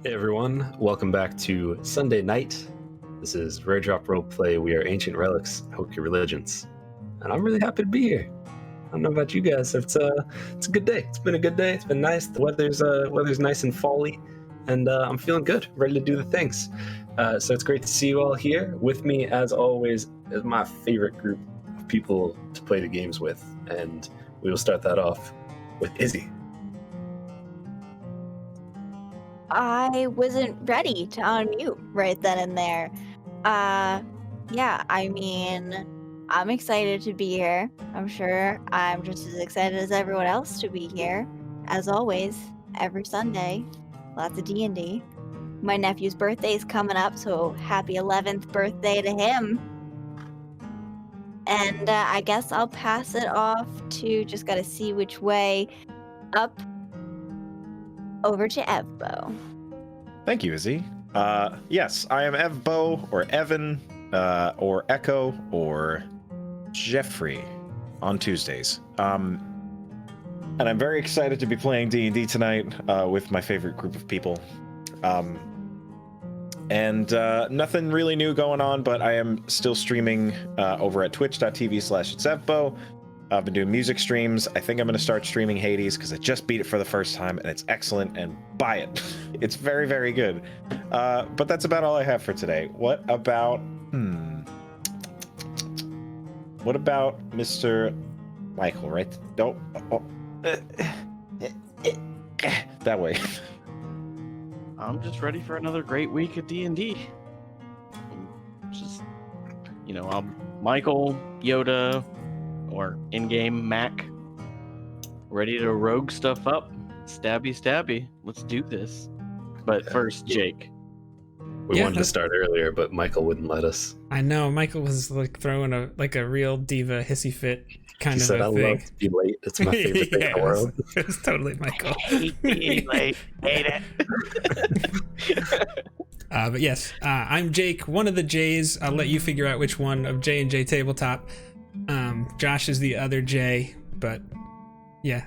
Hey everyone, welcome back to Sunday night. This is Rare Drop Roleplay. We are Ancient Relics, Hokey Religions. And I'm really happy to be here. I don't know about you guys, it's a good day. It's been a good day. It's been nice. The weather's nice and fally, and I'm feeling good, ready to do the things. So it's great to see you all here. With me, as always, is my favorite group of people to play the games with, and we will start that off with Izzee. I wasn't ready to unmute right then and there. Yeah, I mean, I'm excited to be here. I'm sure I'm just as excited as everyone else to be here. As always, every Sunday, lots of D&D. My nephew's birthday is coming up, so happy 11th birthday to him. And I guess I'll pass it off to, just gotta see which way, up over to Evbo. Thank you, Izzee. Yes, I am Evbo, or Evan, or Echo, or Jeffrey on Tuesdays. And I'm very excited to be playing D&D tonight with my favorite group of people. And nothing really new going on, but I am still streaming over at twitch.tv/itsevbo. I've been doing music streams. I think I'm going to start streaming Hades because I just beat it for the first time and it's excellent, and buy it. It's very, very good. But that's about all I have for today. What about Mr. Michael, right? That way. I'm just ready for another great week of D&D. Just, I'm Michael, Yoda, or in-game Mac, ready to rogue stuff up. Stabby. Let's do this. But first, Jake. We wanted to start earlier, but Michael wouldn't let us. I know, Michael was like throwing a real diva hissy fit kind He of said, a I thing. love to be late. It's my favorite thing in the world. It's totally Michael. Hate being late. Hate it. But yes, I'm Jake, one of the J's. I'll let you figure out which one of JnJ Tabletop. Josh is the other J, but yeah,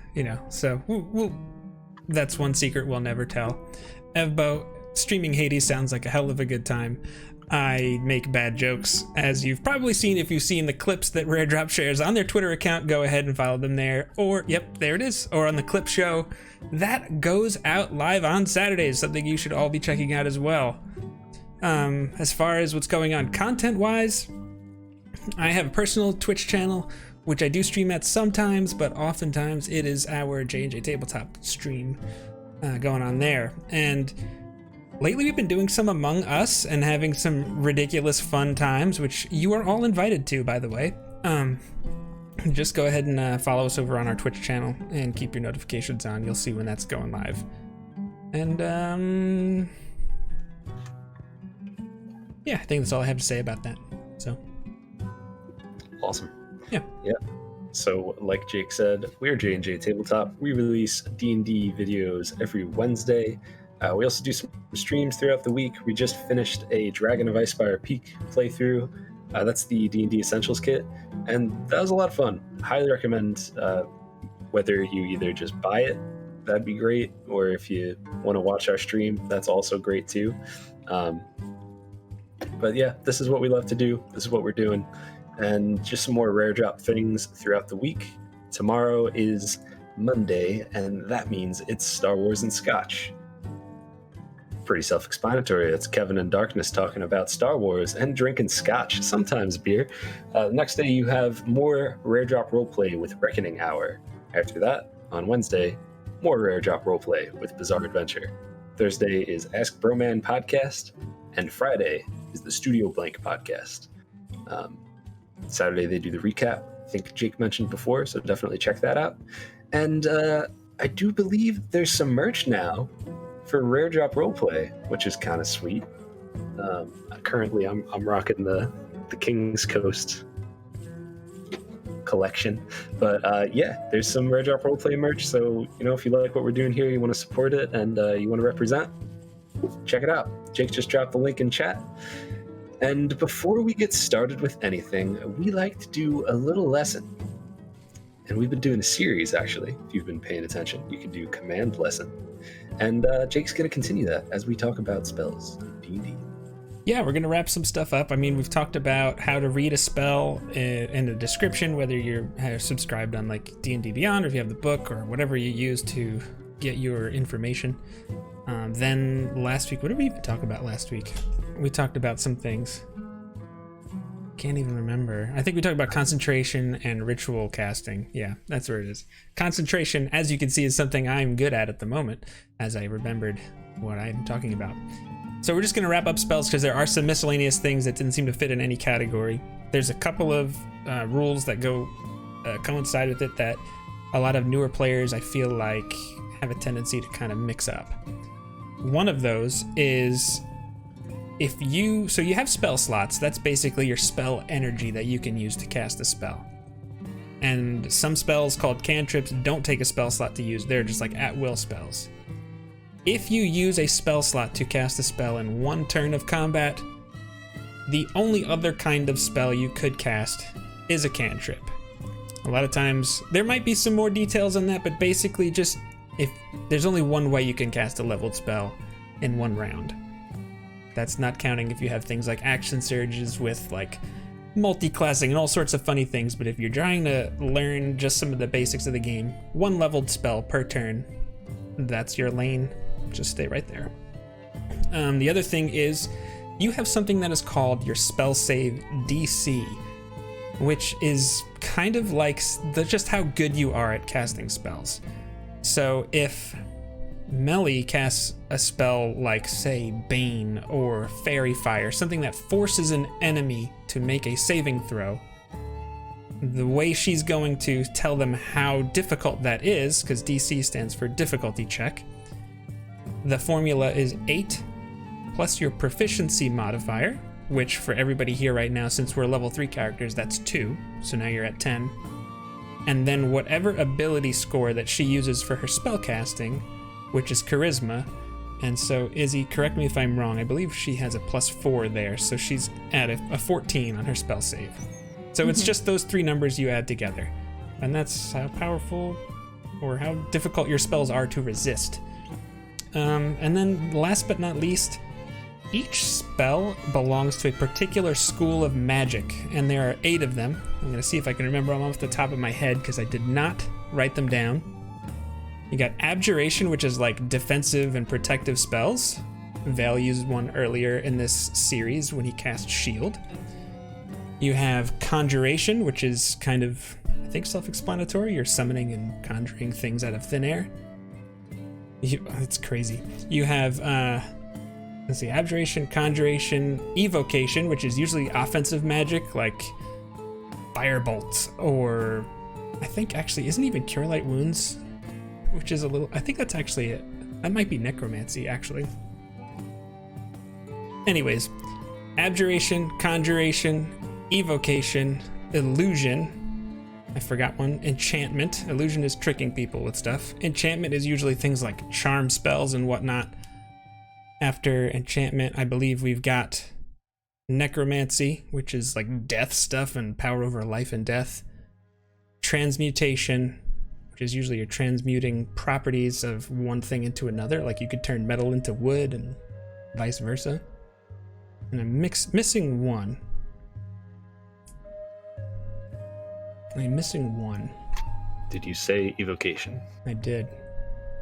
so that's one secret we'll never tell. Evbo, streaming Hades sounds like a hell of a good time. I make bad jokes, as you've probably seen if you've seen the clips that Rare Drop shares on their Twitter account. Go ahead and follow them there, or yep, there it is, or on the clip show that goes out live on Saturdays, something you should all be checking out as well. As far as what's going on content wise, I have a personal Twitch channel, which I do stream at sometimes, but oftentimes it is our JnJ Tabletop stream going on there. And lately we've been doing some Among Us and having some ridiculous fun times, which you are all invited to, by the way. Just go ahead and follow us over on our Twitch channel and keep your notifications on. You'll see when that's going live. And yeah, I think that's all I have to say about that. So Awesome. Yeah. So, like Jake said, we are JnJ Tabletop. We release D&D videos every Wednesday. We also do some streams throughout the week. We just finished a Dragon of Icespire Peak playthrough. That's the D&D Essentials kit, and that was a lot of fun. Highly recommend whether you either just buy it, that'd be great, or if you want to watch our stream, that's also great too. But yeah, this is what we love to do. This is what we're doing. And just some more Rare Drop things throughout the week. Tomorrow is Monday, and that means it's Star Wars and Scotch. Pretty self-explanatory. It's Kevin and Darkness talking about Star Wars and drinking Scotch, sometimes beer. Next day, you have more Rare Drop Roleplay with Reckoning Hour. After that, on Wednesday, more Rare Drop Roleplay with Bizarre Adventure. Thursday is Ask Broman Podcast, and Friday is the Studio Blank Podcast. Saturday they do the recap. I think Jake mentioned before, so definitely check that out. And I do believe there's some merch now for Rare Drop Roleplay, which is kind of sweet. Currently, I'm rocking the King's Coast collection, but yeah, there's some Rare Drop Roleplay merch. So if you like what we're doing here, you want to support it, and you want to represent, check it out. Jake just dropped the link in chat. And before we get started with anything, we like to do a little lesson. And we've been doing a series, actually. If you've been paying attention, you can do command lesson. And Jake's going to continue that as we talk about spells in D&D. Yeah, we're going to wrap some stuff up. I mean, we've talked about how to read a spell in the description, whether you're subscribed on like D&D Beyond or if you have the book or whatever you use to get your information. Then last week, what did we even talk about last week? We talked about some things. Can't even remember. I think we talked about concentration and ritual casting. Yeah, that's where it is. Concentration, as you can see, is something I'm good at the moment, as I remembered what I'm talking about. So we're just going to wrap up spells because there are some miscellaneous things that didn't seem to fit in any category. There's a couple of rules that go coincide with it that a lot of newer players, I feel like, have a tendency to kind of mix up. One of those is you have spell slots. That's basically your spell energy that you can use to cast a spell. And some spells called cantrips don't take a spell slot to use. They're just like at-will spells. If you use a spell slot to cast a spell in one turn of combat, the only other kind of spell you could cast is a cantrip. A lot of times, there might be some more details on that, but basically just if there's only one way you can cast a leveled spell in one round. That's not counting if you have things like action surges with like multi-classing and all sorts of funny things, but if you're trying to learn just some of the basics of the game, one leveled spell per turn, that's your lane. Just stay right there. The other thing is you have something that is called your spell save DC, which is kind of like just how good you are at casting spells. So if Melly casts a spell like, say, Bane or Fairy Fire, something that forces an enemy to make a saving throw, the way she's going to tell them how difficult that is, because DC stands for difficulty check, the formula is 8 plus your proficiency modifier, which for everybody here right now, since we're level 3 characters, that's 2, so now you're at 10. And then whatever ability score that she uses for her spell casting, which is charisma. And so Izzee, correct me if I'm wrong, I believe she has a +4 there, so she's at a 14 on her spell save. So it's just those 3 numbers you add together. And that's how powerful or how difficult your spells are to resist. And then last but not least, each spell belongs to a particular school of magic, and there are 8 of them. I'm going to see if I can remember them off the top of my head because I did not write them down. You got Abjuration, which is like defensive and protective spells. Vale used one earlier in this series when he cast Shield. You have Conjuration, which is kind of, I think, self-explanatory. You're summoning and conjuring things out of thin air. It's crazy. You have, let's see, Abjuration, Conjuration, Evocation, which is usually offensive magic, like Firebolt, or I think actually, isn't even Cure Light Wounds, which is a little, I think that's actually it. That might be Necromancy, actually. Anyways, Abjuration, Conjuration, Evocation, Illusion, I forgot one. Enchantment. Illusion is tricking people with stuff. Enchantment is usually things like charm spells and whatnot. After enchantment, I believe we've got Necromancy, which is like death stuff and power over life and death. Transmutation, which is usually you're transmuting properties of one thing into another. Like you could turn metal into wood and vice versa. And I'm missing one. I'm missing one. Did you say evocation? I did.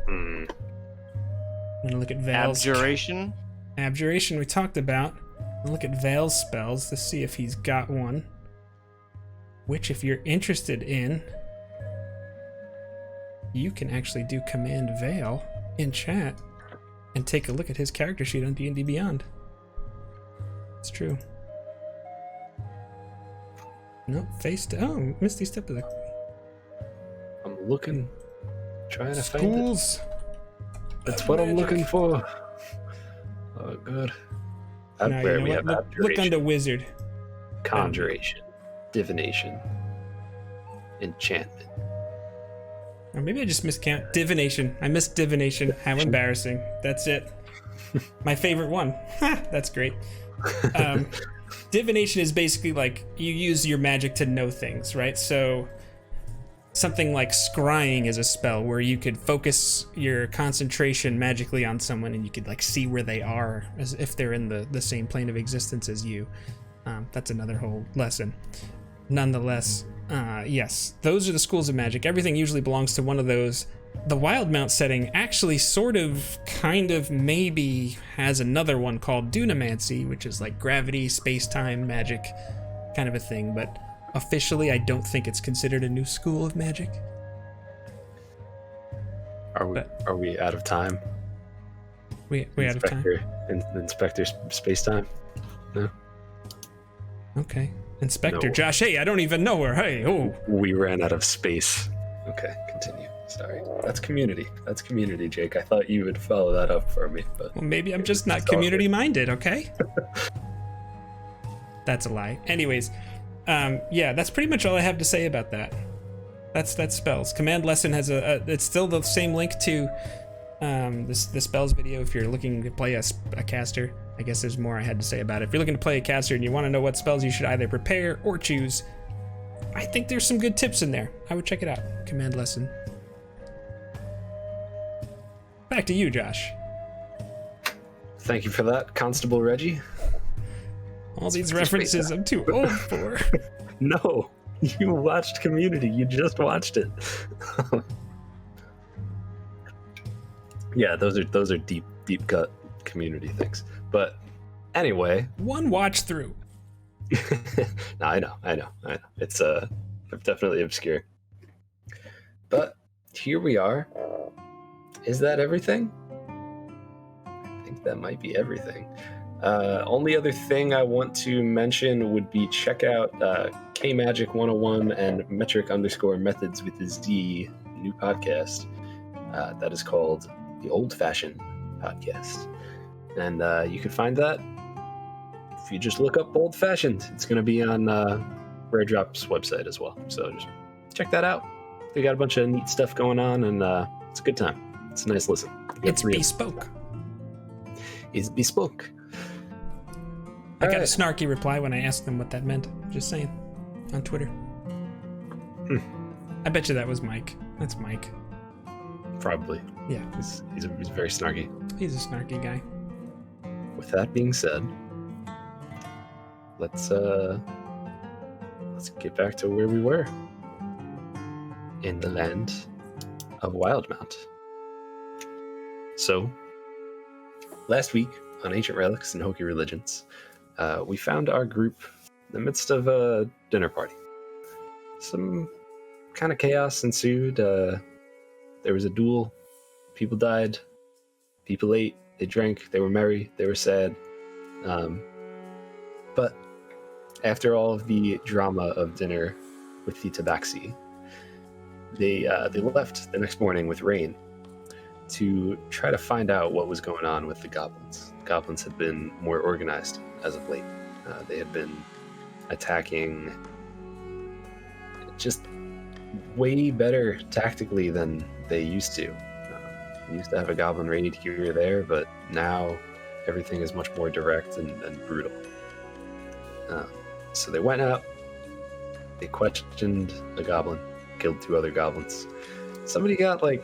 Hmm. I'm gonna look at Vale's. Abjuration? Abjuration we talked about. I'll look at Vale's spells to see if he's got one. Which, if you're interested in, you can actually do Command Vale in chat and take a look at his character sheet on D&D Beyond. It's true. Nope, oh, Misty Step to the... I'm looking, trying to find Schools. That's what I'm looking for. Oh, good. No, Where you know we what? have Look abjuration, under Wizard. conjuration, divination, enchantment. Or maybe I just miscount. Divination. I missed Divination. How embarrassing. That's it. My favorite one. Ha, that's great. Divination is basically like you use your magic to know things, right? So something like scrying is a spell where you could focus your concentration magically on someone and you could like see where they are as if they're in the same plane of existence as you. That's another whole lesson. Nonetheless, yes, those are the schools of magic. Everything usually belongs to one of those. The Wildmount setting actually sort of, kind of, maybe has another one called Dunamancy, which is like gravity, space-time magic kind of a thing, but officially I don't think it's considered a new school of magic. Are we out of time? We out of time? Inspector Space-Time? No? Okay. Inspector No. Josh, hey, I don't even know her. Hey, oh. We ran out of space. Okay, continue. Sorry. That's community, Jake. I thought you would follow that up for me, but... Well, maybe I'm just not It's all good. community-minded, okay? That's a lie. Anyways, yeah, that's pretty much all I have to say about that. That's spells. Command lesson has it's still the same link to the spells video if you're looking to play a caster. I guess there's more I had to say about it. If you're looking to play a caster and you want to know what spells you should either prepare or choose, I think there's some good tips in there. I would check it out. Command lesson. Back to you, Josh. Thank you for that, Constable Reggie. All these references I'm too old for. No, you watched Community. You just watched it. Yeah, those are deep cut Community things. But anyway, One watch through. no, I know. It's definitely obscure. But here we are. Is that everything? I think that might be everything. Only other thing I want to mention would be check out KMagic 101 and metric_methods with Izzee new podcast that is called The Old Fashioned Podcast. And you can find that if you just look up Old Fashioned. It's going to be on Rare Drop's website as well. So just check that out. They got a bunch of neat stuff going on, and it's a good time. It's a nice listen. It's bespoke. It's bespoke. I got a Alright. snarky reply when I asked them what that meant. Just saying. On Twitter. I bet you that was Mike. That's Mike. Probably. Yeah. He's very snarky. He's a snarky guy. With that being said, let's get back to where we were. In the land of Wildmount. So, last week on Ancient Relics and Hokey Religions, we found our group in the midst of a dinner party. Some kind of chaos ensued. There was a duel. People died. People ate. They drank. They were merry. They were sad. But after all of the drama of dinner with the tabaxi, they left the next morning with Rain to try to find out what was going on with the goblins. The goblins had been more organized as of late. They had been attacking just way better tactically than they used to. We used to have a goblin raid here or there, but now everything is much more direct and brutal. So they went out, they questioned a goblin, killed 2 other goblins. Somebody got like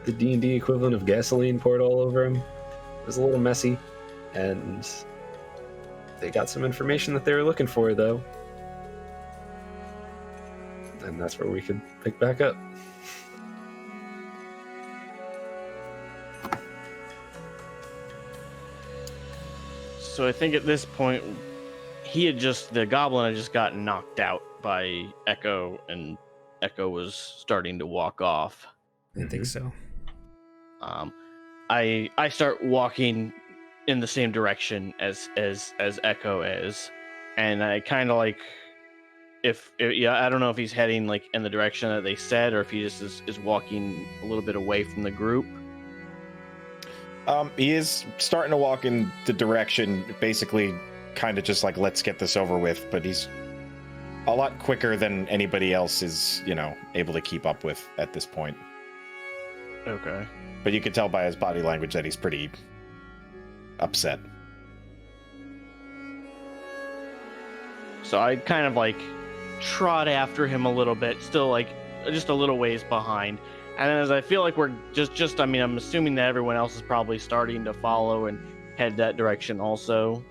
the D&D equivalent of gasoline poured all over him. It was a little messy, and they got some information that they were looking for, though. And that's where we could pick back up. So I think at this point, the goblin had just gotten knocked out by Echo, and Echo was starting to walk off. I think so. I start walking in the same direction as Echo is, and I kind of like I don't know if he's heading like in the direction that they said, or if he just is walking a little bit away from the group. He is starting to walk in the direction, basically kind of just like, let's get this over with, but he's a lot quicker than anybody else is, able to keep up with at this point. Okay. But you can tell by his body language that he's pretty upset. So I kind of like trot after him a little bit, still like just a little ways behind. And then as I feel like we're just I mean, I'm assuming that everyone else is probably starting to follow and head that direction also.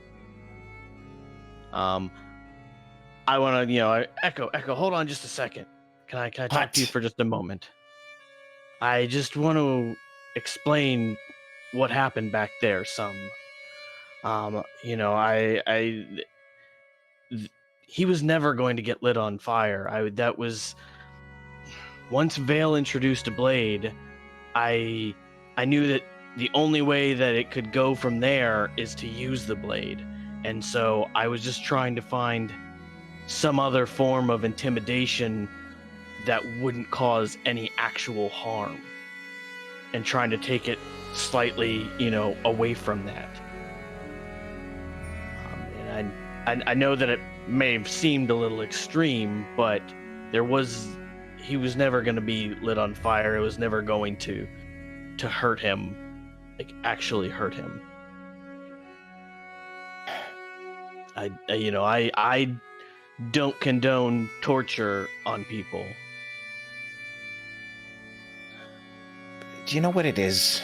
I want to, Echo, hold on just a second. Can I talk to you for just a moment? I just want to explain what happened back there some. He was never going to get lit on fire. That was once Vale introduced a blade, I knew that the only way that it could go from there is to use the blade. And so I was just trying to find some other form of intimidation that wouldn't cause any actual harm, and trying to take it slightly, away from that. And I know that it may have seemed a little extreme, but he was never going to be lit on fire. It was never going to hurt him, like actually hurt him. I don't condone torture on people. Do you know what it is,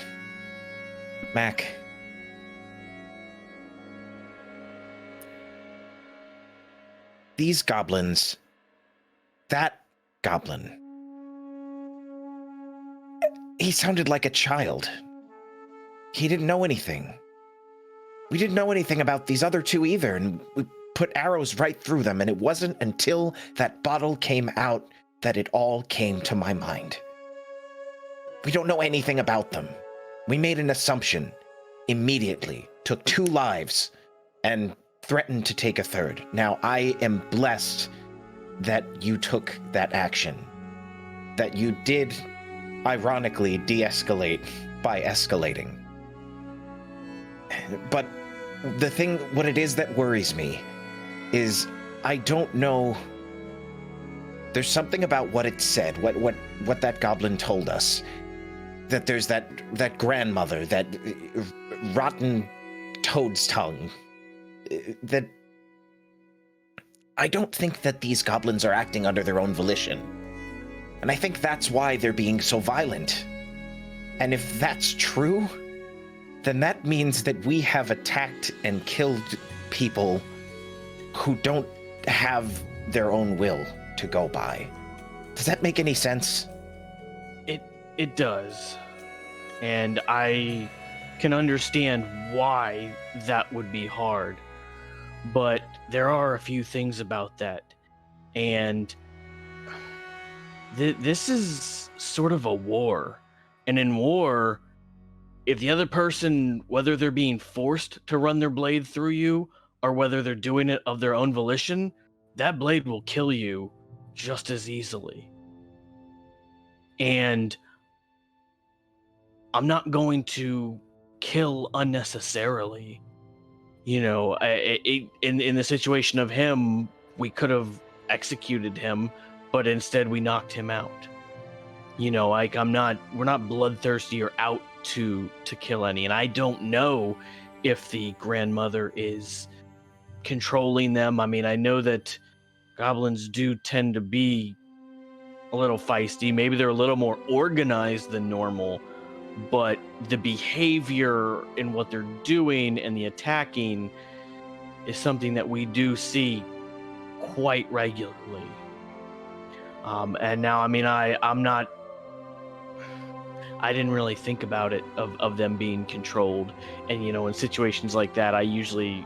Mac? These goblins, that goblin, he sounded like a child. He didn't know anything. We didn't know anything about these other two either, and we put arrows right through them, and it wasn't until that bottle came out that it all came to my mind. We don't know anything about them. We made an assumption immediately, took 2 lives, and threatened to take a 3rd. Now, I am blessed that you took that action, that you did, ironically, de-escalate by escalating. But what it is that worries me is I don't know. There's something about what it said, what that goblin told us, that there's that grandmother, that rotten toad's tongue, that I don't think that these goblins are acting under their own volition. And I think that's why they're being so violent. And if that's true, then that means that we have attacked and killed people who don't have their own will to go by. Does that make any sense? It does. And I can understand why that would be hard. But there are a few things about that. And this is sort of a war. And in war, if the other person, whether they're being forced to run their blade through you or whether they're doing it of their own volition, that blade will kill you just as easily. And I'm not going to kill unnecessarily. In the situation of him, we could have executed him, but instead we knocked him out. We're not bloodthirsty or out to kill any. And I don't know if the grandmother is controlling them. I mean, I know that goblins do tend to be a little feisty. Maybe they're a little more organized than normal, but the behavior in what they're doing and the attacking is something that we do see quite regularly. And now, I mean, I didn't really think about it of them being controlled. And, in situations like that, I usually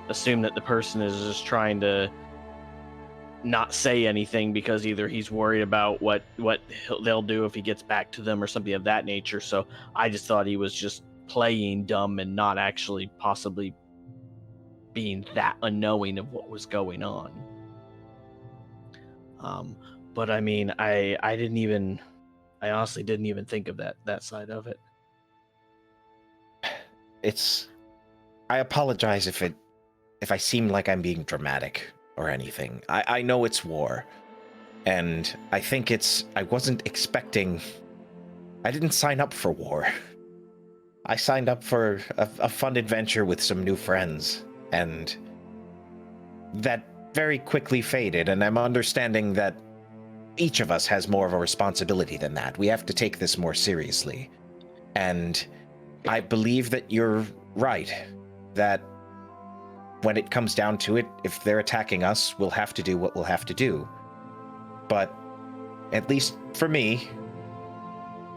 assume that the person is just trying to not say anything because either he's worried about what they'll do if he gets back to them or something of that nature. So I just thought he was just playing dumb and not actually possibly being that unknowing of what was going on. But I mean, I honestly didn't even think of that side of it. I apologize if I seem like I'm being dramatic or anything. I know it's war, and I think I wasn't expecting. I didn't sign up for war. I signed up for a fun adventure with some new friends, and that very quickly faded, and I'm understanding that each of us has more of a responsibility than that. We have to take this more seriously. And I believe that you're right, that when it comes down to it, if they're attacking us, we'll have to do what we'll have to do. But at least for me,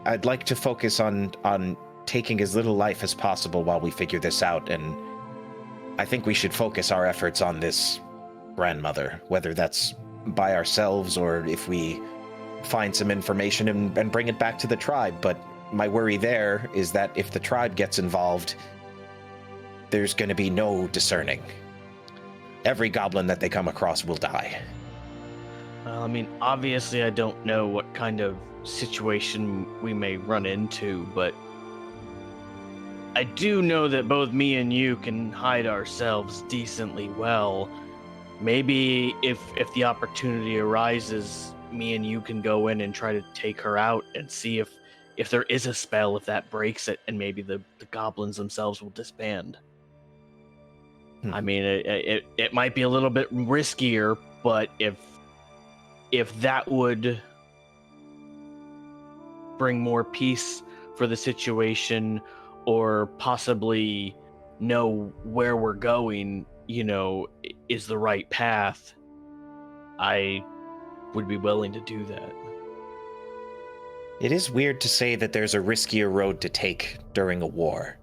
I'd like to focus on taking as little life as possible while we figure this out, and I think we should focus our efforts on this grandmother, whether that's by ourselves or if we find some information and bring it back to the tribe. But my worry there is that if the tribe gets involved, there's going to be no discerning. Every goblin that they come across will die. Well, I mean, obviously I don't know what kind of situation we may run into, but I do know that both me and you can hide ourselves decently well. Maybe if the opportunity arises, me and you can go in and try to take her out and see if there is a spell, if that breaks it, and maybe the goblins themselves will disband. I mean, it might be a little bit riskier, but if that would bring more peace for the situation, or possibly know where we're going, is the right path, I would be willing to do that. It is weird to say that there's a riskier road to take during a war,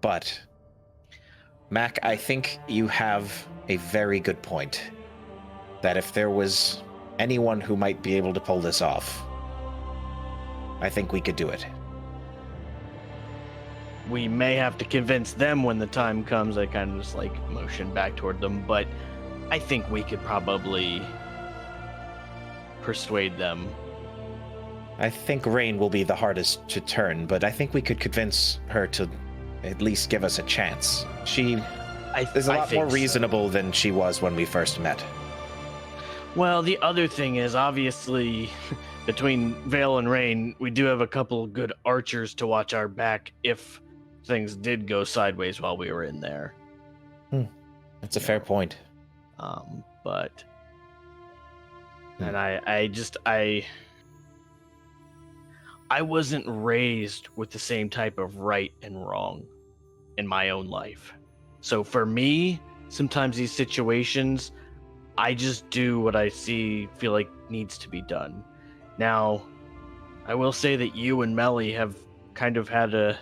but Mac, I think you have a very good point, that if there was anyone who might be able to pull this off, I think we could do it. We may have to convince them when the time comes. I kind of just motion back toward them, but I think we could probably persuade them. I think Rain will be the hardest to turn, but I think we could convince her to at least give us a chance. She is a lot more reasonable than she was when we first met. Well, the other thing is, obviously, between Vale and Rain, we do have a couple of good archers to watch our back if things did go sideways while we were in there. That's a fair point. But and I wasn't raised with the same type of right and wrong in my own life. So for me, sometimes these situations, I just do what I feel like needs to be done. Now, I will say that you and Melly have kind of had a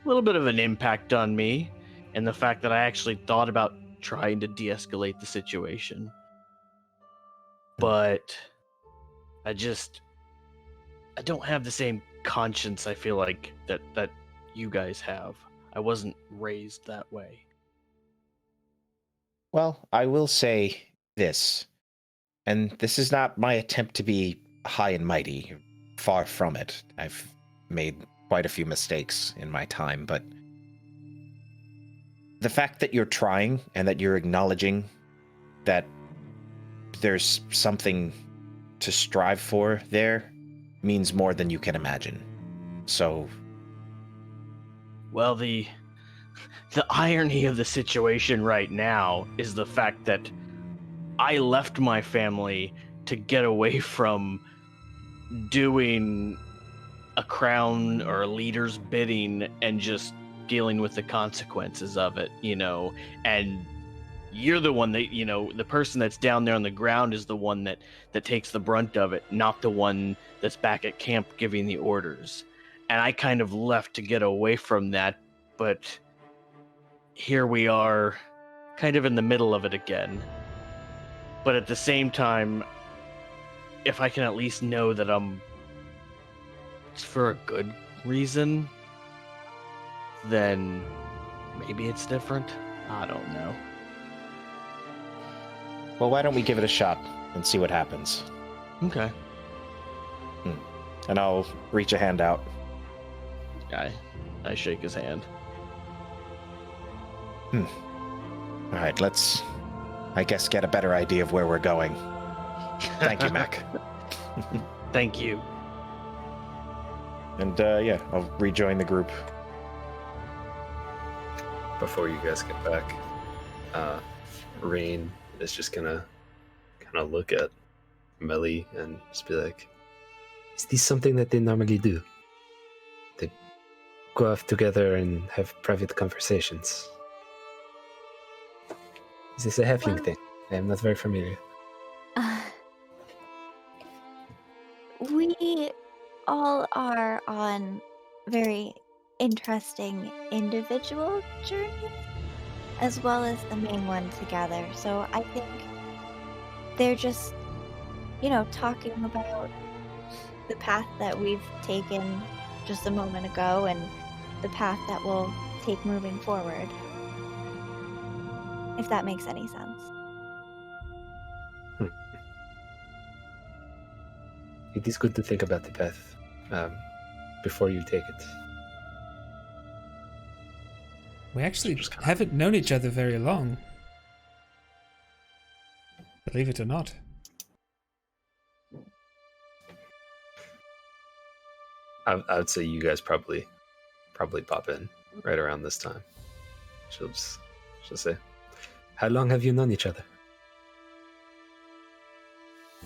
little bit of an impact on me, and the fact that I actually thought about trying to de-escalate the situation. But I don't have the same conscience, I feel like, that you guys have. I wasn't raised that way. Well, I will say this, and this is not my attempt to be high and mighty. Far from it. I've made quite a few mistakes in my time, but the fact that you're trying and that you're acknowledging that there's something to strive for there means more than you can imagine. So, well, the irony of the situation right now is the fact that I left my family to get away from doing a crown or a leader's bidding and just dealing with the consequences of it, and you're the one that, the person that's down there on the ground is the one that takes the brunt of it, not the one that's back at camp giving the orders. And I kind of left to get away from that, but here we are kind of in the middle of it again. But at the same time, if I can at least know that it's for a good reason, then maybe it's different. I don't know. well, why don't we give it a shot and see what happens? Okay. And I'll reach a hand out. I shake his hand. All right, let's, I guess, get a better idea of where we're going. Thank you, Mac. Thank you. And yeah, I'll rejoin the group. Before you guys get back, Rain is just gonna kind of look at Melly and just be like, is this something that they normally do? They go off together and have private conversations. Is this a halfling thing? I am not very familiar. We all are on very interesting individual journeys, as well as the main one together. So I think they're just, talking about the path that we've taken just a moment ago and the path that we'll take moving forward. If that makes any sense. It is good to think about the path before you take it. We actually haven't known each other very long. Believe it or not. I would say you guys probably pop in right around this time. She'll say, how long have you known each other?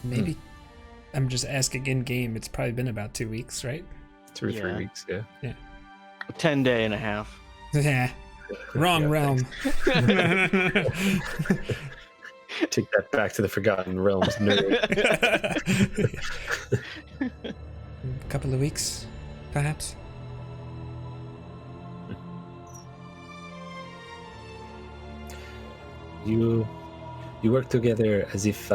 Maybe. I'm just asking in game. It's probably been about 2 weeks, right? 2 or 3 weeks, yeah. Yeah. 10 day and a half. Yeah. Wrong realm. Take that back to the Forgotten Realms, nerd. A couple of weeks, perhaps. You work together as if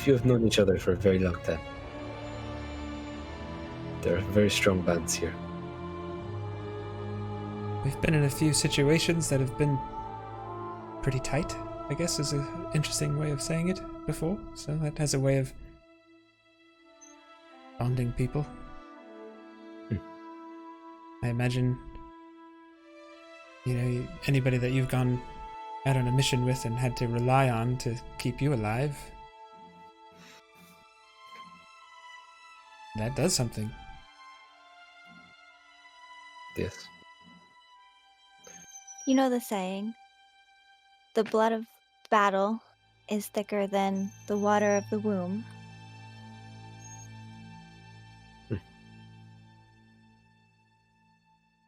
you have known each other for a very long time. There are very strong bonds here. We've been in a few situations that have been pretty tight, I guess is an interesting way of saying it before. So that has a way of bonding people. I imagine, anybody that you've gone out on a mission with and had to rely on to keep you alive, that does something. Yes. You know the saying, the blood of battle is thicker than the water of the womb.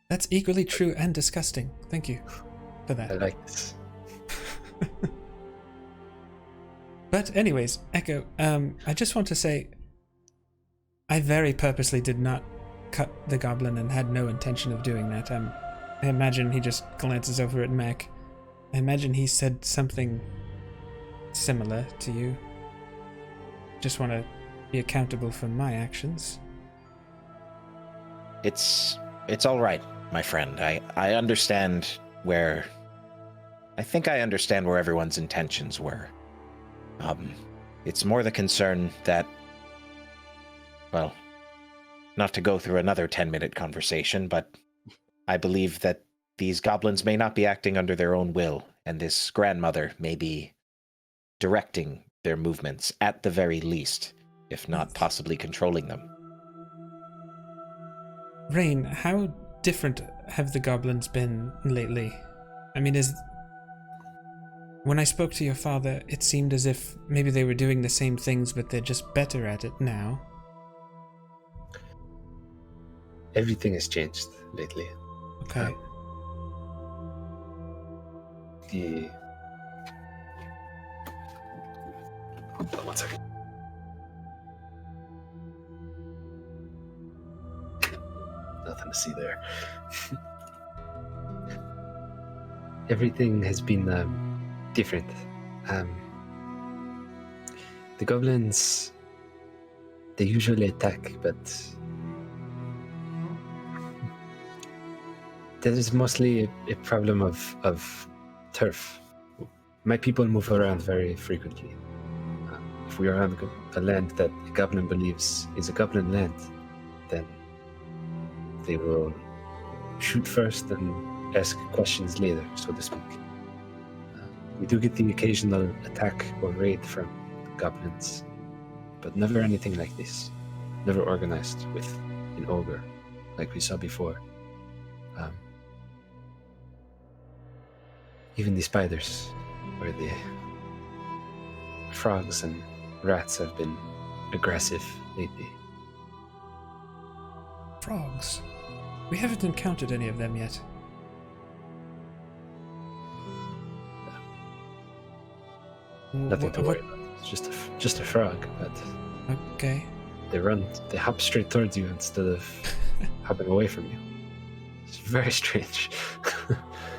That's equally true and disgusting. Thank you for that. I like this. But anyways, Echo, I just want to say, I very purposely did not cut the goblin and had no intention of doing that. I imagine he just glances over at Mac. I imagine he said something similar to you. Just want to be accountable for my actions. It's all right, my friend. I understand where... I think I understand where everyone's intentions were. It's more the concern that... Well, not to go through another 10-minute conversation, but I believe that these goblins may not be acting under their own will, and this grandmother may be directing their movements, at the very least, if not possibly controlling them. Rain, how different have the goblins been lately? I mean, when I spoke to your father, it seemed as if maybe they were doing the same things, but they're just better at it now. Everything has changed lately. Okay. Hold on 1 second. Nothing to see there. Everything has been different. The goblins, they usually attack, but that is mostly a problem of turf. My people move around very frequently. If we are on a land that a goblin believes is a goblin land, then they will shoot first and ask questions later, so to speak. We do get the occasional attack or raid from goblins, but never anything like this. Never organized with an ogre, like we saw before. Even the spiders, or the frogs and rats have been aggressive lately. Frogs. We haven't encountered any of them yet. Nothing to worry about. It's just a frog, but Okay. they hop straight towards you instead of hopping away from you. It's very strange.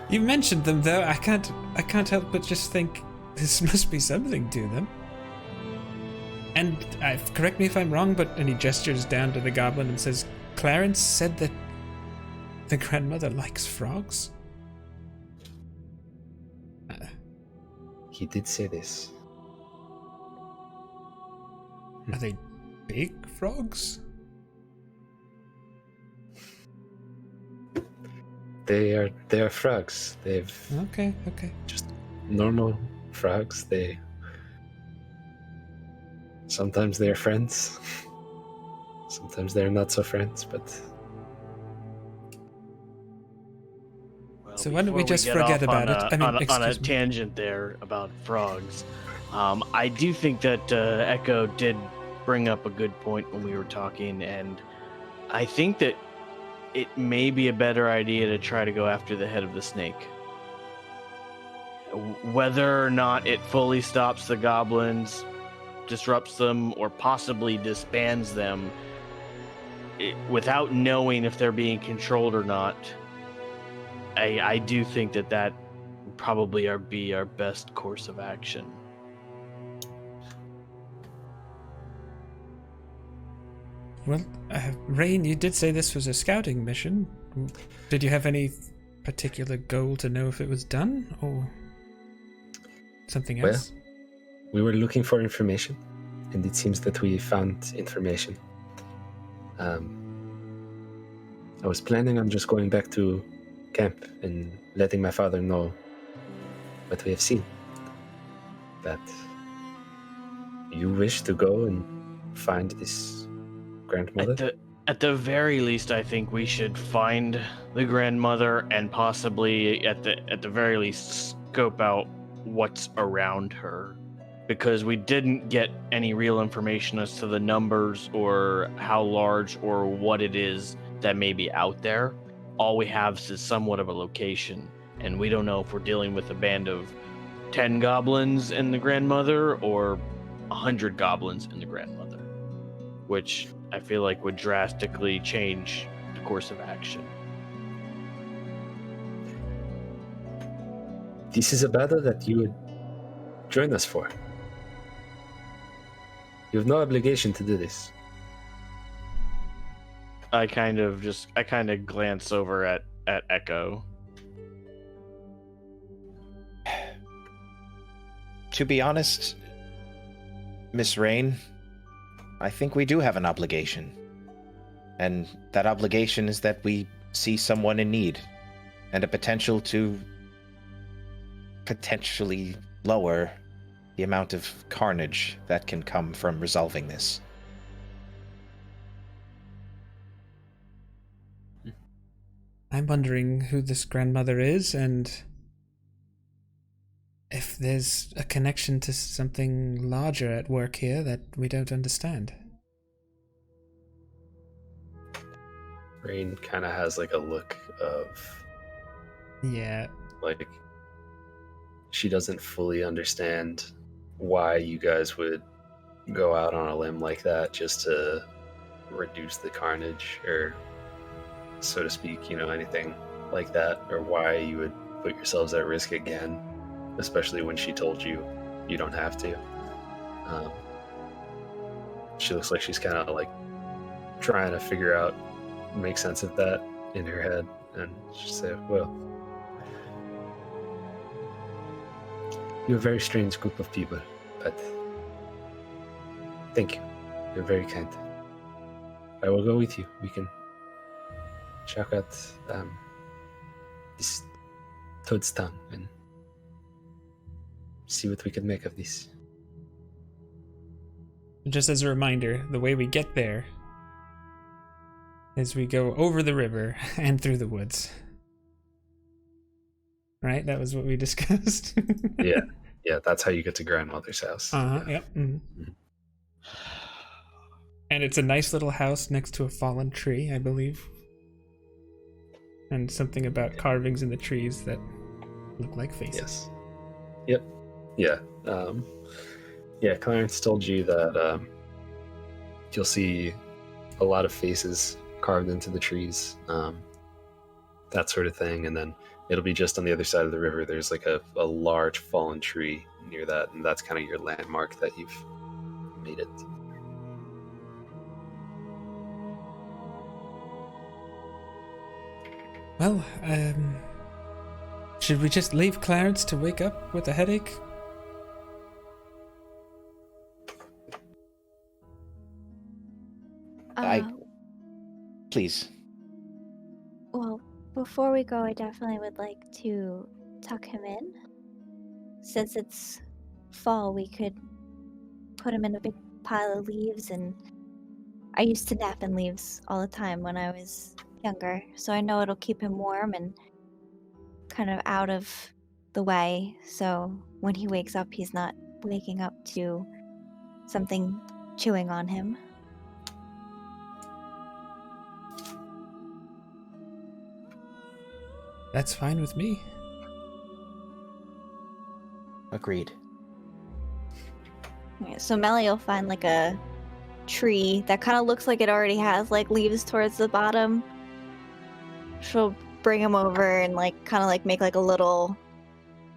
You mentioned them though. I can't help but just think this must be something to them. And correct me if I'm wrong, and he gestures down to the goblin and says, Clarence said that the grandmother likes frogs? He did say this. Are they big frogs? They are frogs. They've Okay. just normal frogs. Sometimes they're friends. Sometimes they're not so friends, but Well, So why don't we before just get forget off about on it? a- I mean, on a excuse me. tangent there about frogs. I do think that Echo did bring up a good point when we were talking, and I think that it may be a better idea to try to go after the head of the snake. Whether or not it fully stops the goblins, disrupts them, or possibly disbands them, without knowing if they're being controlled or not, I do think that would probably be our best course of action. Well, Rain, you did say this was a scouting mission. Did you have any particular goal to know if it was done, or something Well, else? we were looking for information, and it seems that we found information. I was planning on just going back to camp and letting my father know what we have seen. But you wish to go and find this grandmother? At the very least, I think we should find the grandmother and possibly at the very least scope out what's around her, because we didn't get any real information as to the numbers or how large or what it is that may be out there. All we have is somewhat of a location, and we don't know if we're dealing with a band of 10 goblins and the grandmother or 100 goblins and the grandmother, which I feel like would drastically change the course of action. This is a battle that you would join us for. You have no obligation to do this. I kind of glance over at Echo. To be honest, Miss Rain, I think we do have an obligation. And that obligation is that we see someone in need and a potential to potentially lower the amount of carnage that can come from resolving this. I'm wondering who this grandmother is and if there's a connection to something larger at work here that we don't understand. Rain kind of has like a look of Yeah. like she doesn't fully understand why you guys would go out on a limb like that just to reduce the carnage or, so to speak, anything like that, or why you would put yourselves at risk again, especially when she told you you don't have to. She looks like she's kind of like trying to figure out, make sense of that in her head, and she say, well, you're a very strange group of people, but thank you. You're very kind. I will go with you. We can check out this toad's tongue and see what we can make of this. Just as a reminder, the way we get there is we go over the river and through the woods. Right? That was what we discussed. Yeah, that's how you get to grandmother's house. Yep. Mm-hmm. And it's a nice little house next to a fallen tree, I believe. And something about carvings in the trees that look like faces. Yes. Yep. Yeah. Yeah, Clarence told you that you'll see a lot of faces carved into the trees, that sort of thing. And then it'll be just on the other side of the river. There's like a large fallen tree near that, and that's kind of your landmark that you've made it. Well, should we just leave Clarence to wake up with a headache? Please. Well, before we go, I definitely would like to tuck him in. Since it's fall, we could put him in a big pile of leaves, and I used to nap in leaves all the time when I was younger, so I know it'll keep him warm and kind of out of the way, so when he wakes up, he's not waking up to something chewing on him. That's fine with me. Agreed. Yeah, so Melly will find like a tree that kind of looks like it already has like leaves towards the bottom. She'll bring him over and like kind of like make like a little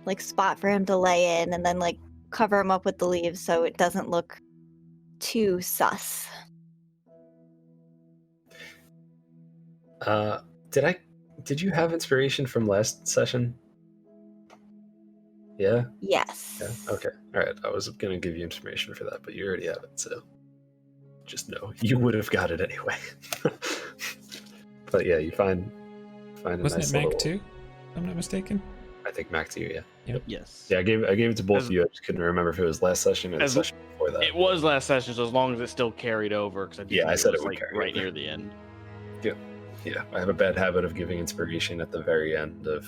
like spot for him to lay in, and then like cover him up with the leaves so it doesn't look too sus. Did you have inspiration from last session? Yeah? Yes. Yeah. Okay. All right. I was going to give you information for that, but you already have it, so just know you would have got it anyway. But yeah, you find a Wasn't nice it Mac little, too? If I'm not mistaken. I think Mac 2, yeah. Yep. Yes. Yeah, I gave it to both of you. I just couldn't remember if it was last session or the session before that. It was last session, so as long as it still carried over, because I said it was would like carry right over. near the end. Yeah, I have a bad habit of giving inspiration at the very end of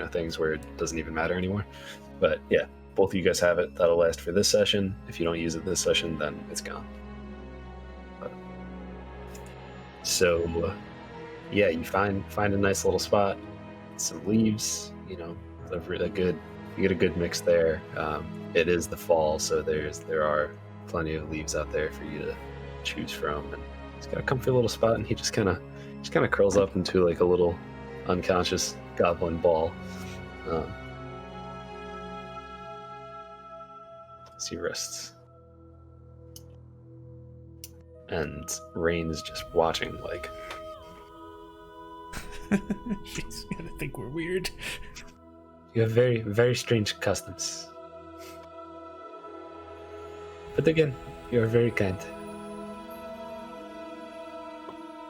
things where it doesn't even matter anymore. But yeah, both of you guys have it. That'll last for this session. If you don't use it this session, then it's gone. So yeah, you find a nice little spot, some leaves, you get a good mix there. It is the fall, so there are plenty of leaves out there for you to choose from, and he's got a comfy little spot, and he just kind of curls up into like a little unconscious goblin ball. So he rests, and Rain is just watching like. She's gonna think we're weird. You have very, very strange customs. But again, you are very kind.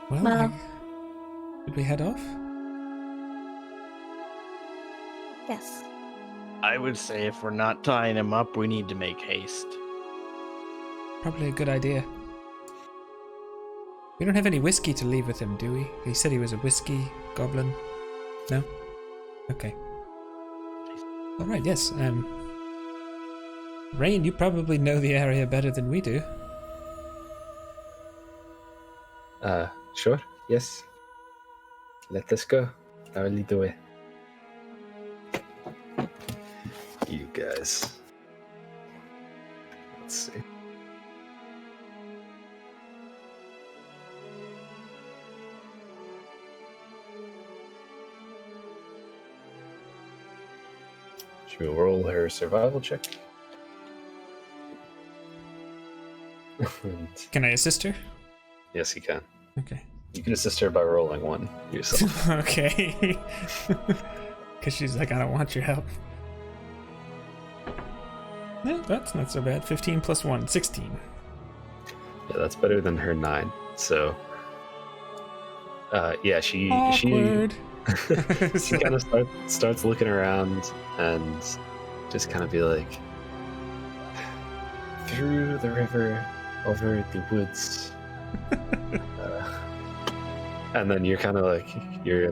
Well, did we head off? Yes. I would say if we're not tying him up, we need to make haste. Probably a good idea. We don't have any whiskey to leave with him, do we? He said he was a whiskey goblin. No? Okay. Alright, yes. Rain, you probably know the area better than we do. Sure, yes. Let us go. I will lead the way. You guys. Let's see. She will roll her survival check. And Can I assist her? yes, you can. Okay. You can assist her by rolling one yourself. Okay. Because she's like, I don't want your help. Yeah, that's not so bad. 15 plus 1, 16. Yeah, that's better than her 9. So, yeah, she Awkward. she kind of starts looking around and just kind of be like, through the river, over the woods. And then you're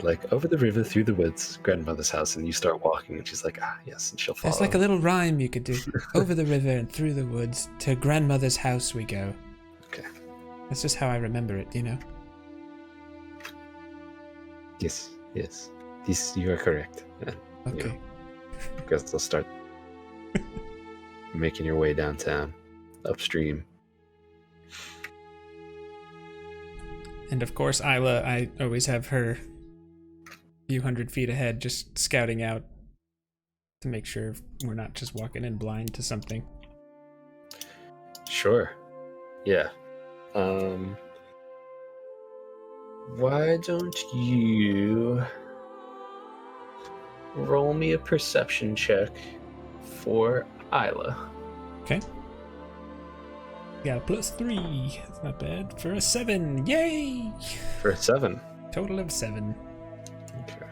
like over the river through the woods, grandmother's house, and you start walking, and she's like, ah, yes, and she'll follow. There's like a little rhyme you could do. Over the river and through the woods, to grandmother's house we go. Okay. That's just how I remember it, you know? Yes. This, you are correct. And, Okay. I guess they'll start making your way downtown, upstream. And of course, Isla, I always have her few hundred feet ahead, just scouting out to make sure we're not just walking in blind to something. Sure. Yeah. Why don't you roll me a perception check for Isla? Okay. Got a +3. That's not bad. For a 7. Yay! For a 7. Total of 7. Okay.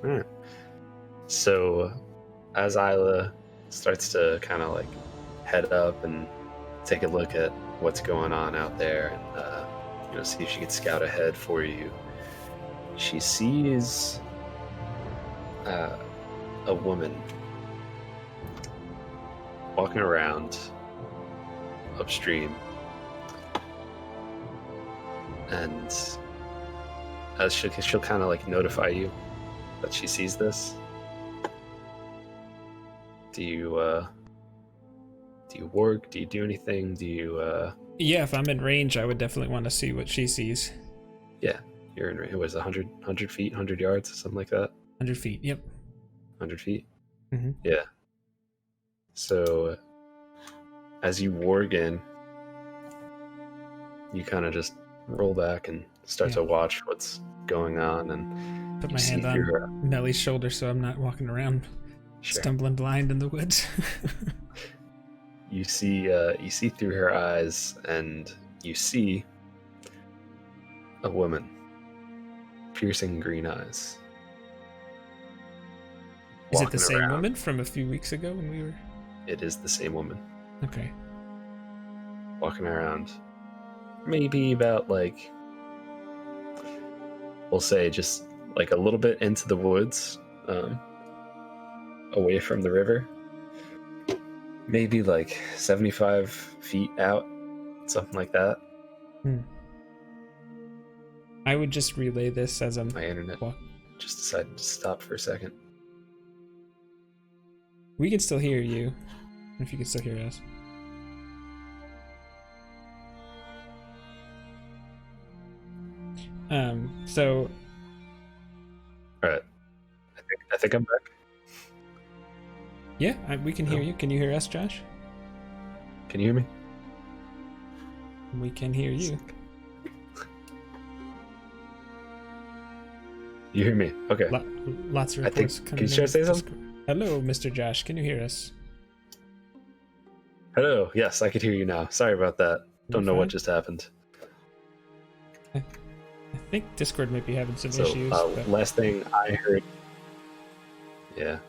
Alright. So, as Isla starts to kind of like head up and take a look at what's going on out there and see if she can scout ahead for you, she sees a woman walking around upstream, and as she'll kind of like notify you that she sees this. Do you work? Do you do anything? Do you Yeah, if I'm in range, I would definitely want to see what she sees. Yeah, you're in range. It was 100 feet, 100 yards, something like that. 100 feet, yep. 100 feet? Mm-hmm. Yeah. So, as you warg in, you kind of just roll back and start to watch what's going on, and put my hand on Melly's shoulder so I'm not walking around stumbling blind in the woods. You see through her eyes, and you see a woman, piercing green eyes. Is it the same woman from a few weeks ago when we were? It is the same woman. Okay. Walking around, maybe about like, we'll say just like a little bit into the woods, away from the river. Maybe like 75 feet out, something like that. I would just relay this as I'm... My internet just decided to stop for a second. We can still hear you, if you can still hear us. So... Alright. I think I'm back. Yeah, we can hear you. Can you hear us, Josh? Can you hear me? We can hear you. You hear me? Okay. Lots of reports coming in. Can you try to say something? Hello, Mr. Josh. Can you hear us? Hello. Yes, I could hear you now. Sorry about that. Don't know what just happened. I think Discord might be having some issues. Last thing I heard... Yeah.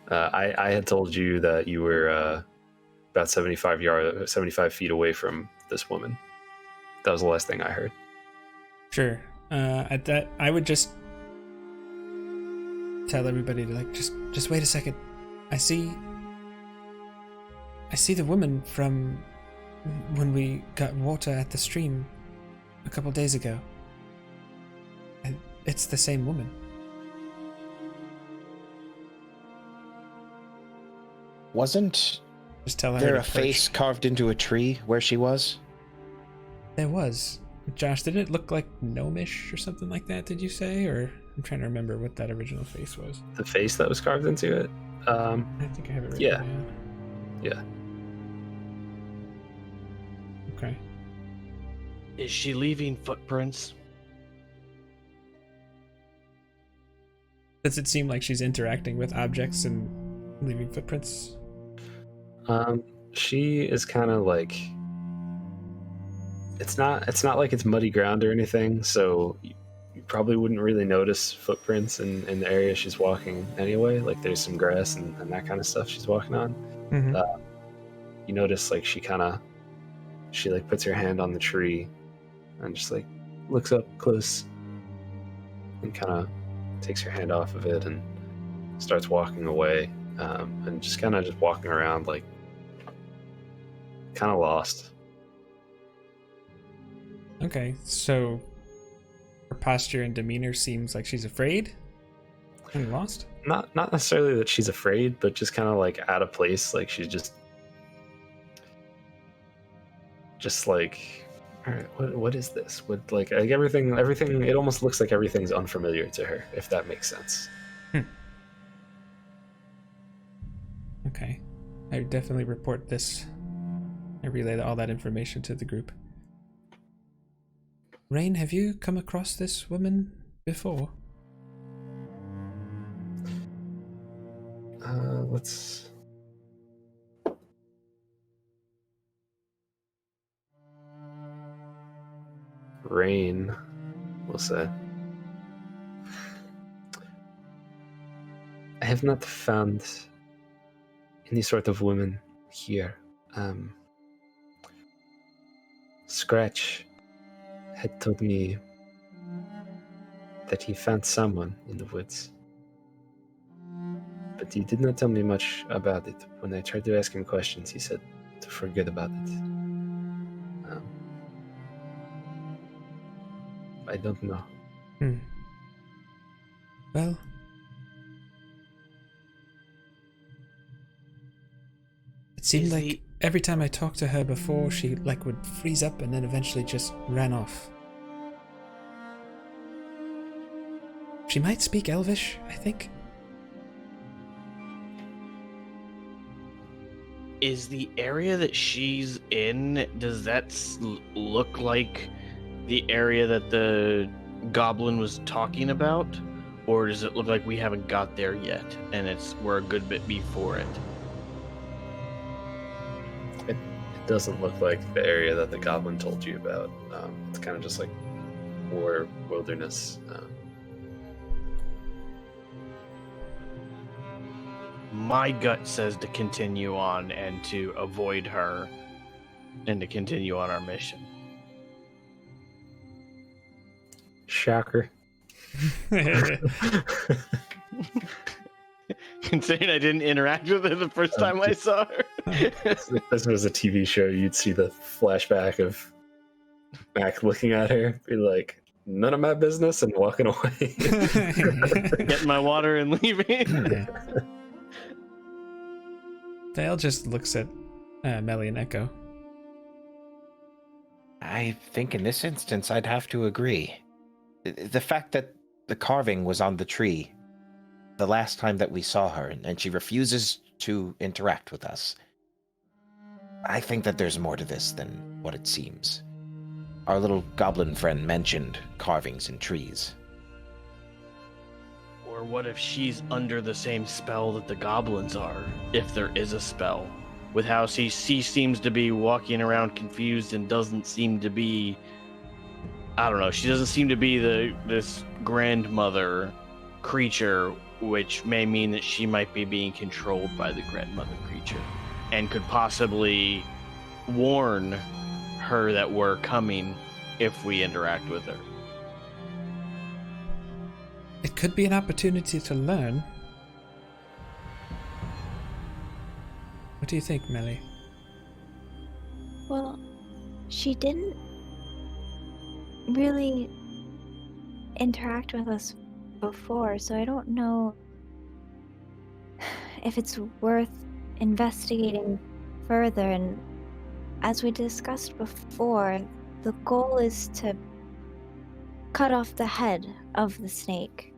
I had told you that you were about 75 feet away from this woman. That was the last thing I heard. Sure. At that, I would just tell everybody to like just wait a second. I see the woman from when we got water at the stream a couple days ago. And it's the same woman. Wasn't just tell her there a face carved into a tree where she was? There was. Josh, didn't it look like gnomish or something like that, did you say? Or I'm trying to remember what that original face was. The face that was carved into it? I think I have it right down. Yeah. Okay. Is she leaving footprints? Does it seem like she's interacting with objects and leaving footprints? She is kind of like... It's not like it's muddy ground or anything, so you probably wouldn't really notice footprints in the area she's walking anyway. Like there's some grass and that kind of stuff she's walking on. Mm-hmm. You notice like she she like puts her hand on the tree and just like looks up close and kind of takes her hand off of it and starts walking away, and just kind of just walking around like kind of lost. Okay, so her posture and demeanor seems like she's afraid and lost. Not necessarily that she's afraid, but just kind of like out of place. Like she's just like, all right, what is this? What like everything? It almost looks like everything's unfamiliar to her, if that makes sense. Okay, I would definitely report this. I relay all that information to the group. Rain, have you come across this woman before? Let's. Rain, we'll say. I have not found any sort of woman here. Scratch had told me that he found someone in the woods, but he did not tell me much about it. When I tried to ask him questions, he said to forget about it. I don't know. Well, it seemed like every time I talked to her before, she like would freeze up and then eventually just ran off. She might speak Elvish, I think. Is the area that she's in, does that look like the area that the goblin was talking about? Or does it look like we haven't got there yet and we're a good bit before it? It doesn't look like the area that the goblin told you about. It's kind of just like more wilderness. My gut says to continue on and to avoid her and to continue on our mission. Shocker. Considering I didn't interact with her the first time I saw her. If this was a TV show, you'd see the flashback of Mac looking at her, be like, none of my business, and walking away. Getting my water and leaving. Yeah. Vale just looks at Melly and Echo. I think in this instance I'd have to agree. The fact that the carving was on the tree the last time that we saw her, and she refuses to interact with us. I think that there's more to this than what it seems. Our little goblin friend mentioned carvings in trees. Or what if she's under the same spell that the goblins are, if there is a spell? With how she seems to be walking around confused and doesn't seem to be... I don't know, she doesn't seem to be this grandmother creature, which may mean that she might be being controlled by the grandmother creature and could possibly warn her that we're coming if we interact with her. It could be an opportunity to learn. What do you think, Melly? Well, she didn't really interact with us before, so I don't know if it's worth investigating further. And as we discussed before, the goal is to cut off the head of the snake.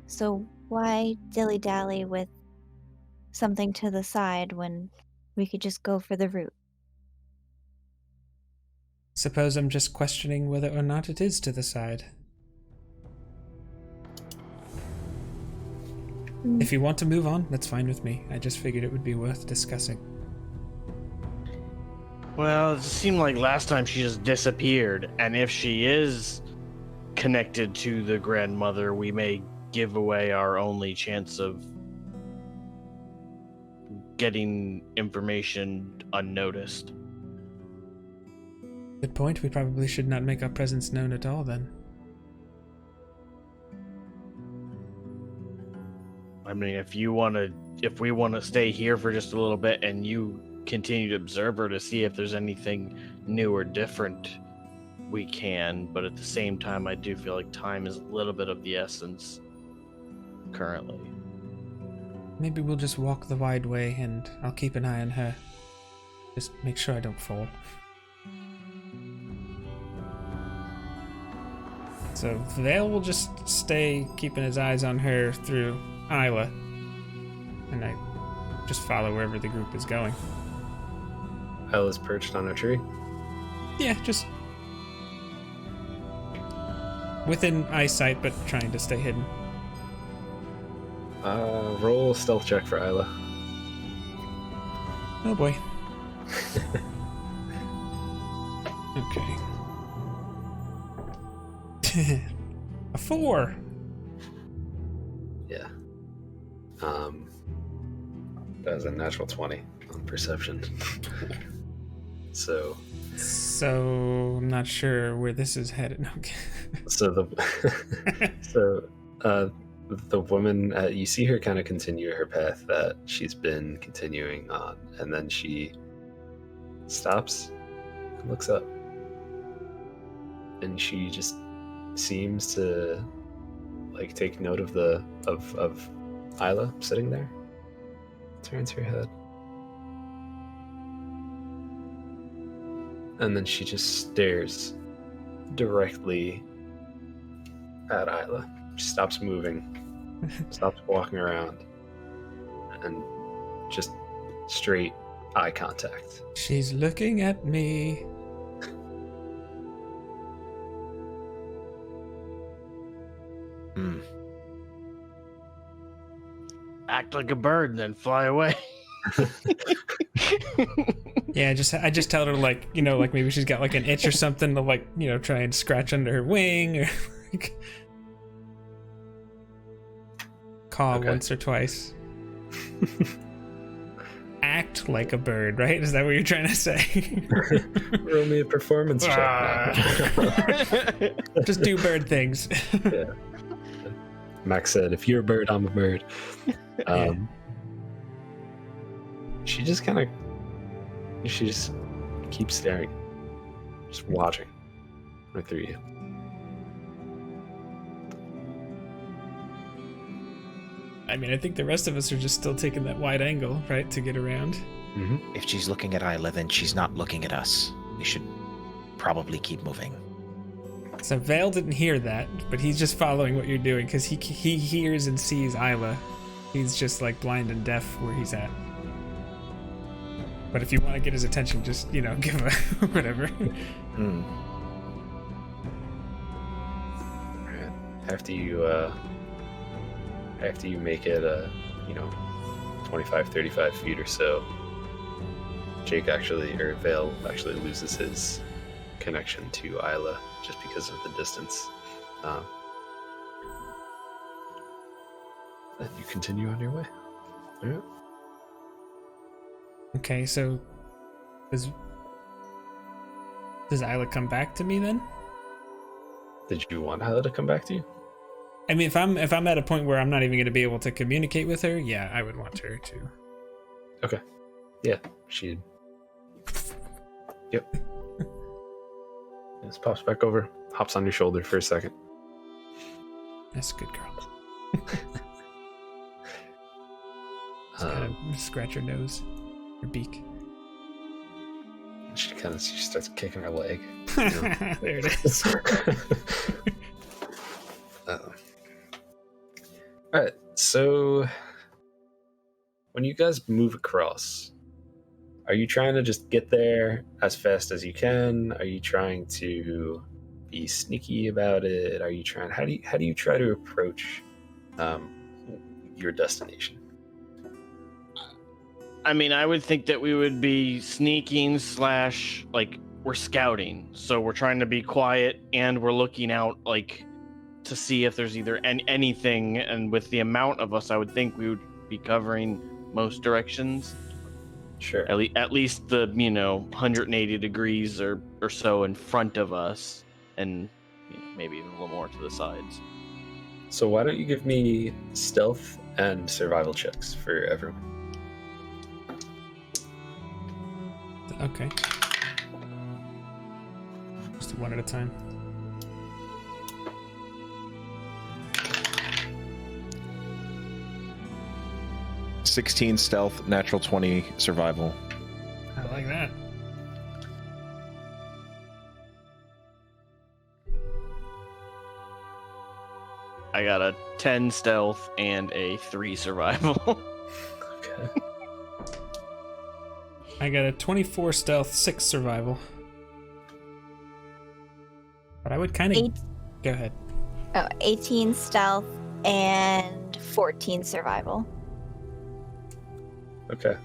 So why dilly-dally with something to the side when we could just go for the root? Suppose I'm just questioning whether or not it is to the side. If you want to move on, that's fine with me. I just figured it would be worth discussing. Well, it seemed like last time she just disappeared, and if she is connected to the grandmother, we may give away our only chance of getting information unnoticed. Good point. We probably should not make our presence known at all then. I mean, if we want to stay here for just a little bit and you continue to observe her to see if there's anything new or different, we can. But at the same time, I do feel like time is a little bit of the essence currently. Maybe we'll just walk the wide way and I'll keep an eye on her. Just make sure I don't fall. So Vale will just stay keeping his eyes on her through Isla. And I just follow wherever the group is going. Isla's perched on a tree. Yeah, just within eyesight, but trying to stay hidden. Roll stealth check for Isla. Oh boy. Okay. A 4. Yeah. That was a natural 20 on perception. So I'm not sure where this is headed. Okay. The woman, you see her kind of continue her path that she's been continuing on, and then she stops and looks up, and she just seems to like take note of of Isla sitting there. Turns her head, and then she just stares directly at Isla. She stops moving, stops walking around, and just straight eye contact. She's looking at me. Act like a bird and then fly away. Yeah, I just tell her like, you know, like maybe she's got like an itch or something to like, you know, try and scratch under her wing or like caw once or twice. Act like a bird, right? Is that what you're trying to say? Roll me a performance check. Just do bird things. Yeah. Max said, if you're a bird, I'm a bird. She just keeps staring, just watching right through you. I mean, I think the rest of us are just still taking that wide angle, right, to get around. Mm-hmm. If she's looking at Isla, then she's not looking at us. We should probably keep moving. So Vale didn't hear that, but he's just following what you're doing because he hears and sees Isla. He's just like blind and deaf where he's at. But if you want to get his attention, just, you know, give a whatever. After you make it 25, 35 feet or so, Vale actually loses his connection to Isla just because of the distance. And you continue on your way. All right. Okay, so does Isla come back to me then? Did you want Isla to come back to you? I mean, if I'm at a point where I'm not even going to be able to communicate with her, yeah, I would want her to. Okay. Yeah, she. Yep. Just pops back over, hops on your shoulder for a second. That's a good girl. Just kind of scratch her nose, her beak. She starts kicking her leg. There it is. All right, so when you guys move across, are you trying to just get there as fast as you can? Are you trying to be sneaky about it? Are you trying? How do you try to approach your destination? I mean, I would think that we would be sneaking / like we're scouting. So we're trying to be quiet and we're looking out like to see if there's either anything. And with the amount of us, I would think we would be covering most directions. Sure. At least the 180 degrees or so in front of us, and maybe even a little more to the sides. So why don't you give me stealth and survival checks for everyone? Okay. Just one at a time. $16 stealth, natural 20 survival. I like that. I got a 10 stealth and a 3 survival. Okay. I got a 24 stealth, 6 survival. But I would kind of... Go ahead. 18 stealth and 14 survival. Okay.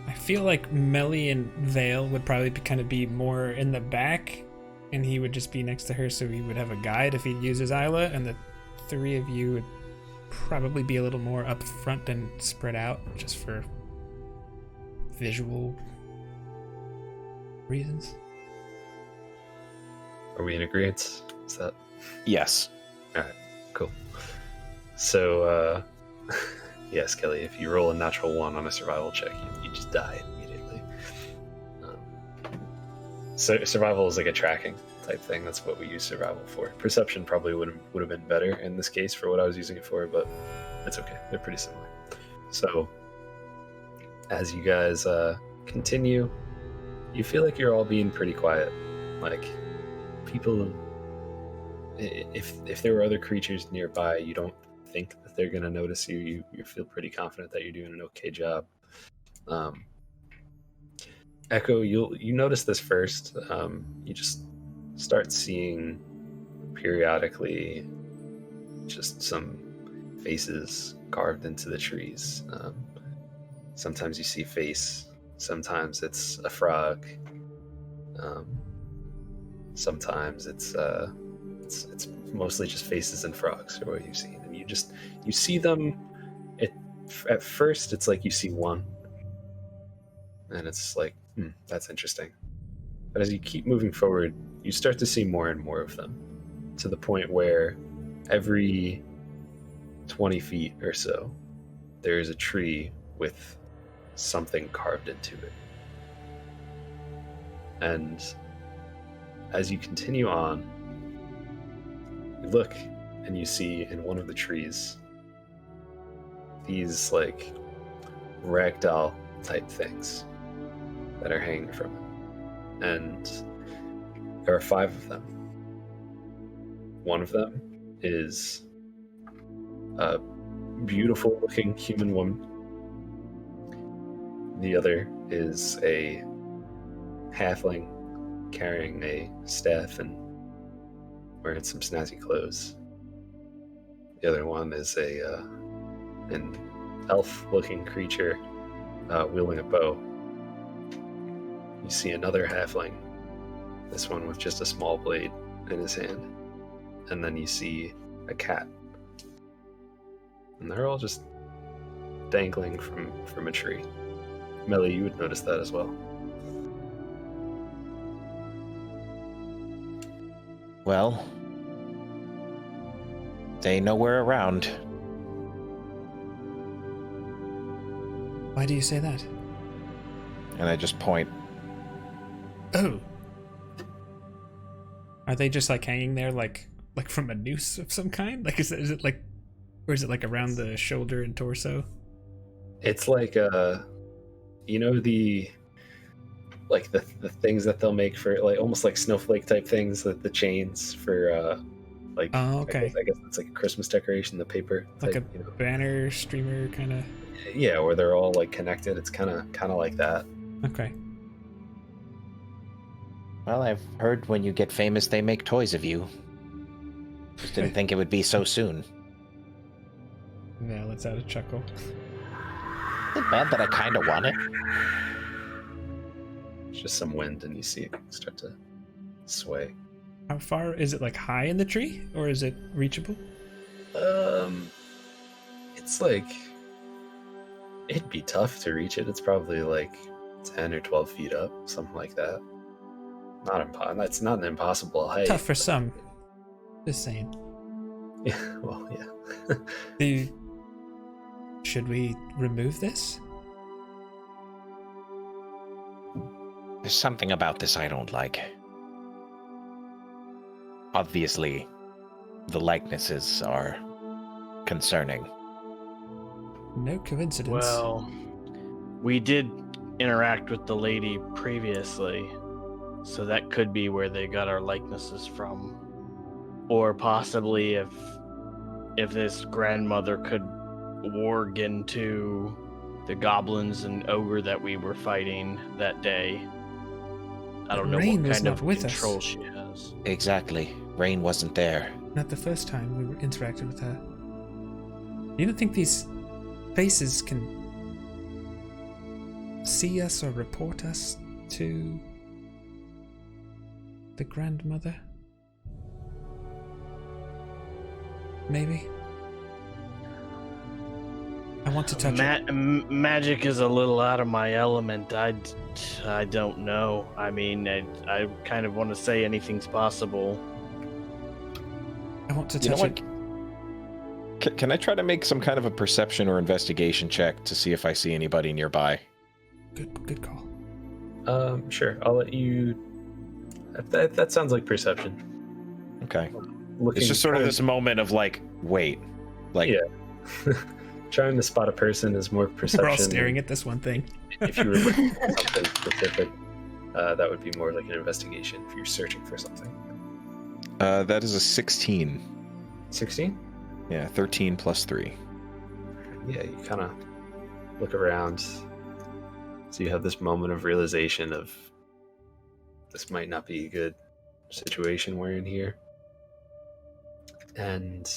I feel like Melly and Vale would probably kind of be more in the back, and he would just be next to her, so he would have a guide if he uses Isla, and the three of you would probably be a little more up front and spread out, just for visual reasons. Are we in agreement? Is that... Yes. Alright, cool. So, yes, Kelly, if you roll a natural 1 on a survival check, you just die immediately. So survival is like a tracking type thing. That's what we use survival for. Perception probably would have been better in this case for what I was using it for, but it's okay. They're pretty similar. So, as you guys continue, you feel like you're all being pretty quiet. Like, people... If there were other creatures nearby, you don't think that they're going to notice you. You feel pretty confident that you're doing an okay job. Echo, you notice this first. You just start seeing periodically just some faces carved into the trees. Sometimes you see face. Sometimes it's a frog. Sometimes it's mostly just faces and frogs are what you've seen, and you see them. At first it's like you see one, and it's like, that's interesting. But as you keep moving forward, you start to see more and more of them, to the point where every 20 feet or so there is a tree with something carved into it. And as you continue on, you look and you see in one of the trees these like ragdoll type things that are hanging from it. And there are 5 of them. One of them is a beautiful looking human woman. The other is a halfling carrying a staff and wearing some snazzy clothes. The other one is an elf-looking creature wielding a bow. You see another halfling, this one with just a small blade in his hand. And then you see a cat. And they're all just dangling from a tree. Melly, you would notice that as well. Well, they know we're around. Why do you say that? And I just point. Oh. Are they just like hanging there like from a noose of some kind? Like is it like, or is it like around the shoulder and torso? It's like the things that they'll make for like almost like snowflake type things, the chains for like, oh, okay. I guess it's like a Christmas decoration, the paper Like type, a banner streamer kind of. Yeah, where they're all like connected. It's kind of like that. Okay. Well, I've heard when you get famous, they make toys of you. Just didn't think it would be so soon. Yeah, let's add a chuckle. Is it bad that I kind of want it? It's just some wind, and you see it start to sway. How far is it? Like high in the tree, or is it reachable? It's like it'd be tough to reach it. It's probably like 10 or 12 feet up, something like that. That's not an impossible height. Tough for some. Just saying. Yeah, well, yeah. Should we remove this? There's something about this I don't like. Obviously, the likenesses are concerning. No coincidence. Well, we did interact with the lady previously, so that could be where they got our likenesses from. Or possibly if this grandmother could warg into the goblins and ogre that we were fighting that day. I don't know Rain what was kind not of with control us. she has. Exactly. Rain wasn't there. Not the first time we interacted with her. You don't think these faces can see us or report us to the grandmother? Maybe? I want to touch it. Magic is a little out of my element. I don't know. I mean, I kind of want to say anything's possible. I want to You know touch it. what? Can I try to make some kind of a perception or investigation check to see if I see anybody nearby? Good call. Sure. I'll let you. That sounds like perception. Okay. Looking, It's just sort of this moment of like, wait, like, yeah. Trying to spot a person is more perception. We're all staring at this one thing. If you were looking for something specific, that would be more like an investigation if you're searching for something. that is a 16. 16? Yeah, 13 plus 3. Yeah, you kind of look around. So you have this moment of realization of this might not be a good situation we're in here. And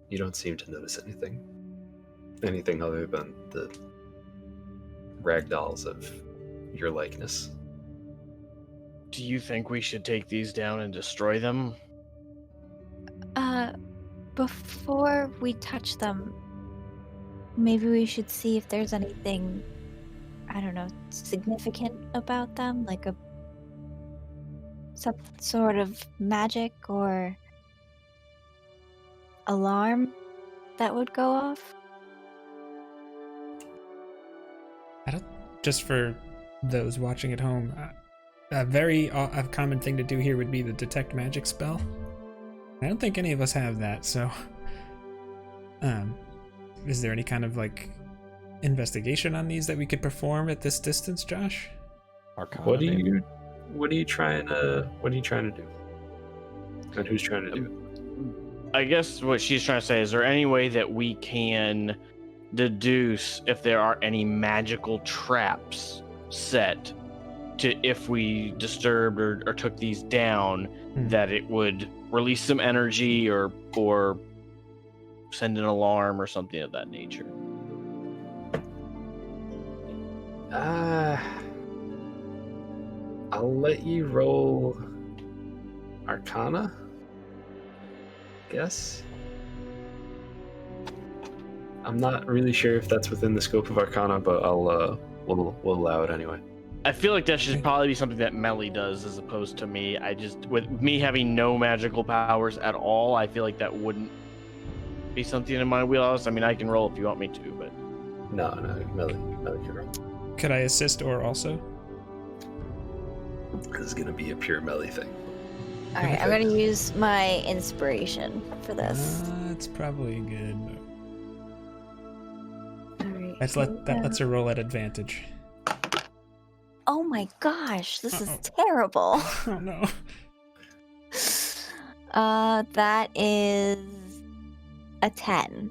you don't seem to notice anything other than the ragdolls of your likeness. Do you think we should take these down and destroy them? Before we touch them, maybe we should see if there's anything, I don't know, significant about them, like some sort of magic or alarm that would go off. Just for those watching at home, a very a common thing to do here would be the detect magic spell. I don't think any of us have that, so is there any kind of like investigation on these that we could perform at this distance, Josh? Arcana, What are maybe? you trying to do? And who's trying to do it? I guess what she's trying to say is there any way that we can deduce if there are any magical traps set to if we disturbed or took these down that it would release some energy or send an alarm or something of that nature? I'll let you roll Arcana, guess. I'm not really sure if that's within the scope of Arcana, but we'll allow it anyway. I feel like that should probably be something that Melly does as opposed to me. With me having no magical powers at all, I feel like that wouldn't be something in my wheelhouse. I mean, I can roll if you want me to, but No, Melly can roll. Could I assist or also? This is gonna be a pure Melly thing. All right, I'm gonna use my inspiration for this. It's probably good. All right. That lets her roll at advantage. Oh my gosh, this is Uh-oh. terrible. Oh no. That is a 10.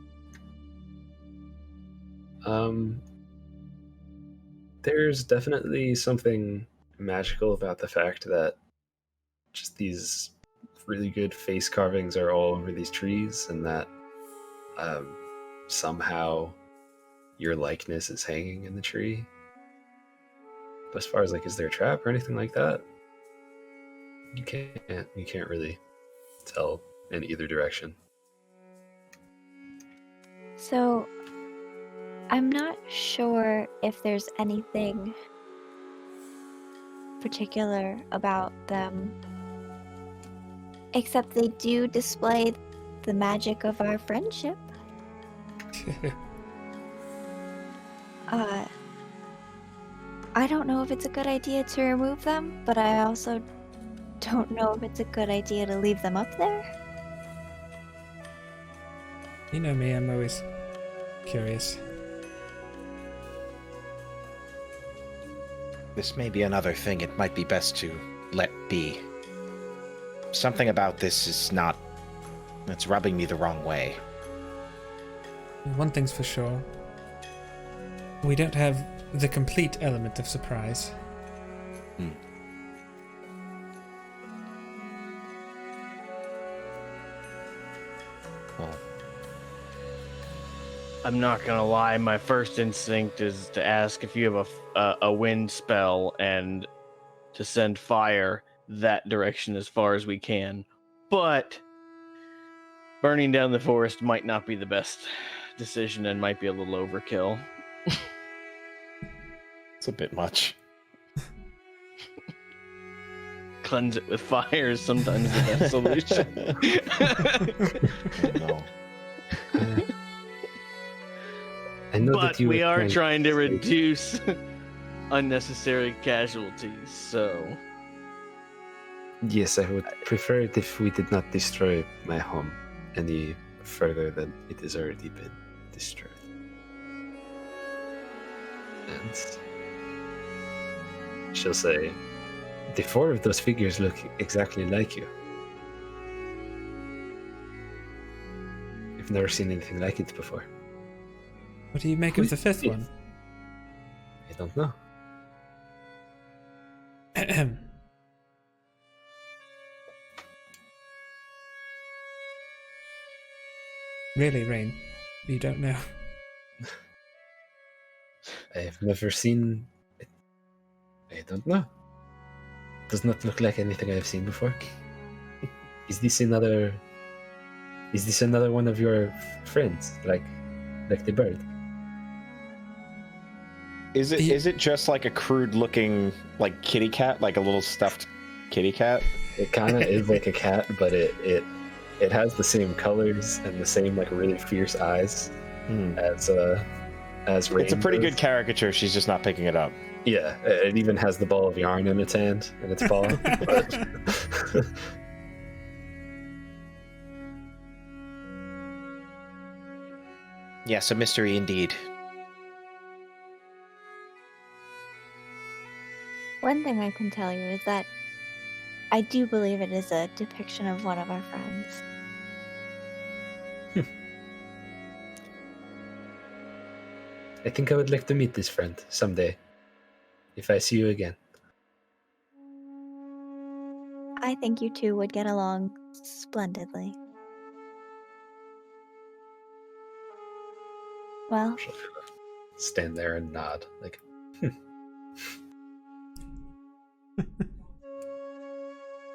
There's definitely something magical about the fact that just these really good face carvings are all over these trees, and that somehow your likeness is hanging in the tree. But as far as like, is there a trap or anything like that? You can't really tell in either direction. So, I'm not sure if there's anything particular about them, except they do display the magic of our friendship. I don't know if it's a good idea to remove them, but I also don't know if it's a good idea to leave them up there. You know me, I'm always curious. This may be another thing it might be best to let be. Something about this is not... It's rubbing me the wrong way. One thing's for sure. We don't have the complete element of surprise. Well, I'm not gonna lie, my first instinct is to ask if you have a wind spell and to send fire that direction as far as we can. But burning down the forest might not be the best decision and might be a little overkill. It's a bit much. Cleanse it with fire is sometimes the best solution. No. I know But that you we were are trying to say- reduce unnecessary casualties, so... Yes, I would prefer it if we did not destroy my home any further than it has already been destroyed. And she'll say, the 4 of those figures look exactly like you. I've never seen anything like it before. What do you make of the 5th Yes. one? I don't know. Really, Rain? You don't know? I've never seen it. I don't know. Does not look like anything I've seen before. Is this another one of your friends, like the bird? Is it just like a crude looking like kitty cat, like a little stuffed kitty cat? It kind of is like a cat, but it has the same colors and the same like really fierce eyes as Rain It's a pretty does. good caricature. She's just not picking it up. Yeah, it even has the ball of yarn in its hand and its paw. But- yes, a mystery indeed. One thing I can tell you is that I do believe it is a depiction of one of our friends. I think I would like to meet this friend someday, if I see you again. I think you two would get along splendidly. Well, She'll kind of stand there and nod, like,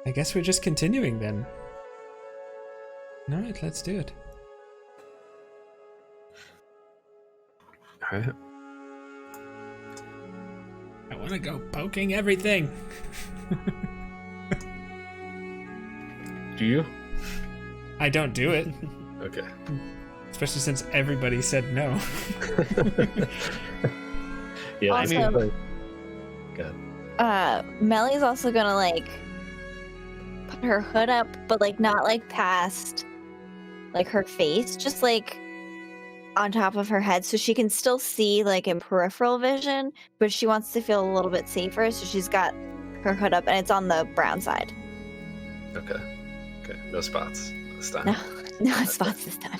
I guess we're just continuing then. Alright, let's do it. all right. I want to go poking everything. Do you? I don't do it, Okay. especially since everybody said no. Yeah, I mean, Also- like, God. Melly's also gonna like put her hood up, but like not like past like her face, just like on top of her head, so she can still see like in peripheral vision, but she wants to feel a little bit safer, so she's got her hood up and it's on the brown side. Okay. No spots this time. No, no spots this time.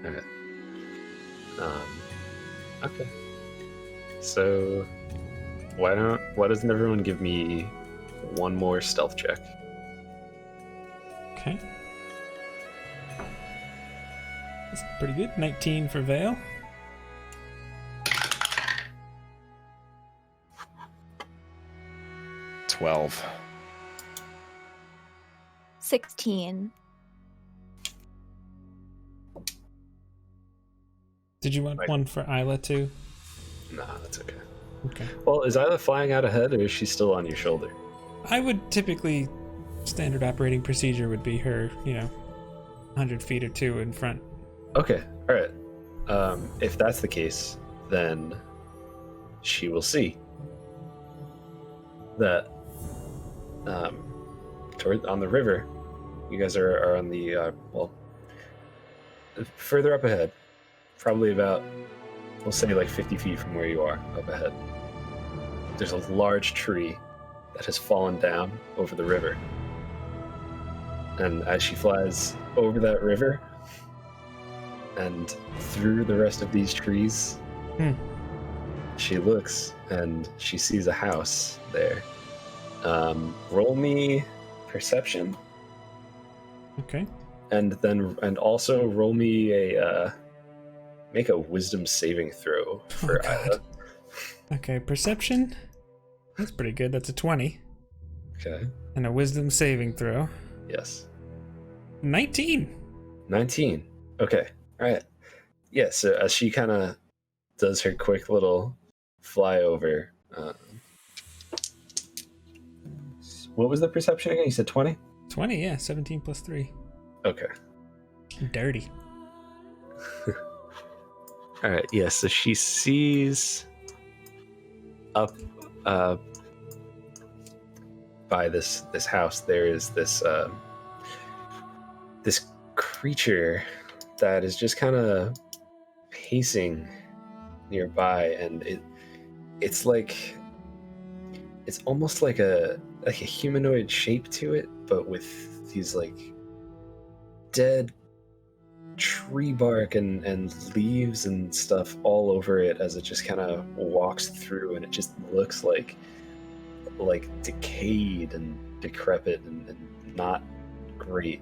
Okay. Okay. So, why doesn't everyone give me one more stealth check? Okay. That's pretty good. 19 for Vale. $12. 16. Did you want Right. one for Isla too? Nah, that's okay. Okay. Well, is Isla flying out ahead, or is she still on your shoulder? I would typically, standard operating procedure would be her, 100 feet or two in front. Okay, all right. If that's the case, then she will see that on the river, you guys are on the further up ahead, probably about, we'll say like 50 feet from where you are up ahead. There's a large tree that has fallen down over the river. And as she flies over that river and through the rest of these trees, she looks and she sees a house there. Roll me perception. Okay. And also roll me make a wisdom saving throw for Isla. Okay, perception. That's pretty good. That's a 20. Okay. And a wisdom saving throw. Yes. 19. 19. Okay. All right. Yeah, so as she kind of does her quick little flyover, what was the perception again? You said 20? 20, yeah. 17 plus 3. Okay. Dirty. All right. Yeah, so she sees up by this house, there is this this creature that is just kind of pacing nearby, and it's almost like a humanoid shape to it, but with these like dead tree bark and leaves and stuff all over it as it just kind of walks through, and it just looks like decayed and decrepit and not great.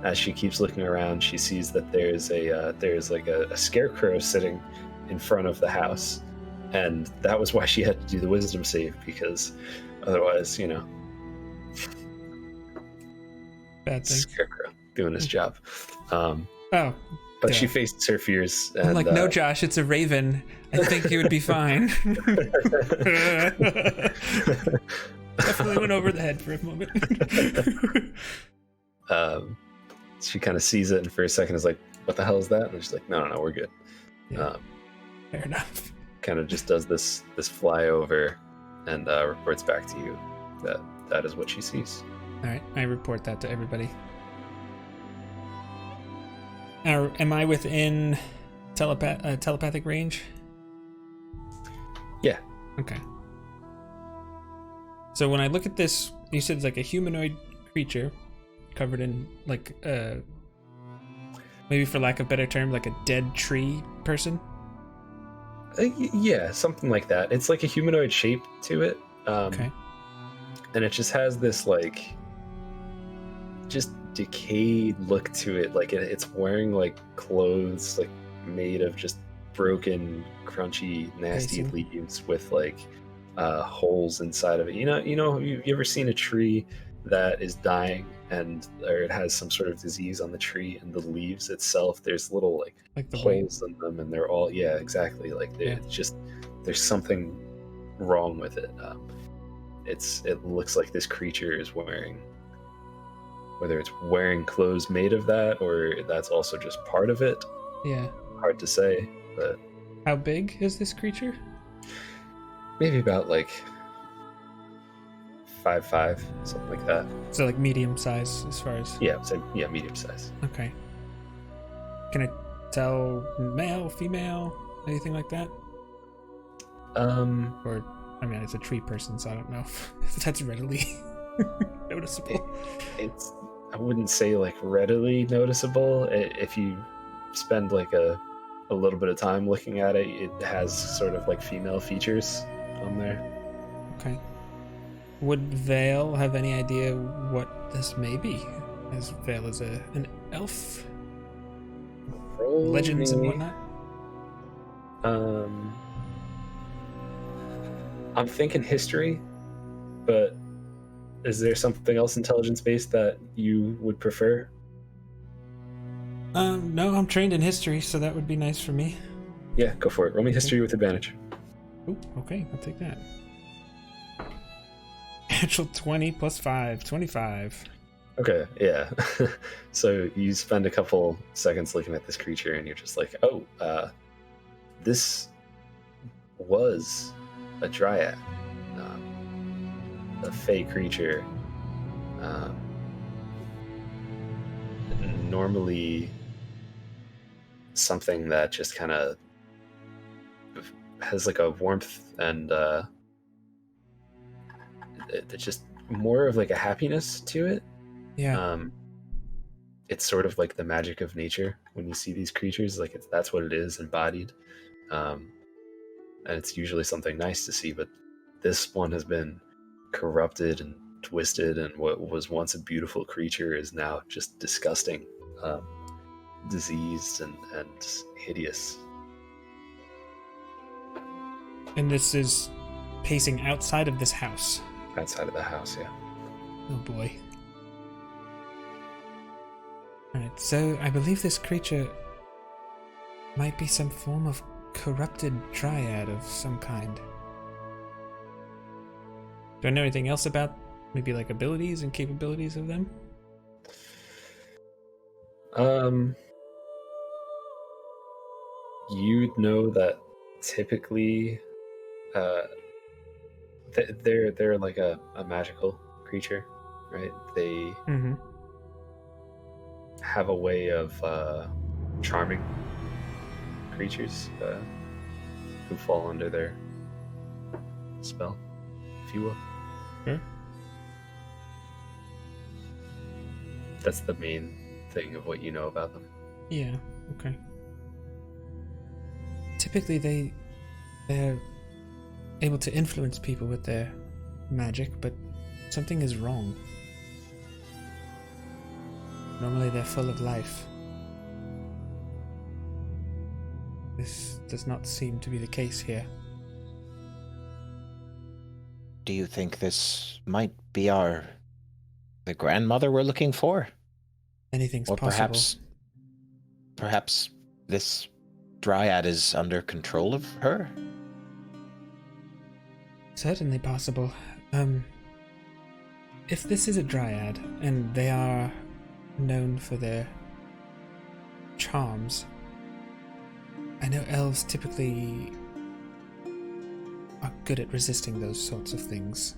As she keeps looking around, she sees that there's a scarecrow sitting in front of the house, and that was why she had to do the wisdom save, because otherwise, Bad thing. Scarecrow doing his job. Oh. But she faces her fears. And, I'm like, no, Josh, it's a raven. I think he would be fine. Definitely went over the head for a moment. She kind of sees it, and for a second is like, what the hell is that? And she's like, no, we're good. Yeah. Fair enough. Kind of just does this flyover and reports back to you that is what she sees. All right, I report that to everybody. Am I within telepathic range? Yeah. Okay. So when I look at this, you said it's like a humanoid creature covered in like maybe for lack of a better term, like a dead tree person? Yeah, something like that. It's like a humanoid shape to it. Okay. And it just has this like just decayed look to it. Like it's wearing like clothes like made of just broken, crunchy, nasty leaves with like holes inside of it. You ever seen a tree that is dying or it has some sort of disease on the tree, and the leaves itself, there's little like the holes in them, and they're all exactly like it's just there's something wrong with it. It looks like this creature is wearing, whether it's wearing clothes made of that or that's also just part of it. Yeah. Hard to say, but how big is this creature? Maybe about like 5'5", something like that. So like medium size as far as medium size. Okay. Can I tell male, female, anything like that? Or I mean, it's a tree person, so I don't know if that's readily noticeable. I wouldn't say like readily noticeable. If you spend like a little bit of time looking at it, it has sort of like female features on there. Okay. Would Vale have any idea what this may be? As Vale is an elf? Legends and whatnot? I'm thinking history, but is there something else intelligence-based that you would prefer? No, I'm trained in history, so that would be nice for me. Yeah, go for it. Roll me history with advantage. Ooh, okay, I'll take that. Natural 20 plus 5, 25. Okay, yeah. So you spend a couple seconds looking at this creature, and you're just like, oh, this was a dryad, a fey creature. Normally something that just kind of has like a warmth and it's just more of like a happiness to it. Yeah. It's sort of like the magic of nature when you see these creatures, like that's what it is embodied. And it's usually something nice to see, but this one has been corrupted and twisted, and what was once a beautiful creature is now just disgusting, diseased and hideous. And this is pacing outside of this house. Outside of the house, yeah. Oh boy. Alright, so I believe this creature might be some form of corrupted dryad of some kind. Do I know anything else about maybe like abilities and capabilities of them? You'd know that typically they're like a magical creature, right? They have a way of charming creatures who fall under their spell, if you will. Sure. That's the main thing of what you know about them. Yeah, okay. Typically they're able to influence people with their magic, but something is wrong. Normally they're full of life. This does not seem to be the case here. Do you think this might be the grandmother we're looking for? Anything's Or possible. perhaps this dryad is under control of her? Certainly possible. If this is a dryad, and they are known for their charms, I know elves typically are good at resisting those sorts of things.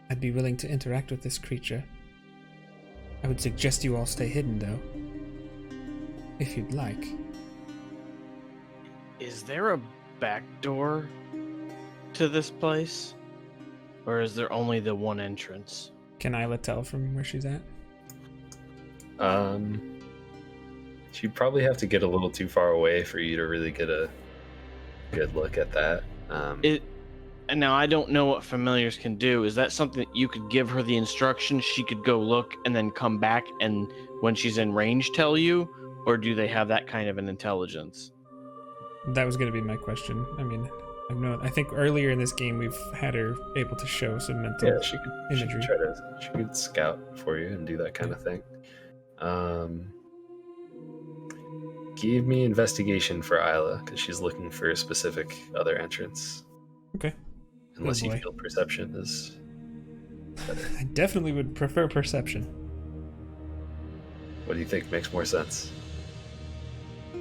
I'd be willing to interact with this creature. I would suggest you all stay hidden, though, if you'd like. Is there a back door to this place? Or is there only the one entrance? Can Isla tell from where she's at? She'd probably have to get a little too far away for you to really get a good look at that. And now I don't know what familiars can do. Is that something that you could give her the instructions? She could go look and then come back and when she's in range tell you? Or do they have that kind of an intelligence? That was going to be my question. I mean, I think earlier in this game we've had her able to show some mental Yeah, she imagery. she could scout for you and do that kind of thing. Give me investigation for Isla, because she's looking for a specific other entrance. Okay. Unless you boy. feel perception is better. I definitely would prefer perception. What do you think makes more sense?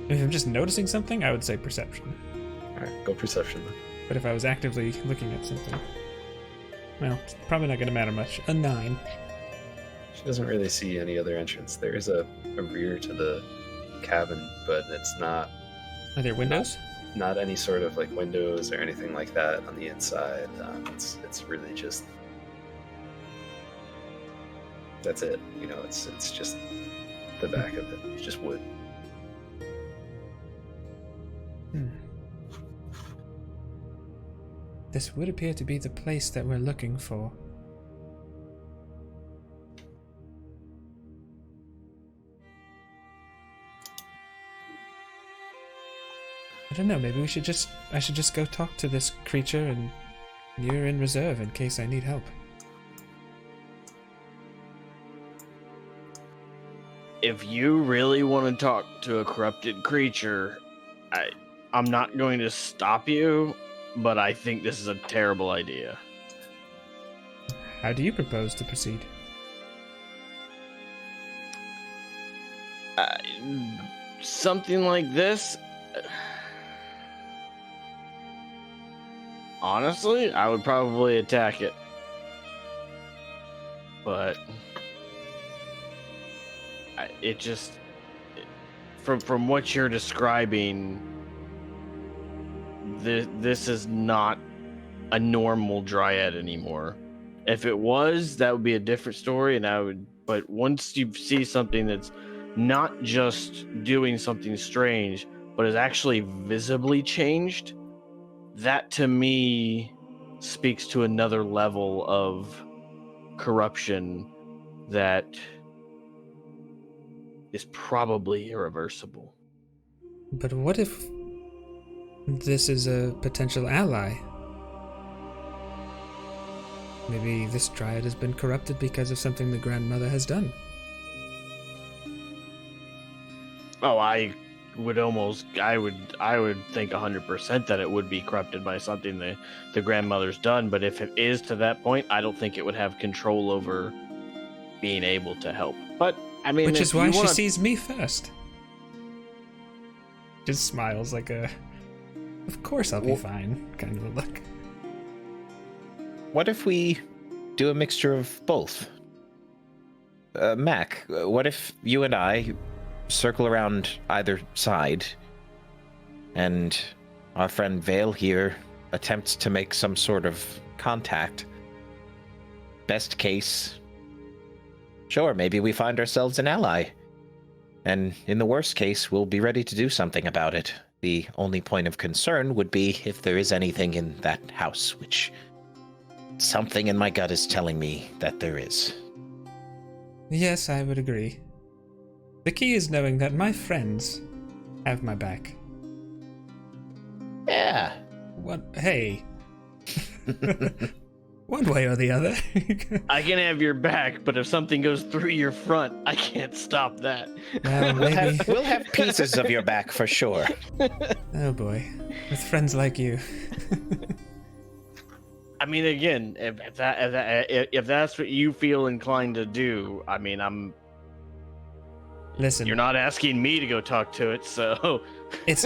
If I'm just noticing something, I would say perception. Alright, go perception then. But if I was actively looking at something, well, it's probably not going to matter much. A 9. She doesn't really see any other entrance. There is a rear to the cabin, but it's not Are there windows? not any sort of like windows or anything like that on the inside. It's really just that's it. You know, it's just the back of it. It's just wood. This would appear to be the place that we're looking for. I don't know, maybe I should just go talk to this creature and you're in reserve in case I need help. if you really want to talk to a corrupted creature, I'm not going to stop you, but I think this is a terrible idea. How do you propose to proceed? Something like this. Honestly, I would probably attack it. But it just, from what you're describing, this is not a normal dryad anymore. If it was, that would be a different story, and I would. But once you see something that's not just doing something strange, but is actually visibly changed, that to me speaks to another level of corruption that is probably irreversible. But what if this is a potential ally? Maybe this dryad has been corrupted because of something the grandmother has done. Oh, I would think 100% that it would be corrupted by something the grandmother's done. But if it is to that point, I don't think it would have control over being able to help. But I mean, which is why she sees me first. Just smiles like a, of course I'll be fine kind of a look. What if we do a mixture of both? Mac, what if you and I circle around either side, and our friend Vale here attempts to make some sort of contact? Best case, sure, maybe we find ourselves an ally. And in the worst case, we'll be ready to do something about it. The only point of concern would be if there is anything in that house, which something in my gut is telling me that there is. Yes, I would agree. The key is knowing that my friends have my back. Yeah. What? Hey. One way or the other. I can have your back, but if something goes through your front, I can't stop that. Well, We'll have pieces of your back for sure. Oh boy. With friends like you. I mean, again, if that's what you feel inclined to do, I mean, Listen. You're not asking me to go talk to it, so It's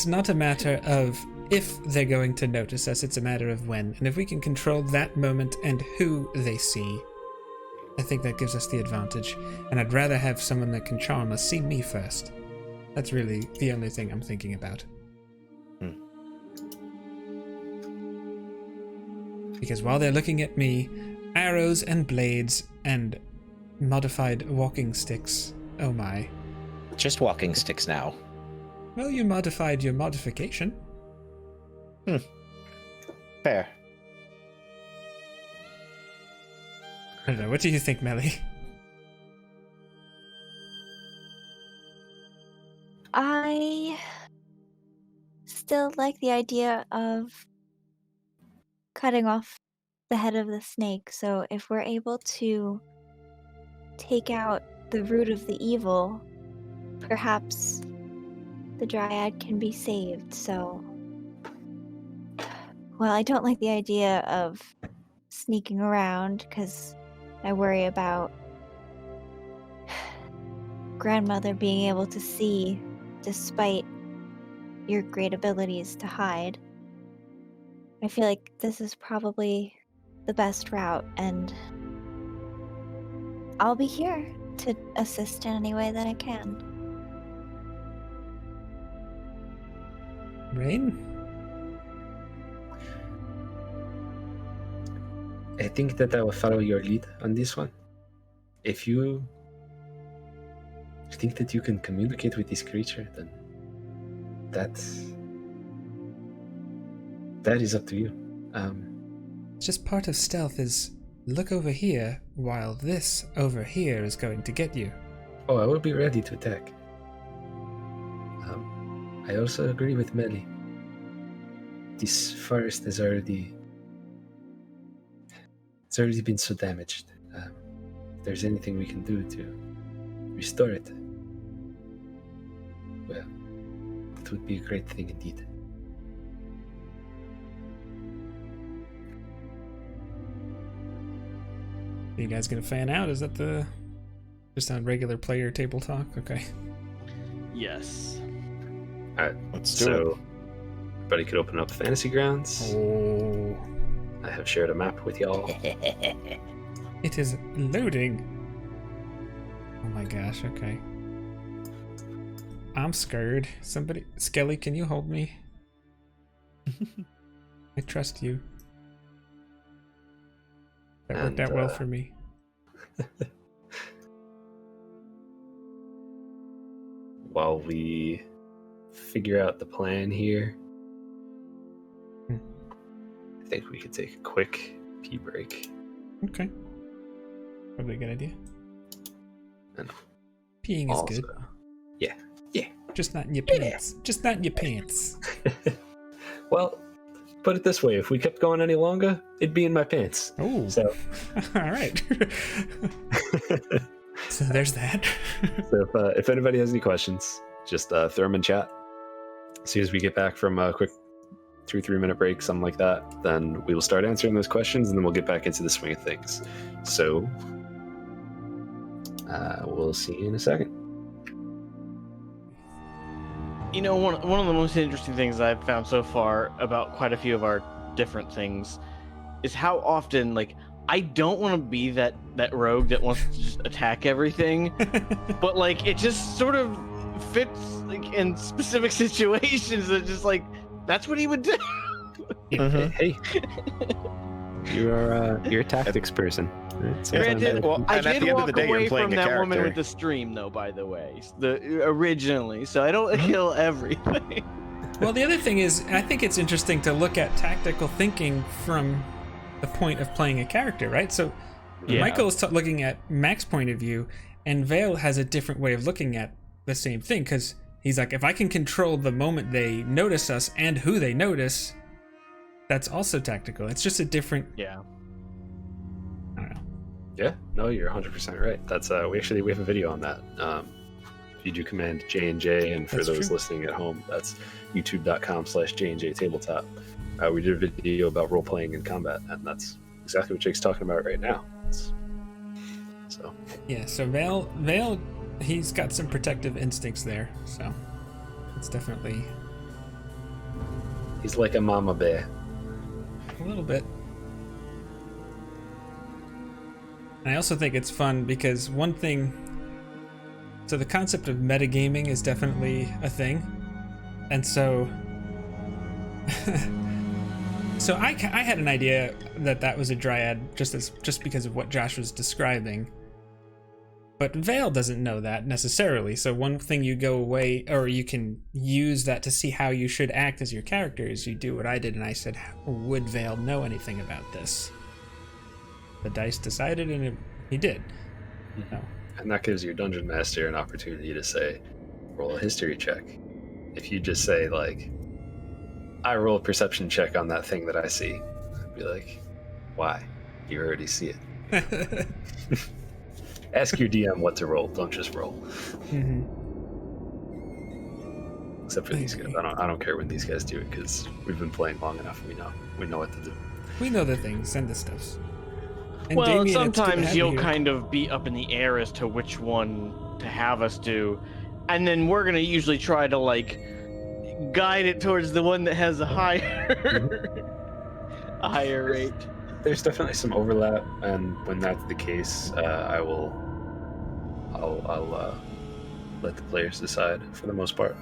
not a matter of if they're going to notice us, it's a matter of when. And if we can control that moment and who they see, I think that gives us the advantage. And I'd rather have someone that can charm us see me first. That's really the only thing I'm thinking about. Because while they're looking at me, arrows and blades and modified walking sticks, oh my. Just walking sticks now. Well, you modified your modification. Fair. I don't know, what do you think, Melly? I still like the idea of cutting off the head of the snake, so if we're able to take out the root of the evil, perhaps the dryad can be saved. So, well, I don't like the idea of sneaking around because I worry about grandmother being able to see despite your great abilities to hide. I feel like this is probably the best route, and I'll be here to assist in any way that I can. Rain? I think that I will follow your lead on this one. If you think that you can communicate with this creature, then that is up to you. Just part of stealth is look over here while this over here is going to get you. Oh, I will be ready to attack. I also agree with Melly. This forest has already been so damaged. If there's anything we can do to restore it, Well, it would be a great thing indeed. Are you guys gonna fan out? Is that the just on regular player table talk? Okay. Yes. All right, Let's do so everybody could open up Fantasy Grounds. Oh, I have shared a map with y'all. it is loading. Oh my gosh. Okay. I'm scared. Somebody, Skelly, can you hold me? I trust you. That worked out well for me. While we figure out the plan here, I think we could take a quick pee break. Okay. Probably a good idea. And Peeing is also, good. Yeah. Just not in your pants. Just not in your pants. Well, put it this way: if we kept going any longer, it'd be in my pants. Oh. So, all right. So there's that. so if anybody has any questions, just throw them in chat. As soon as we get back from a quick 2-3 minute break, something like that, then we will start answering those questions, and then we'll get back into the swing of things. So we'll see you in a second. You know, one of the most interesting things I've found so far about quite a few of our different things is how often, like, I don't want to be that rogue that wants to just attack everything, but like it just sort of fits like in specific situations that just like that's what he would do. Hey, you're a tactics person. Right? Granted, well, I and at did the end of walk the day, you're away playing from a that woman character. with the stream, though. By the way, originally, so I don't kill everything. Well, the other thing is, I think it's interesting to look at tactical thinking from the point of playing a character, right? So Yeah. Michael is looking at Mac's point of view, and Vale has a different way of looking at the same thing, because he's like, if I can control the moment they notice us and who they notice, that's also tactical. It's just a different... Yeah. I don't know. Yeah, no, you're 100% right. That's we have a video on that. If you do command JnJ, and for That's those true. listening at home, that's youtube.com/JnJ Tabletop. We did a video about role playing in combat, and that's exactly what Jake's talking about right now. So Yeah, so Vale, he's got some protective instincts there, so it's definitely he's like a mama bear. a little bit. And I also think it's fun because one thing, so the concept of metagaming is definitely a thing, and so so I had an idea that was a dryad just because of what Josh was describing. But Vale doesn't know that necessarily. So one thing you go away, or you can use that to see how you should act as your character, is you do what I did, and I said, would Vale know anything about this? The dice decided, and he did. No. And that gives your dungeon master an opportunity to say, roll a history check. If you just say, like, I roll a perception check on that thing that I see, I'd be like, why? You already see it. Ask your DM what to roll. Don't just roll. Mm-hmm. Except for these guys. I don't care when these guys do it, because we've been playing long enough. We know what to do. We know the things and the stuffs. And Well, Damien, it's good to sometimes have you you'll here. kind of be up in the air as to which one to have us do, and then we're gonna usually try to like guide it towards the one that has a higher a higher rate. There's definitely some overlap, and when that's the case, I'll let the players decide for the most part.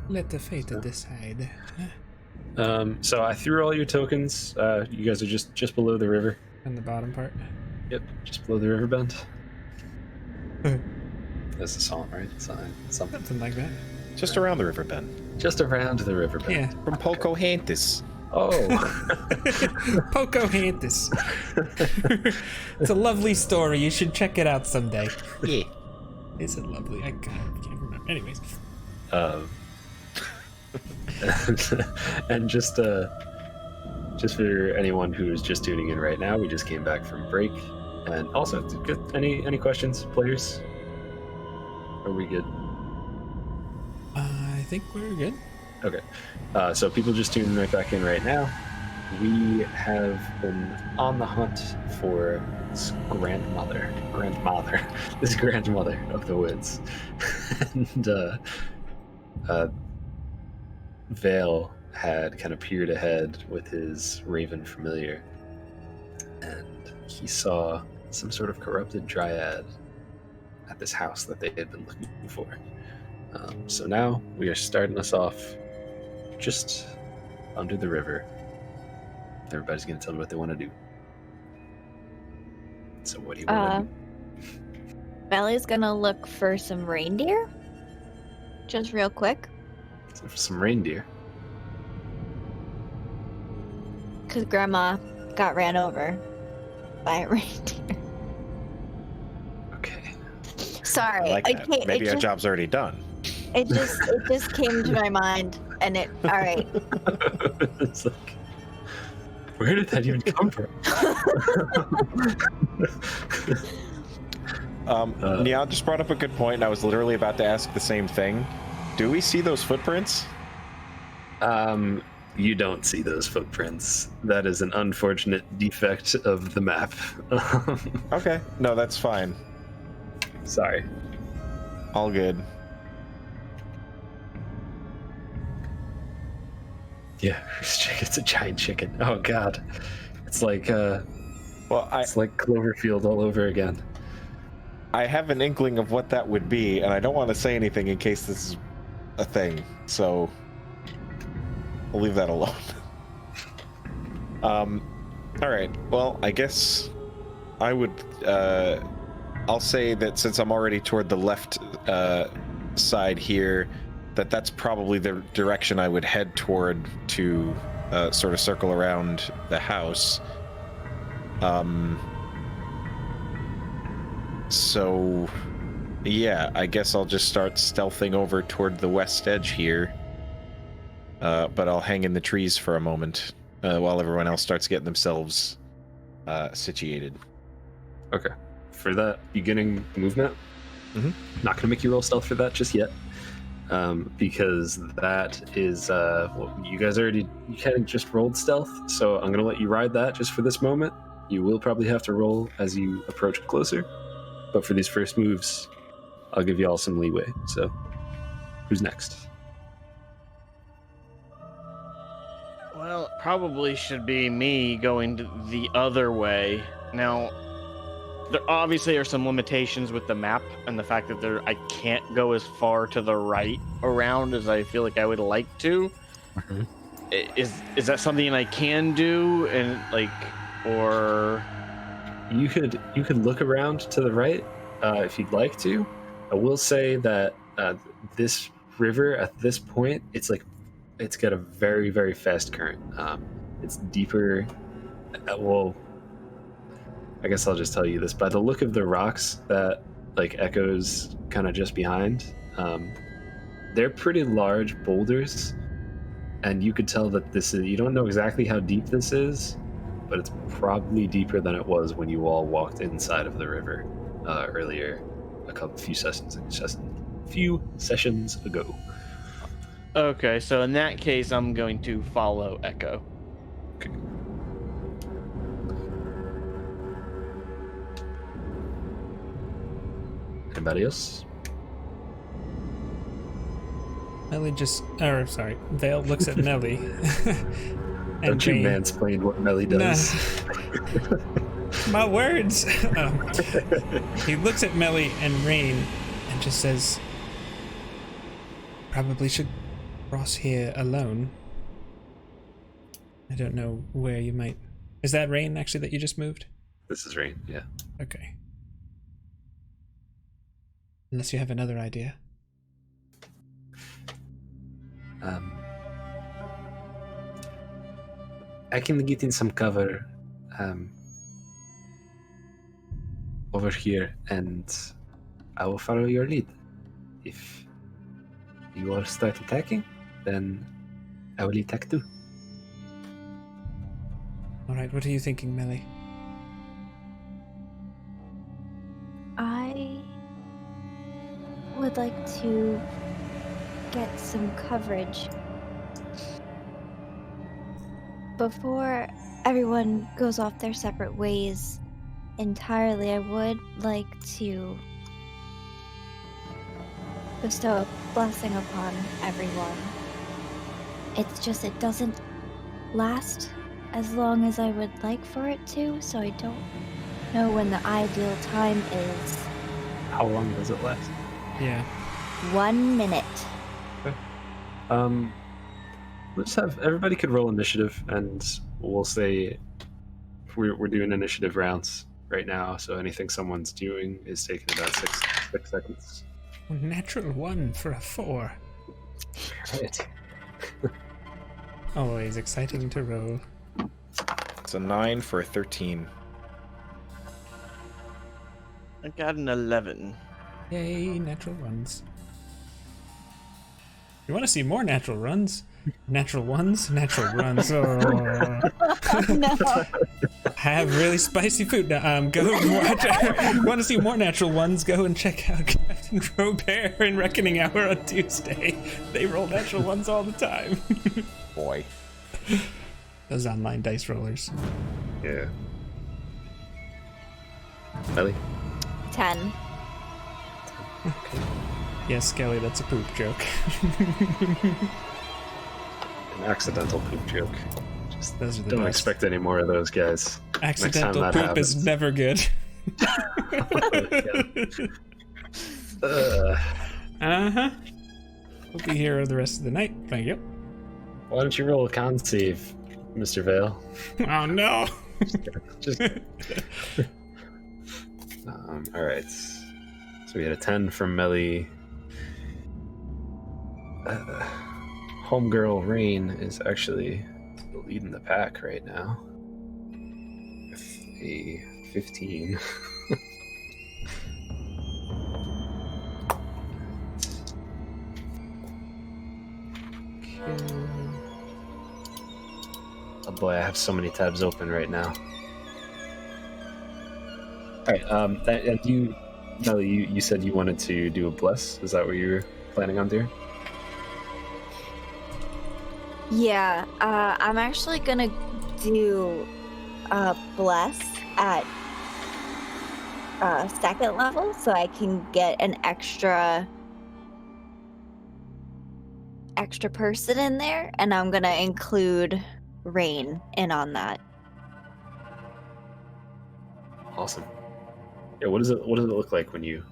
Let the fate decide. So I threw all your tokens. You guys are just below the river. On the bottom part. Yep, just below the river bend. That's the song, right? It's something. Something like that. Just around the river bend. Just around the river bend. Yeah. From Pocahontas. Oh. Pocahontas. It's a lovely story. You should check it out someday. Yeah. Is it lovely? I can't remember. Anyways. And just for anyone who's just tuning in right now, we just came back from break. And also, any questions, players? Are we good? think we're good. Okay. So people just tuning right back in right now. We have been on the hunt for this grandmother of the woods. And Vale had kind of peered ahead with his raven familiar, and he saw some sort of corrupted dryad at this house that they had been looking for. So now we are starting us off just under the river. Everybody's going to tell me what they want to do. So what do you want to do? Valley's gonna look for some reindeer. Just real quick. Some reindeer. Because Grandma got ran over by a reindeer. Okay. Sorry. I like that. Maybe our job's already done. It just came to my mind, and it. All right. It's like, where did that even come from? Neon just brought up a good point, and I was literally about to ask the same thing. Do we see those footprints? You don't see those footprints. That is an unfortunate defect of the map. Okay. No, that's fine. Sorry. All good. Yeah, it's a giant chicken. Oh god. It's like it's like Cloverfield all over again. I have an inkling of what that would be, and I don't want to say anything in case this is a thing, so I'll leave that alone. Alright, well, I guess I would I'll say that since I'm already toward the left side here, that's probably the direction I would head toward to sort of circle around the house. So, yeah, I guess I'll just start stealthing over toward the west edge here. But I'll hang in the trees for a moment while everyone else starts getting themselves situated. Okay. For that beginning movement, not going to make you roll stealth for that just yet. Because that is you guys you kind of just rolled stealth, so I'm gonna let you ride that just for this moment. You will probably have to roll as you approach closer, but for these first moves, I'll give you all some leeway. So, who's next? Well, it probably should be me going the other way. Now, there obviously are some limitations with the map and the fact that I can't go as far to the right around as I feel like I would like to. Mm-hmm. Is that something I can do? And or you could look around to the right if you'd like to. I will say that this river at this point, it's got a very, very fast current. It's deeper. I guess I'll just tell you this. By the look of the rocks that Echo's kind of just behind, they're pretty large boulders, and you could tell that you don't know exactly how deep this is, but it's probably deeper than it was when you all walked inside of the river earlier, few sessions ago. Okay, so in that case, I'm going to follow Echo. Okay. Anybody else? Vale looks at Melly. Don't you mansplain what Melly does. My words! He looks at Melly and Rain and just says, probably should cross here alone. I don't know where you might... Is that Rain, actually, that you just moved? This is Rain, yeah. Okay. Unless you have another idea. I can get in some cover over here, and I will follow your lead. If you all start attacking, then I will attack too. Alright, what are you thinking, Melly? I would like to get some coverage. Before everyone goes off their separate ways entirely, I would like to bestow a blessing upon everyone. It's just it doesn't last as long as I would like for it to, so I don't know when the ideal time is. How long does it last? Yeah. 1 minute. Let's have everybody could roll initiative, and we'll say we're doing initiative rounds right now. So anything someone's doing is taking about six seconds. Natural 1 for a 4. Right. Always exciting to roll. It's a 9 for a 13. I got an 11. Yay, natural 1s. You want to see more natural runs? Natural 1s, natural runs. Oh. No. Have really spicy food. Go watch. Want to see more natural 1s? Go and check out Captain Robert and Reckoning Hour on Tuesday. They roll natural 1s all the time. Boy. Those online dice rollers. Yeah. Ellie? 10. Yes, Skelly, that's a poop joke. An accidental poop joke. Just Those are the don't best. expect any more of those, guys. Accidental that poop is happens. never good. Uh-huh. We'll be here the rest of the night. Thank you. Why don't you roll a con save, Mr. Vale? Oh no! Just. All right. So we had a 10 from Melly. Homegirl Rain is actually leading the pack right now with a 15. Oh boy, I have so many tabs open right now. All right, and you, Melly, you said you wanted to do a bless. Is that what you were planning on doing? Yeah, I'm actually gonna do bless at second level, so I can get an extra person in there, and I'm gonna include Rain in on that. Awesome. Yeah, what does it look like when you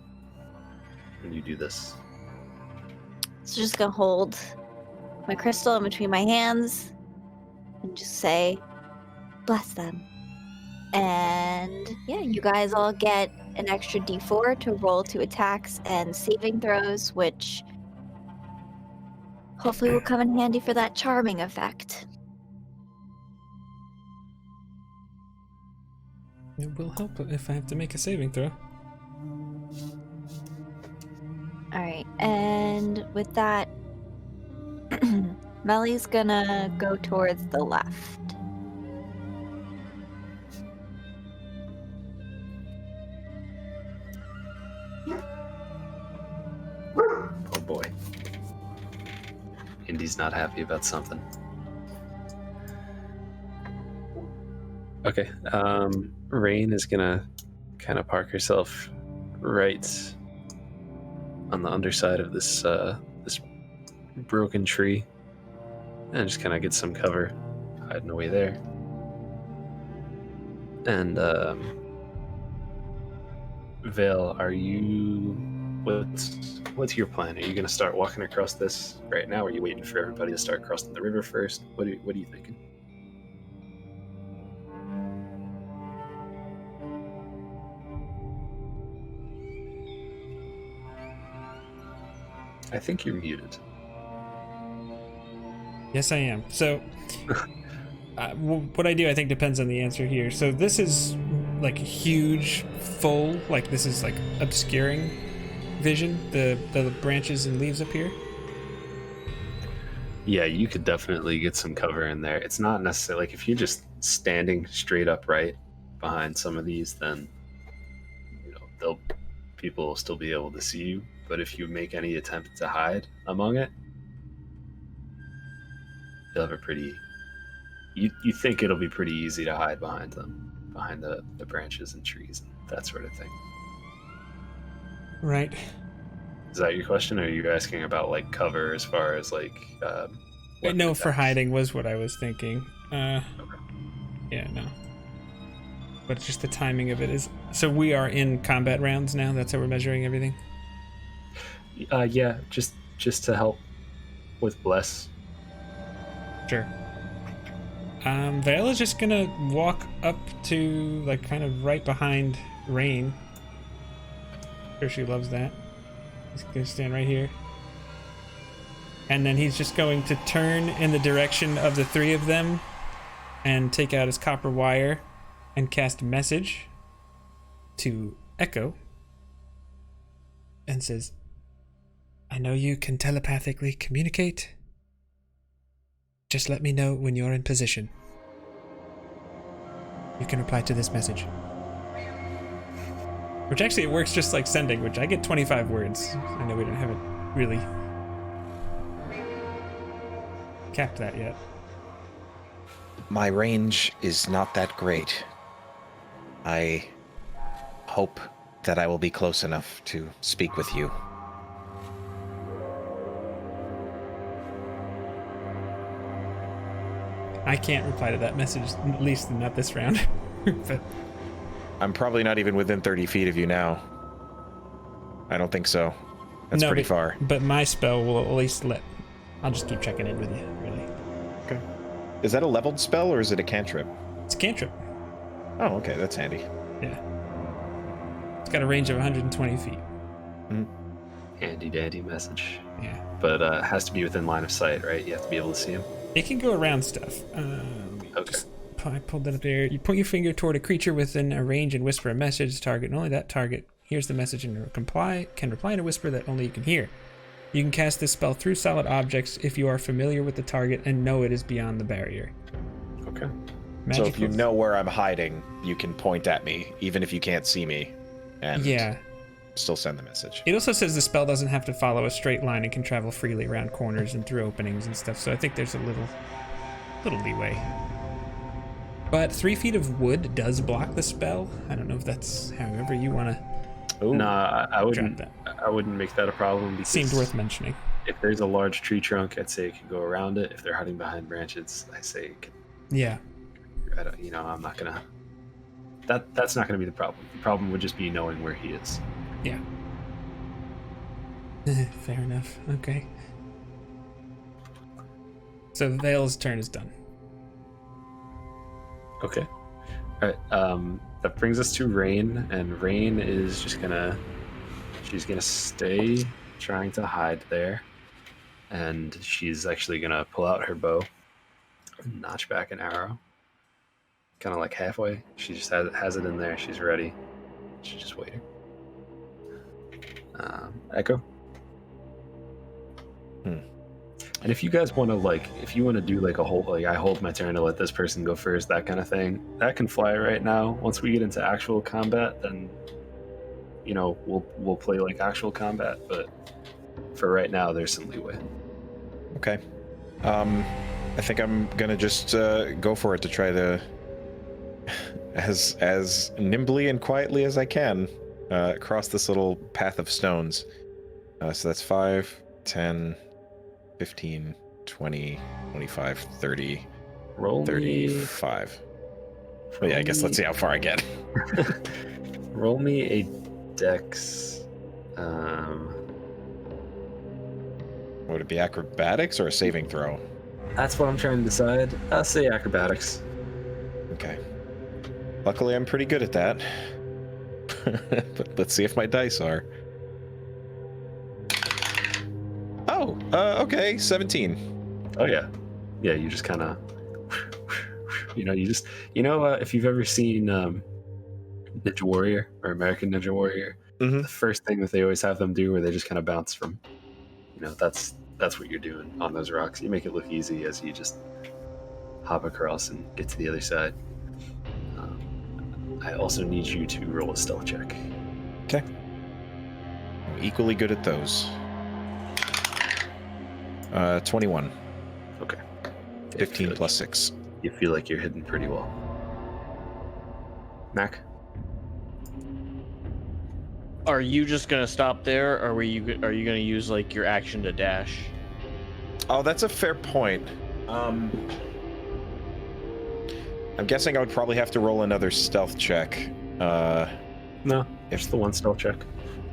do this? So just gonna hold my crystal in between my hands and just say, bless them. And yeah, you guys all get an extra d4 to roll to attacks and saving throws, which hopefully will come in handy for that charming effect. It will help if I have to make a saving throw. Alright, and with that, Melly's gonna go towards the left. Oh boy. Indy's not happy about something. Okay, Rain is gonna kind of park herself right on the underside of this this broken tree and just kind of get some cover hiding away there. And Vale, are you what's your plan? Are you gonna start walking across this right now, or are you waiting for everybody to start crossing the river first? What are you thinking? I think you're muted. Yes, I am. So, what I do, I think, depends on the answer here. So this is like huge, full, like this is like obscuring vision, the branches and leaves up here. Yeah, you could definitely get some cover in there. It's not necessarily like if you're just standing straight upright behind some of these, then people will still be able to see you. But if you make any attempt to hide among it, you'll have a pretty. You think it'll be pretty easy to hide behind them, behind the branches and trees and that sort of thing. Right. Is that your question, or are you asking about like cover as far as like? No, for hiding was what I was thinking. Okay. Yeah, no. But it's just the timing of it is. So we are in combat rounds now. That's how we're measuring everything. Yeah, just to help with bless. Sure. Vale is just gonna walk up to like kind of right behind Rain. Sure, she loves that. He's gonna stand right here. And then he's just going to turn in the direction of the three of them and take out his copper wire and cast a message to Echo and says, I know you can telepathically communicate. Just let me know when you're in position. You can reply to this message. Which actually it works just like sending, which I get 25 words. I know we don't have it really capped that yet. My range is not that great. I hope that I will be close enough to speak with you. I can't reply to that message, at least not this round. But I'm probably not even within 30 feet of you now. I don't think so. That's no, pretty but, far. But my spell will at least let... I'll just keep checking in with you, really. Okay. Is that a leveled spell or is it a cantrip? It's a cantrip. Oh, okay, that's handy. Yeah. It's got a range of 120 feet. Handy dandy message. Yeah. But it has to be within line of sight, right? You have to be able to see him. It can go around stuff. Okay. I pulled that up there. You point your finger toward a creature within a range and whisper a message to target, and only that target hears the message and can reply in a whisper that only you can hear. You can cast this spell through solid objects if you are familiar with the target and know it is beyond the barrier. Okay. So if you know where I'm hiding, you can point at me, even if you can't see me, and still send the message. It also says the spell doesn't have to follow a straight line and can travel freely around corners and through openings and stuff, so I think there's a little leeway. But 3 feet of wood does block the spell. I don't know if that's however you want to. No, I wouldn't. I wouldn't make that a problem. Because seemed worth mentioning. If there's a large tree trunk, I'd say it can go around it. If they're hiding behind branches, I say it can. Yeah. I'm not gonna. That's not gonna be the problem. The problem would just be knowing where he is. Yeah. Fair enough. Okay. So Vale's turn is done. Okay. All right. That brings us to Rain, and Rain is just she's gonna stay trying to hide there, and she's actually gonna pull out her bow and notch back an arrow, kind of like halfway. She just has it in there. She's ready. She's just waiting. Echo. And if you guys want to if you want to do like a whole I hold my turn to let this person go first, that kind of thing, that can fly right now. Once we get into actual combat, then we'll play like actual combat. But for right now, there's some leeway. Okay. I think I'm gonna just go for it to try to as nimbly and quietly as I can cross this little path of stones. So that's 5, 10, 15, 20, 25, 30, Roll 35. Well, yeah, I guess let's see how far I get. Roll me a dex. Would it be acrobatics or a saving throw? That's what I'm trying to decide. I'll say acrobatics. Okay. Luckily, I'm pretty good at that. But let's see if my dice are. Oh, okay, 17. Oh yeah, you just kind of, if you've ever seen Ninja Warrior or American Ninja Warrior, the first thing that they always have them do, where they just kind of bounce from, that's what you're doing on those rocks. You make it look easy as you just hop across and get to the other side. I also need you to roll a stealth check. Okay. I'm equally good at those. 21. Okay. 15 plus 6. You feel like you're hidden pretty well. Mac? Are you just gonna stop there, or are you gonna use like your action to dash? Oh, that's a fair point. I'm guessing I would probably have to roll another stealth check. No, just the one stealth check.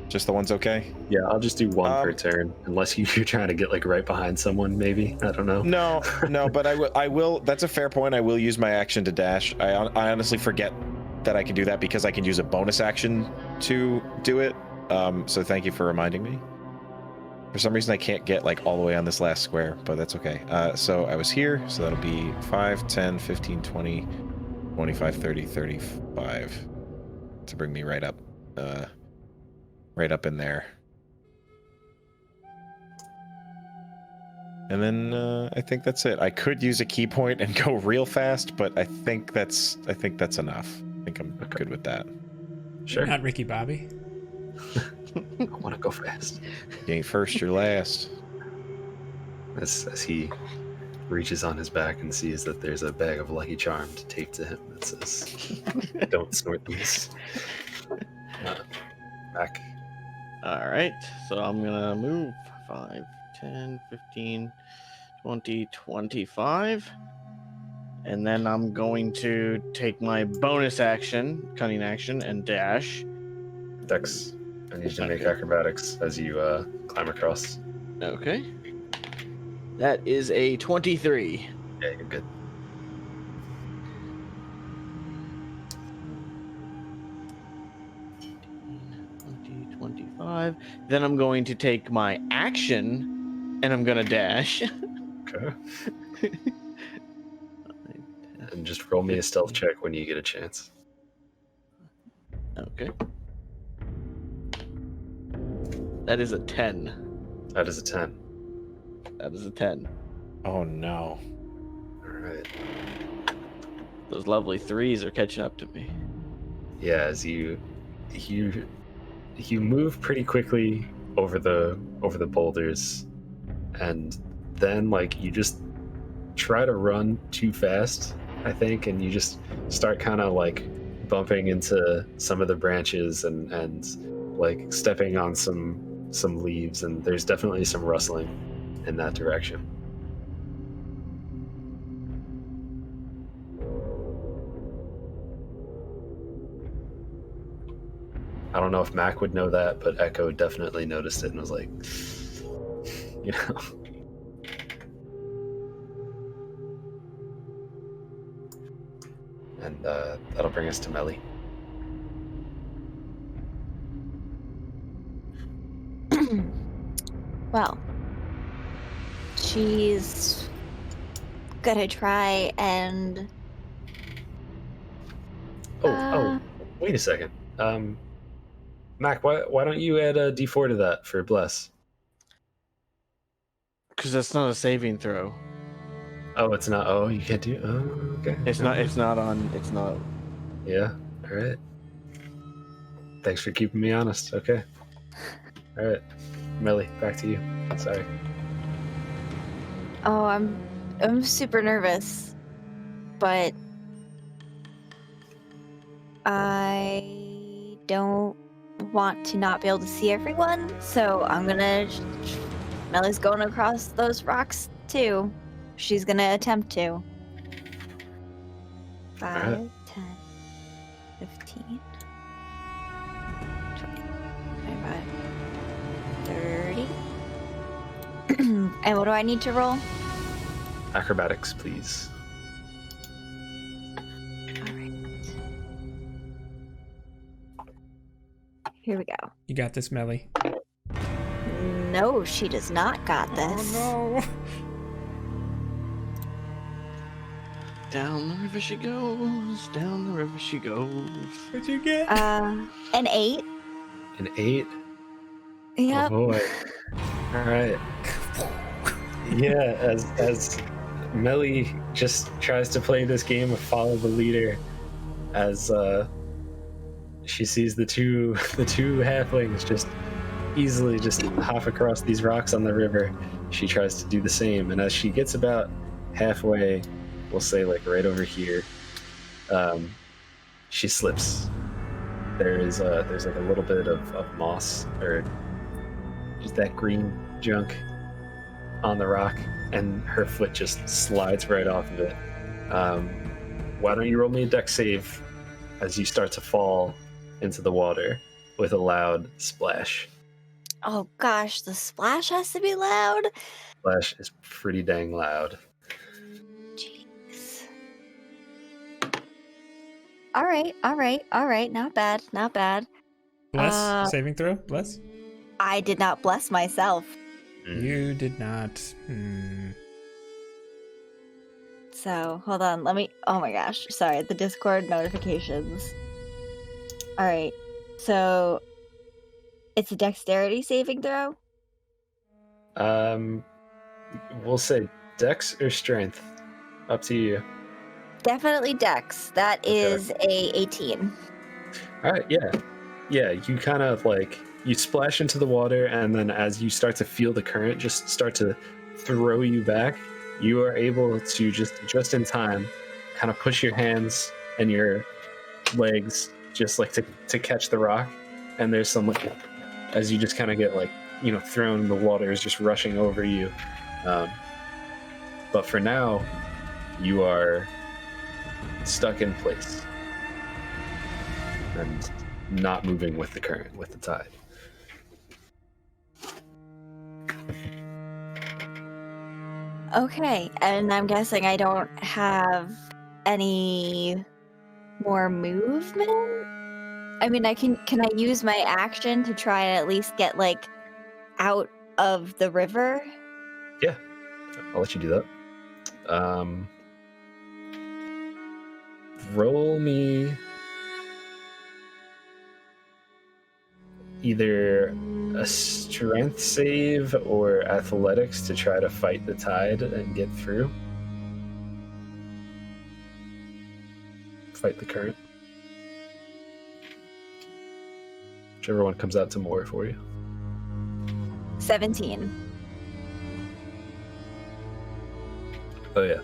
Just the one's okay? Yeah, I'll just do one per turn, unless you're trying to get like right behind someone, maybe. I don't know. No, but I will. That's a fair point. I will use my action to dash. I honestly forget that I can do that because I can use a bonus action to do it. So thank you for reminding me. For some reason, I can't get like all the way on this last square, but that's okay. So I was here, so that'll be 5, 10, 15, 20, 25, 30, 35 to bring me right up in there. And then I think that's it. I could use a key point and go real fast, but I think that's enough. I think I'm good with that. Sure. Not Ricky Bobby. I want to go fast. You ain't first, you're last. As he reaches on his back and sees that there's a bag of Lucky Charms taped to him that says, "Don't snort these." Back. All right, so I'm gonna move 5, 10, 15, 20, 25. And then I'm going to take my bonus action, cunning action, and dash. Dex, I need you to make acrobatics as you climb across. Okay. That is a 23. Yeah, you're good. $20, 25. Then I'm going to take my action, and I'm going to dash. Okay. And just roll me a stealth check when you get a chance. Okay. That is a 10. That is a 10. That is a 10. Oh no. Alright. Those lovely 3s are catching up to me. Yeah, as you move pretty quickly over the boulders, and then like you just try to run too fast, I think, and you just start kind of like bumping into some of the branches and like stepping on some leaves, and there's definitely some rustling in that direction. I don't know if Mac would know that, but Echo definitely noticed it and was like, you know. And that'll bring us to Melly. Well, she's gonna try and. Oh, wait a second. Mac, why don't you add a D4 to that for Bless? Because that's not a saving throw. Oh, it's not. Oh, you can't do. Oh, okay. It's not on. It's not. Yeah. All right. Thanks for keeping me honest. Okay. All right, Melly, back to you. Sorry. Oh, I'm super nervous, but I don't want to not be able to see everyone, so I'm gonna. Melly's going across those rocks too. She's gonna attempt to. 5, 10, 15, 20, 25, 30. And what do I need to roll? Acrobatics, please. All right. Here we go. You got this, Melly. No, she does not got this. Oh Down the river she goes. Down the river she goes. no! What'd you get? An 8. An 8. Yep. Oh boy. All right. Yeah, as Melly just tries to play this game of follow the leader, as she sees the two halflings just easily just hop across these rocks on the river, she tries to do the same, and as she gets about halfway, we'll say like right over here, she slips. There's like a little bit of moss or just that green junk on the rock, and her foot just slides right off of it. Why don't you roll me a dex save as you start to fall into the water with a loud splash. Oh gosh, the splash has to be loud. Splash is pretty dang loud. Jeez. All right. Not bad. Bless? Saving throw? Bless? I did not bless myself. You did not. So, hold on. Oh my gosh. Sorry, the Discord notifications. All right. So, it's a dexterity saving throw? We'll say dex or strength. Up to you. Definitely dex. That is a 18. All right, yeah. Yeah, you kind of like, you splash into the water, and then as you start to feel the current just start to throw you back, you are able to just in time kind of push your hands and your legs just like to catch the rock, and there's some like, as you just kind of get like, you know, thrown, the water is just rushing over you. But for now, you are stuck in place and not moving with the current, with the tide. Okay, and I'm guessing I don't have any more movement? I mean, can I use my action to try and at least get like out of the river? Yeah, I'll let you do that. Roll me either a strength save or athletics to try to fight the tide and get through. Fight the current. Whichever one comes out to more for you. 17. Oh yeah.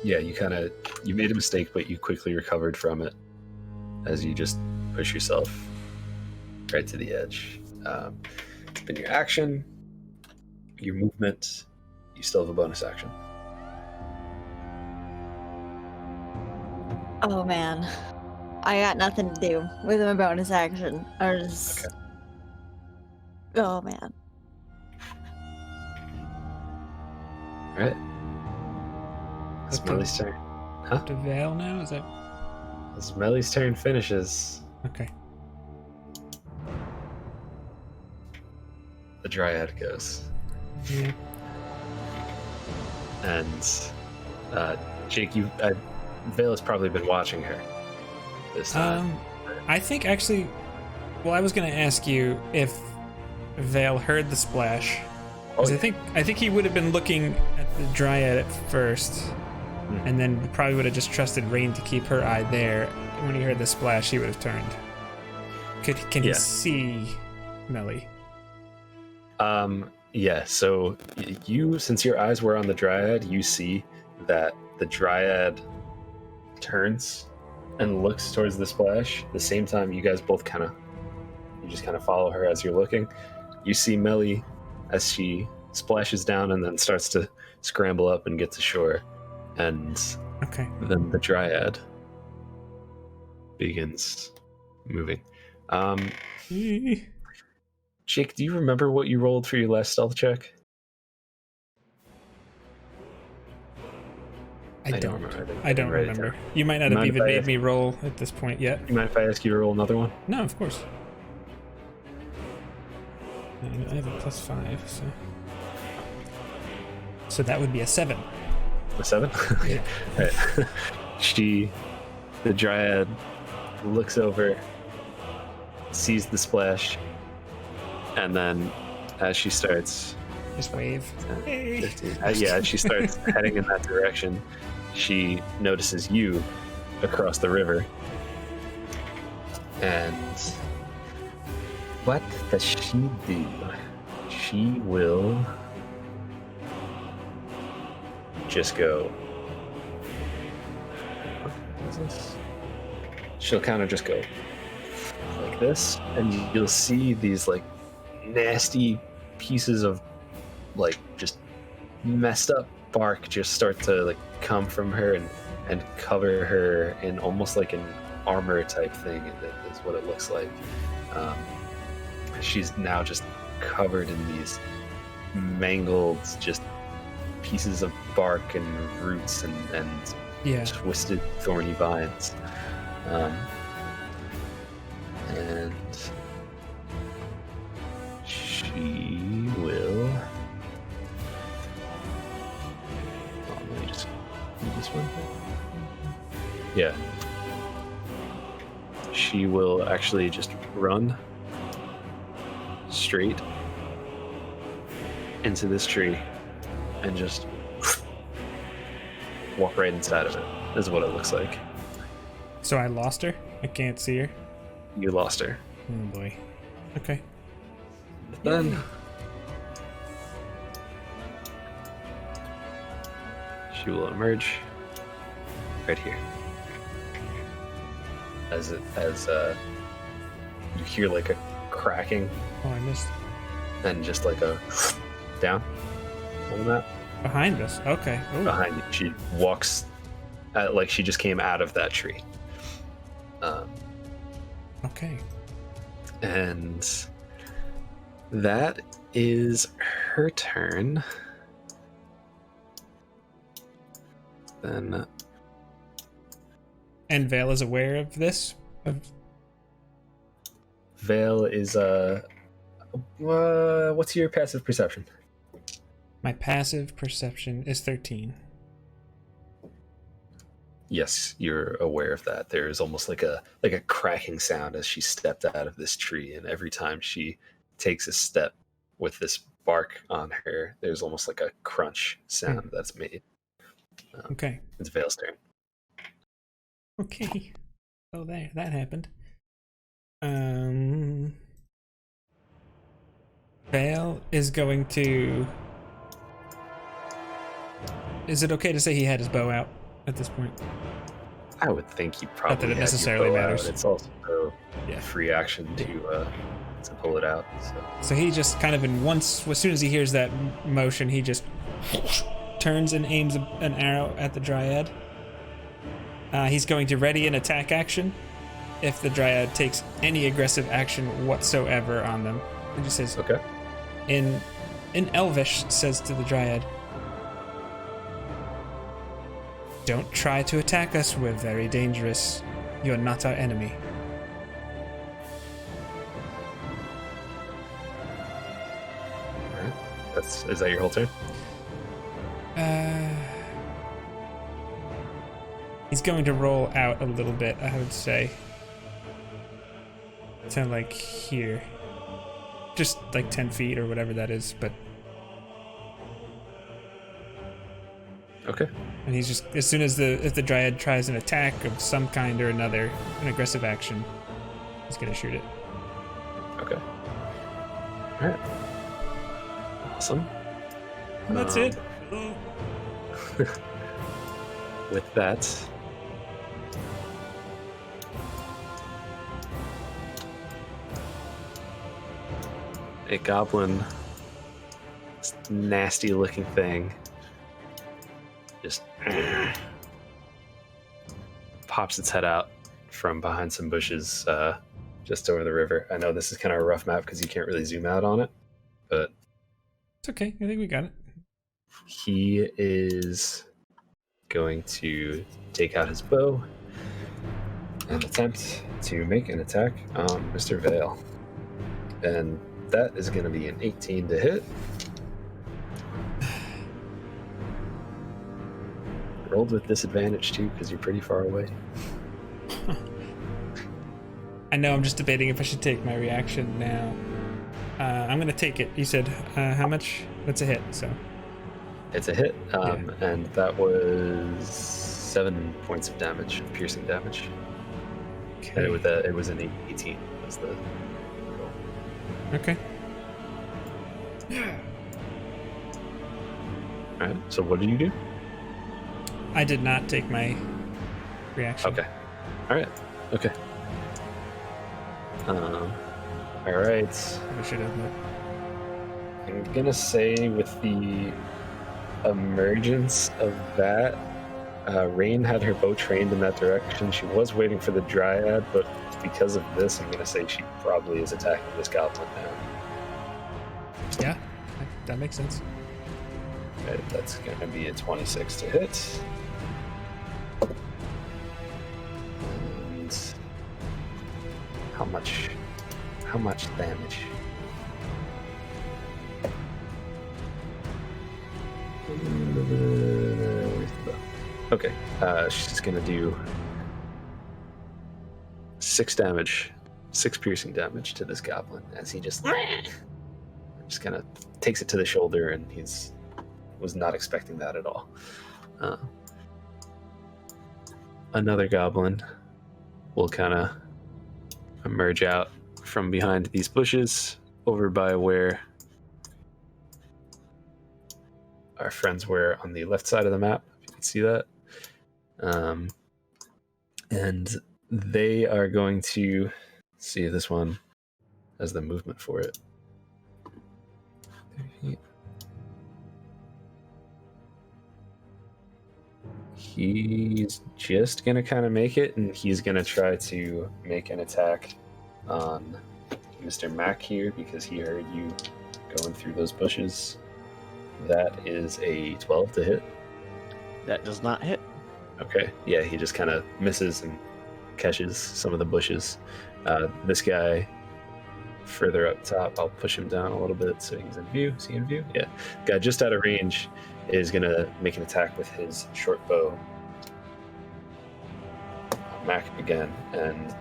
Yeah, you made a mistake, but you quickly recovered from it as you just push yourself right to the edge. It's been your action, your movement. You still have a bonus action. Oh man, I got nothing to do with my bonus action. I just... Okay. Oh man. All right. It's Melly's turn. Huh? To Vale now? Is that As Melly's turn finishes, okay? the dryad goes. Yeah. And Jake, Vale has probably been watching her this time. I think actually, well, I was gonna ask you if Vale heard the splash. 'Cause I think he would have been looking at the dryad at first, and then probably would have just trusted Rain to keep her eye there. When he heard the splash, he would have turned. Can he see Melly? Yeah, so you, since your eyes were on the dryad, you see that the dryad turns and looks towards the splash. The same time, you guys both you just kind of follow her as you're looking. You see Melly as she splashes down and then starts to scramble up and get to shore. And then the dryad begins moving. Jake, do you remember what you rolled for your last stealth check? I don't remember. You might not have even made me roll at this point yet. You mind if I ask you to roll another one? No, of course. I have a +5, so that would be a 7. A 7? Yeah. Right. The dryad looks over, sees the splash, and then as she starts... Just wave. 15, as she starts heading in that direction, she notices you across the river. And what does she do? She will just go. What is this? She'll kind of just go like this, and you'll see these like nasty pieces of like just messed up bark just start to like come from her and cover her in almost like an armor type thing. That is what it looks like. She's now just covered in these mangled just pieces of bark and roots and twisted thorny vines. And she will. Let me just do this one. Yeah. She will actually just run straight into this tree and just walk right inside of it, is what it looks like. So I lost her? I can't see her? You lost her. Oh boy. Okay. Then she will emerge right here. As you hear like a cracking. Oh, I missed. And just like a down on the map. Behind us. Okay. Ooh. Behind you. She walks like she just came out of that tree. Okay. And that is her turn. Then. And Vale is aware of this? Vale is what's your passive perception? My passive perception is 13. Yes, you're aware of that. There's almost like a cracking sound as she stepped out of this tree, and every time she takes a step with this bark on her, there's almost like a crunch sound that's made. Okay. It's Vale's turn. Okay. Oh, there, that happened. Vale is going to... Is it okay to say he had his bow out at this point? I would think you probably. Not that it had necessarily your bow matters. out. It's also a free action to pull it out. So he just kind of as soon as he hears that motion, he just turns and aims an arrow at the dryad. He's going to ready an attack action if the dryad takes any aggressive action whatsoever on them. He just says, okay. In Elvish, says to the dryad, "Don't try to attack us. We're very dangerous. You're not our enemy." All right. Is that your whole turn? He's going to roll out a little bit, I would say. To like here. Just like 10 feet or whatever that is, but... Okay. And he's just, as soon as if the dryad tries an attack of some kind or another, an aggressive action, he's gonna shoot it. Okay. Alright. Awesome. And that's it. With that, a goblin, this nasty looking thing, just pops its head out from behind some bushes just over the river. I know this is kind of a rough map because you can't really zoom out on it, but it's okay. I think we got it. He is going to take out his bow and attempt to make an attack on Mr. Vale. And that is going to be an 18 to hit. Rolled with disadvantage too, because you're pretty far away. I know, I'm just debating if I should take my reaction now. I'm going to take it. You said how much? That's a hit, so. It's a hit, and that was 7 points of damage, piercing damage. Okay. And it was an 18 was the roll. Okay. Alright, so what did you do? I did not take my reaction. Okay. All right. Okay. All right. I should have. I'm gonna say with the emergence of that, Rain had her bow trained in that direction. She was waiting for the dryad, but because of this, I'm gonna say she probably is attacking this goblin now. Yeah, that makes sense. Okay, that's gonna be a 26 to hit. And how much damage? Okay, she's gonna do 6 damage, 6 piercing damage to this goblin as he just kind of takes it to the shoulder, and was not expecting that at all. Another goblin will kind of emerge out from behind these bushes over by where our friends were on the left side of the map, if you can see that. And they are going to see if this one has the movement for it. He's just gonna kind of make it, and he's gonna try to make an attack on Mr. Mac here because he heard you going through those bushes. That is a 12 to hit. That does not hit. Okay, yeah, he just kind of misses and catches some of the bushes. This guy further up top, I'll push him down a little bit so he's in view. Is he in view? Yeah. Guy just out of range is going to make an attack with his short bow. Mac again, and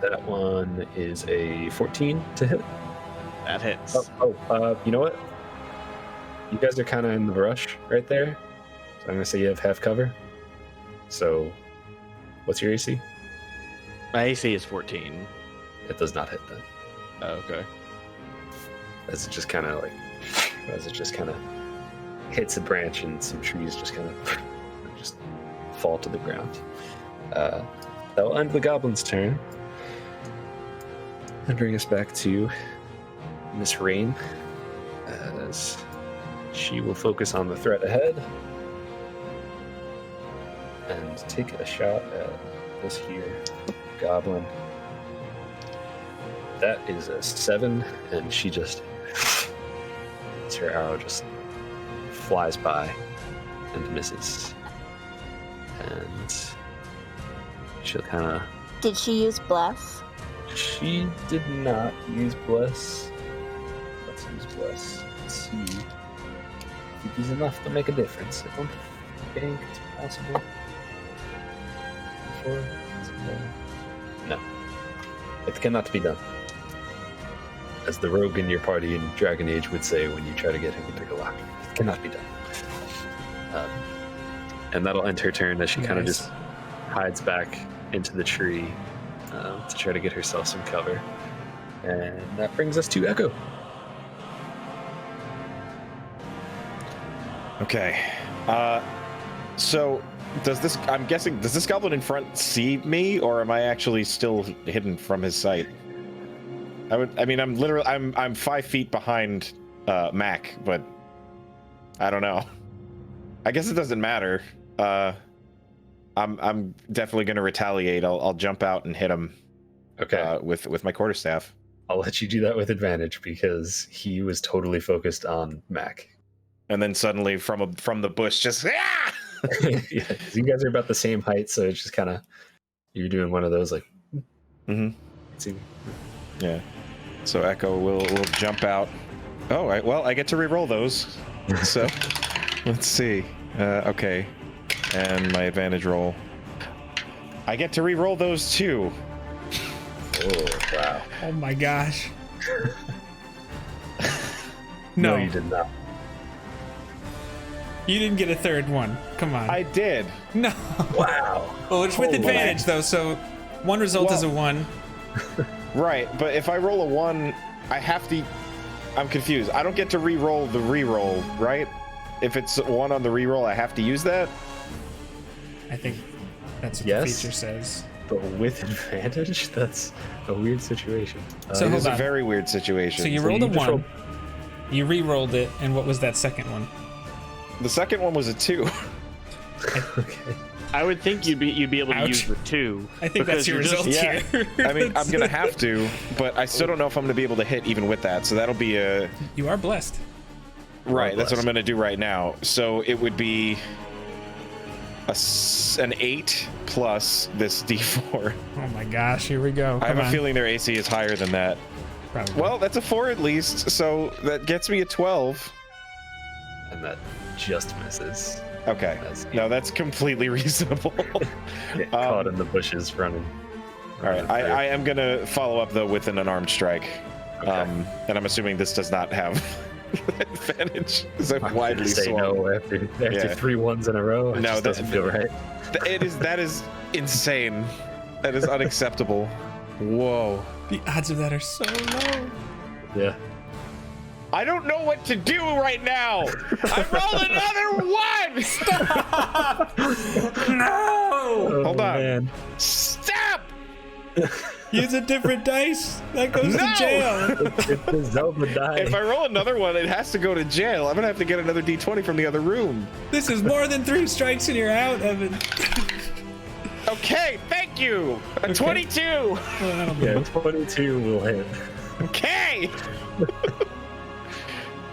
that one is a 14 to hit. That hits. You know what? You guys are kind of in the rush right there. So I'm going to say you have half cover. So, what's your AC? My AC is 14. It does not hit then. Oh, okay. As it just kind of hits a branch and some trees just kind of just fall to the ground. That will end the goblin's turn and bring us back to Miss Rain, as she will focus on the threat ahead and take a shot at this here goblin. That is a 7, and she just, her arrow just flies by and misses. And she'll kind of... Did she use Bless? She did not use Bless. Let's use Bless. Let's see if it is enough to make a difference. I don't think it's possible. No. It cannot be done. As the rogue in your party in Dragon Age would say when you try to get him to pick a lock. It cannot be done. And that'll end her turn as she kind of just hides back into the tree to try to get herself some cover. And that brings us to Echo. Okay. So does this goblin in front see me, or am I actually still hidden from his sight? I'm 5 feet behind Mac, but I don't know. I guess it doesn't matter. I'm definitely gonna retaliate. I'll jump out and hit him. Okay. With my quarterstaff. I'll let you do that with advantage because he was totally focused on Mac. And then suddenly from the bush, just ah! Yeah, you guys are about the same height, so it's just kind of you're doing one of those like. Mm-hmm. Yeah. So Echo will jump out. Oh, I get to re-roll those. So let's see. Okay, and my advantage roll. I get to re-roll those too. Oh wow! Oh my gosh! No, you did not. You didn't get a third one. Come on. I did. No. Wow. Well, it's with advantage though, so one result is a 1. Right, but if I roll a 1, I have to... I'm confused. I don't get to re-roll the re-roll, right? If it's 1 on the re-roll, I have to use that? I think that's what Yes. the feature says. But with advantage, that's a weird situation. So It hold is a on. very weird situation. So you So rolled you a just 1. You re-rolled it, and what was that second one? The second one was a 2. okay. I would think you'd be able to Ouch. use the 2. I think because that's your you're just- result Yeah. here. I mean, I'm gonna have to, but I still don't know if I'm gonna be able to hit even with that. So that'll be a You are blessed. right. That's what I'm blessed. gonna do right now. So it would be an 8 plus this D4. Oh my gosh, here we go. I have Come a on. feeling their AC is higher than that. Probably. Well, that's a 4 at least, so that gets me a 12. And that just misses. Okay. As No, that's completely reasonable. get caught in the bushes running. All right, I am gonna follow up though with an unarmed strike, and I'm assuming this does not have advantage because I'm widely say swung. no after Yeah. 3 1s in a row. It No, just that- doesn't feel right. That is insane. That is unacceptable. Whoa. The odds of that are so low. Yeah. I don't know what to do right now. I rolled another 1. No! Hold on. Man. Stop. Use a different dice. That goes No! to jail. It's the Zelda die. If I roll another one, it has to go to jail. I'm gonna have to get another D20 from the other room. This is more than 3 strikes and you're out, Evan. Okay, thank you. A 22. Well, that'll be- Yeah, 22 will hit. Okay.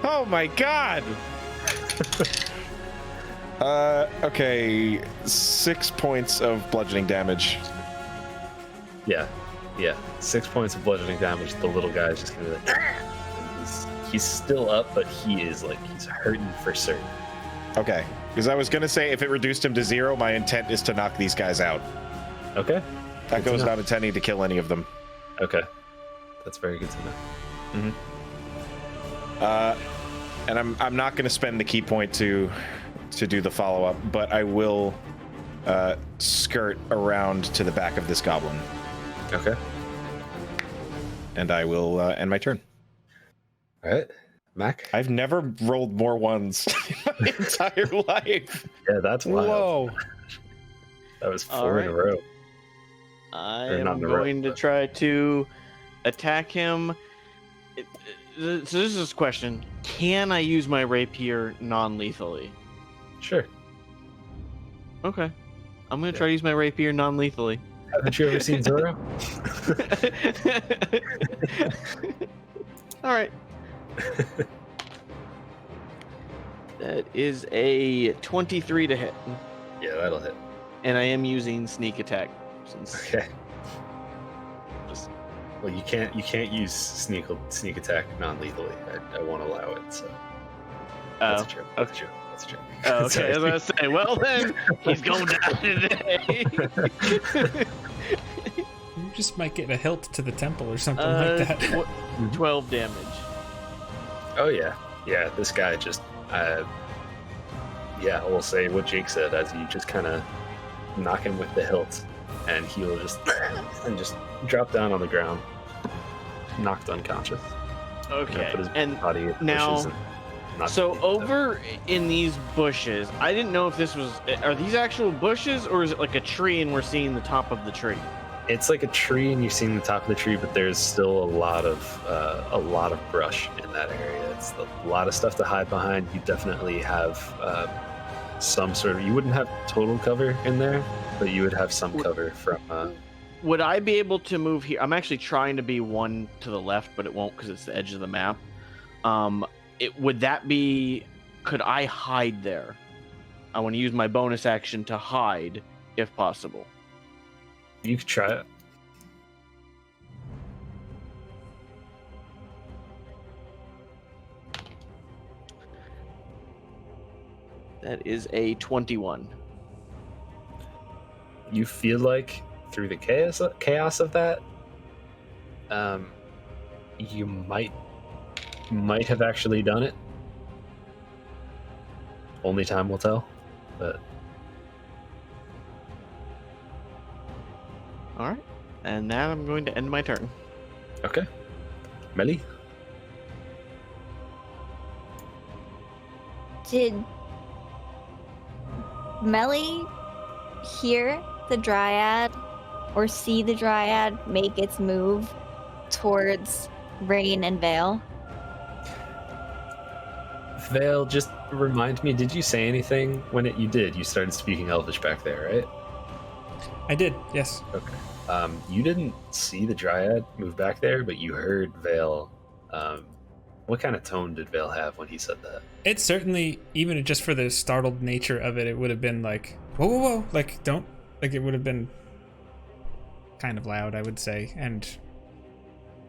Oh my god. Okay, 6 points of bludgeoning damage. Yeah. 6 points of bludgeoning damage. The little guy is just gonna be like. He's still up, but he's hurting for certain. Okay, because I was gonna say if it reduced him to 0, my intent is to knock these guys out. Okay. That Good to goes know. without intending to kill any of them. Okay. That's very good to know. And I'm not gonna spend the key point to do the follow up, but I will skirt around to the back of this goblin, Okay. and I will end my turn. All right. Mac. I've never rolled more 1s in my entire life. Yeah, that's wild. Whoa. That was All 4 in a row. I Or not am in a row, going to but- try to attack him. So this is a question. Can I use my rapier non-lethally? Sure. Okay. I'm going to try to use my rapier non-lethally. Haven't you ever seen Zorro? All right. That is a 23 to hit. Yeah, that'll hit. And I am using sneak attack since Okay. Well, you can't use sneak attack non-lethally. I won't allow it. So that's a joke. That's a joke. That's a joke. Oh, okay, Sorry. I was gonna say, well then, he's going down today. You just might get a hilt to the temple or something like that. 12 damage. Oh yeah, yeah. This guy just, yeah. We'll say what Jake said as you just kind of knock him with the hilt, and he'll just drop down on the ground, knocked unconscious. Okay, Put his and body in now- bushes and knock so him. over in these bushes, I didn't know if this was, are these actual bushes or is it like a tree and we're seeing the top of the tree? It's like a tree, and you're seeing the top of the tree, but there's still a lot of brush in that area. It's a lot of stuff to hide behind. You definitely have some sort of. You wouldn't have total cover in there, but you would have some cover from. Would I be able to move here? I'm actually trying to be one to the left, but it won't because it's the edge of the map. Would that be? Could I hide there? I want to use my bonus action to hide, if possible. You could try it. That is a 21. You feel like through the chaos of that, you might have actually done it. Only time will tell, but. All right, and now I'm going to end my turn. Okay. Melly? Did Melly hear the dryad or see the dryad make its move towards Rain and Vale? Vale, just remind me, did you say anything when you did? You started speaking Elvish back there, right? I did, yes. Okay. You didn't see the dryad move back there, but you heard Vale. What kind of tone did Vale have when he said that? It certainly, even just for the startled nature of it, it would have been like, whoa, whoa, whoa, like, don't, like, it would have been kind of loud, I would say, and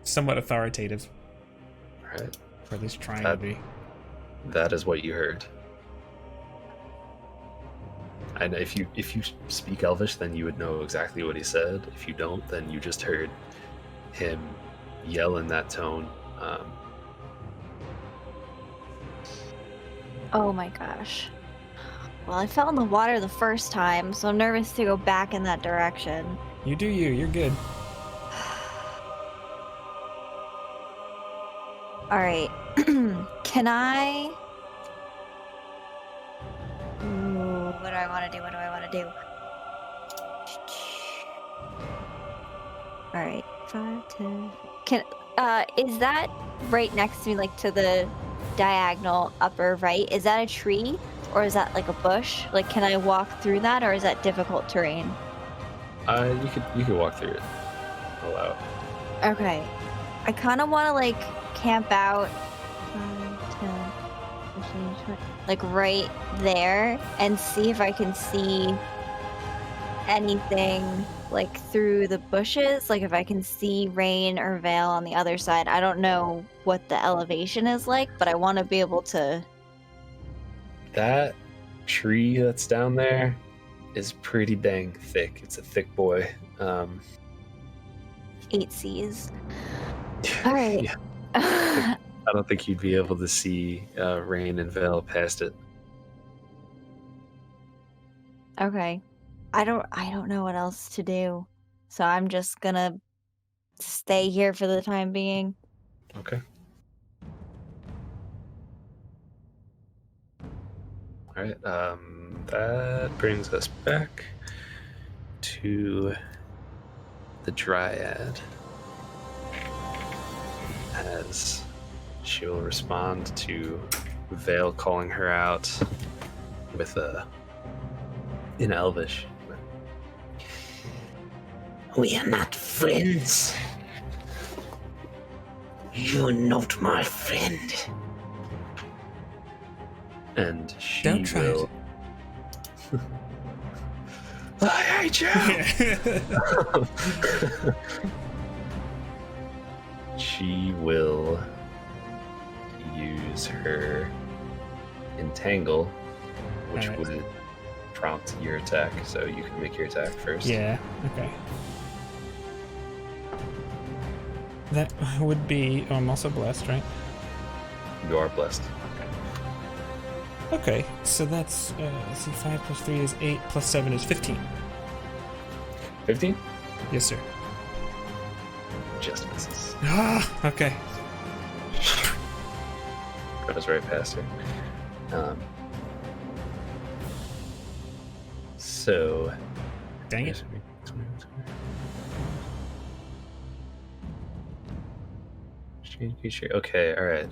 somewhat authoritative. Right. Or at least trying to be. That is what you heard. And if you speak Elvish, then you would know exactly what he said. If you don't, then you just heard him yell in that tone. Oh my gosh. Well, I fell in the water the first time, so I'm nervous to go back in that direction. You do you, you're good. Alright. Can I... Ooh, what do I want to do? What do I want to do? Alright. 5, 10... is that right next to me, like to the diagonal upper right? Is that a tree? Or is that like a bush? Like, can I walk through that, or is that difficult terrain? You could walk through it. Allow it. Okay. I kind of want to, like, camp out 5, 10, 15, 20, like right there and see if I can see anything like through the bushes, like if I can see Rain or Vale on the other side. I don't know what the elevation is like, but I want to be able to. That tree that's down there is pretty dang thick. It's a thick boy. 8 Cs. All right. Yeah. I don't think you'd be able to see Rain and Vale past it. Okay. I don't know what else to do. So I'm just gonna stay here for the time being. Okay. All right. That brings us back to the dryad, as she will respond to Vale calling her out with in Elvish. We are not friends. You're not my friend. And she Don't try will. I hate you. She will use her entangle, which Alright. would prompt your attack. So you can make your attack first. Yeah, okay. That would be... Oh, I'm also blessed, right? You are blessed. Okay, so that's... let's see, 5 plus 3 is 8, plus 7 is 15. 15? Yes, sir. Just misses. Ah, okay. Goes right past her. So... Dang it. Okay, alright.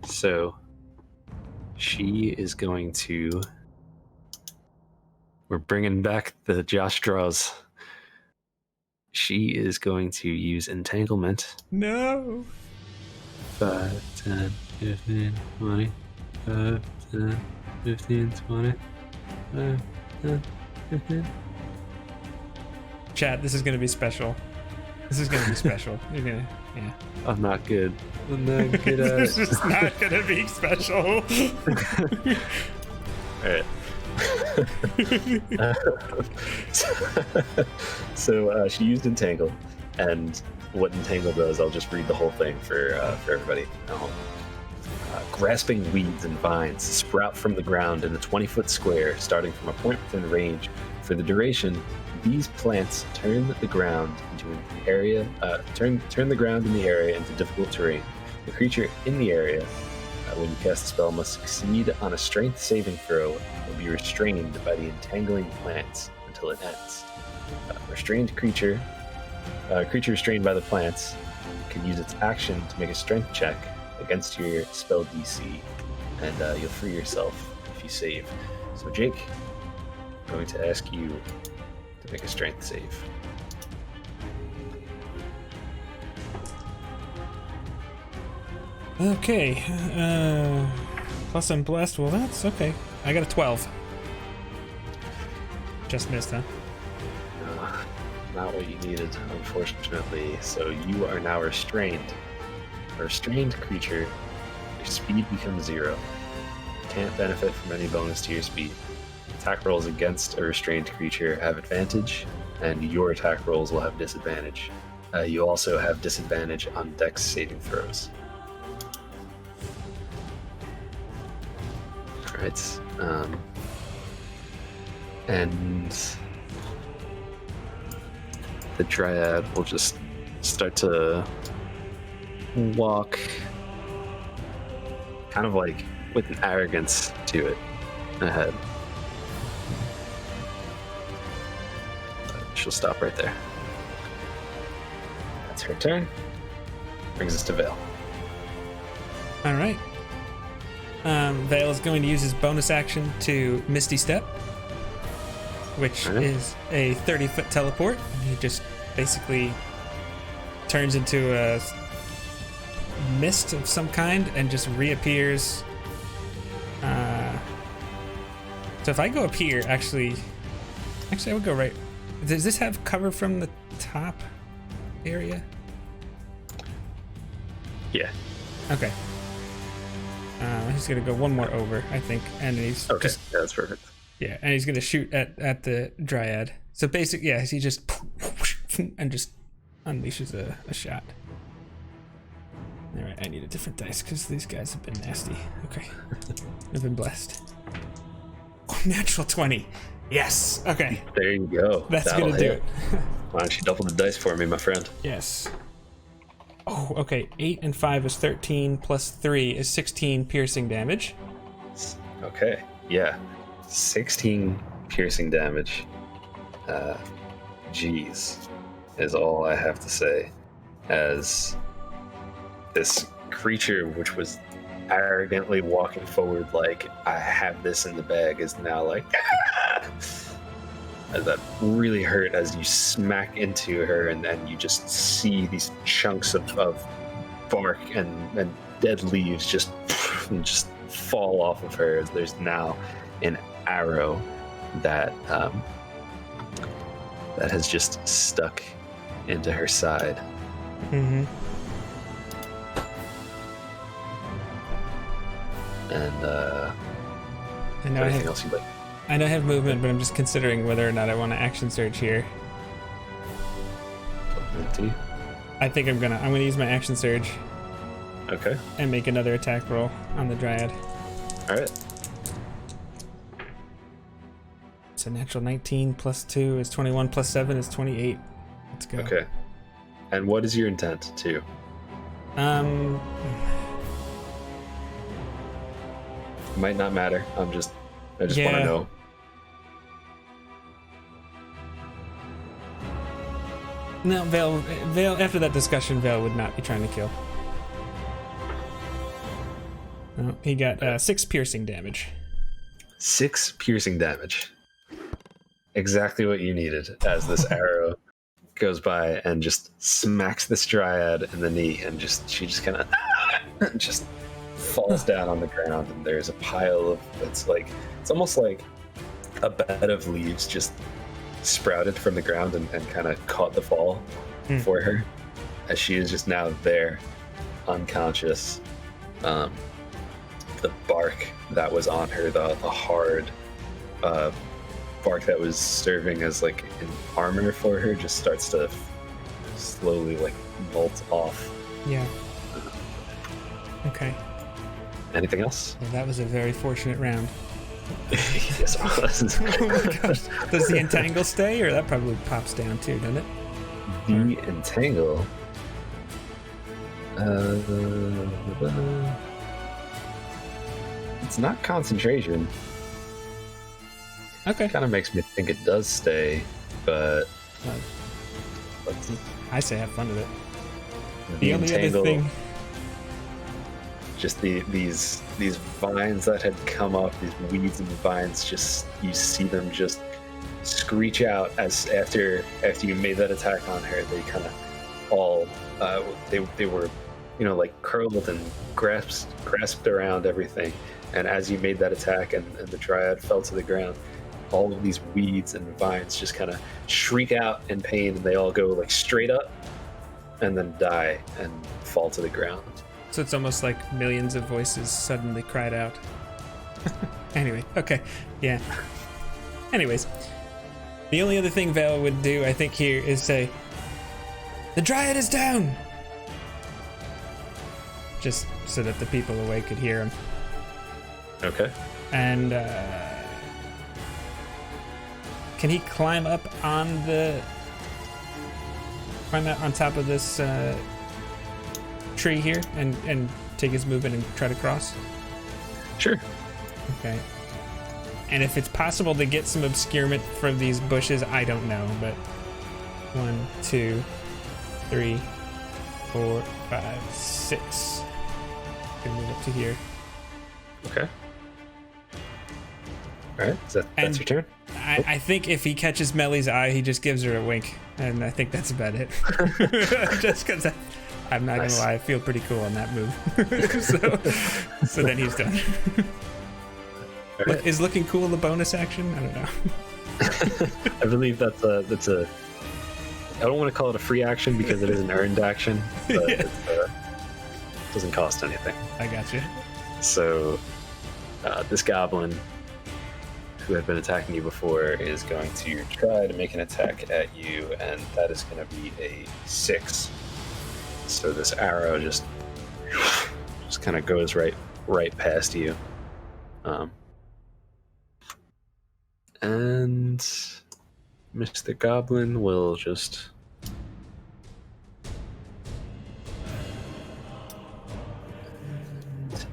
So she is going to... We're bringing back the Josh draws. She is going to use entanglement. No! 5, 10, 15, 20. 5, 10, 15, 20. 5, 10, 15. Chat, this is gonna be special. This is gonna be special. You're gonna... Yeah. I'm not good. I'm not good at This it. is not gonna be special. Alright. So she used Entangle, and what Entangle does, I'll just read the whole thing for everybody at home. Grasping weeds and vines sprout from the ground in a 20-foot square, starting from a point within range. For the duration, these plants turn the ground into an area. Turn the ground in the area into difficult terrain. The creature in the area, when you cast the spell, must succeed on a strength saving throw and will be restrained by the entangling plants until it ends. Restrained creature, creature restrained by the plants, can use its action to make a strength check against your spell DC, and you'll free yourself if you save. So Jake, I'm going to ask you to make a strength save. Okay. Plus I'm blessed. Well, that's okay. I got a 12. Just missed, huh? Not what you needed, unfortunately. So you are now restrained. A restrained creature, your speed becomes 0. Can't benefit from any bonus to your speed. Attack rolls against a restrained creature have advantage, and your attack rolls will have disadvantage. You also have disadvantage on Dex saving throws. Alright. And the dryad will just start to walk kind of like with an arrogance to it ahead. She'll stop right there. That's her turn. Brings us to Vale. All right. Vale is going to use his bonus action to Misty Step, which is a 30-foot teleport. He just basically turns into a mist of some kind and just reappears. So if I go up here, actually I would go right. Does this have cover from the top area? Yeah. Okay. He's gonna go one more over, I think, and he's Okay. just, Yeah, that's perfect. yeah, and he's gonna shoot at the dryad. So basically, yeah, he just and just unleashes a shot. All right, I need a different dice because these guys have been nasty. Okay, I've been blessed. Oh, natural 20. Yes. Okay. There you go. That's That'll gonna do hit. it. Why don't you double the dice for me, my friend? Yes. Oh, okay. 8 and 5 is 13, plus 3 is 16 piercing damage. Okay. Yeah. 16 piercing damage. Jeez, is all I have to say. As this creature, which was arrogantly walking forward like I have this in the bag, is now like that really hurt as you smack into her, and then you just see these chunks of bark and dead leaves just fall off of her. There's now an arrow that that has just stuck into her side. Mm-hmm. And anything else you'd like? I know I have movement, but I'm just considering whether or not I want to action surge here. I think I'm gonna use my action surge. Okay. And make another attack roll on the dryad. All right. So natural 19 plus 2 is 21 plus 7 is 28. Let's go. Okay. And what is your intent too? Might not matter. I just want to know. No, Vale. After that discussion, Vale would not be trying to kill. No, he got 6 piercing damage. 6 piercing damage. Exactly what you needed. As this arrow goes by and just smacks this dryad in the knee, and she just kind of just falls down on the ground, and there's a pile of it's almost like a bed of leaves just sprouted from the ground and kind of caught the fall for her, as she is just now there, unconscious. The bark that was on her, the hard bark that was serving as like an armor for her, just starts to slowly like bolt off. Yeah. Okay. Anything else? Well, that was a very fortunate round. Yes, it was. Oh my gosh. Does the entangle stay, or that probably pops down too, doesn't it? The entangle. It's not concentration. Okay. Kind of makes me think it does stay, but let's I say have fun with it. The only other entangle, thing. just these vines that had come up, these weeds and vines, just you see them just screech out as after you made that attack on her. They kind of all they were, you know, like curled and grasped around everything. And as you made that attack and the dryad fell to the ground, all of these weeds and vines just kind of shriek out in pain, and they all go like straight up and then die and fall to the ground. So it's almost like millions of voices suddenly cried out. Anyway, okay, yeah. Anyways, the only other thing Val would do, I think, here is say, "The dryad is down!" Just so that the people away could hear him. Okay. And can he climb up on top of this tree here and take his movement and try to cross? Sure. Okay. And if it's possible to get some obscurement from these bushes, I don't know, but 1, 2, 3, 4, 5, 6. Can move up to here. Okay. All right. That's your turn. I think if he catches Melly's eye, he just gives her a wink, and I think that's about it. Just because I'm not gonna lie, I feel pretty cool on that move. so then he's done. Right. Is looking cool the bonus action? I don't know. I believe that's a. I don't want to call it a free action because it is an earned action, but Yeah. it doesn't cost anything. I got you. So this goblin who had been attacking you before is going to try to make an attack at you, and that is going to be a 6. So this arrow just kind of goes right past you. And Mr. Goblin will just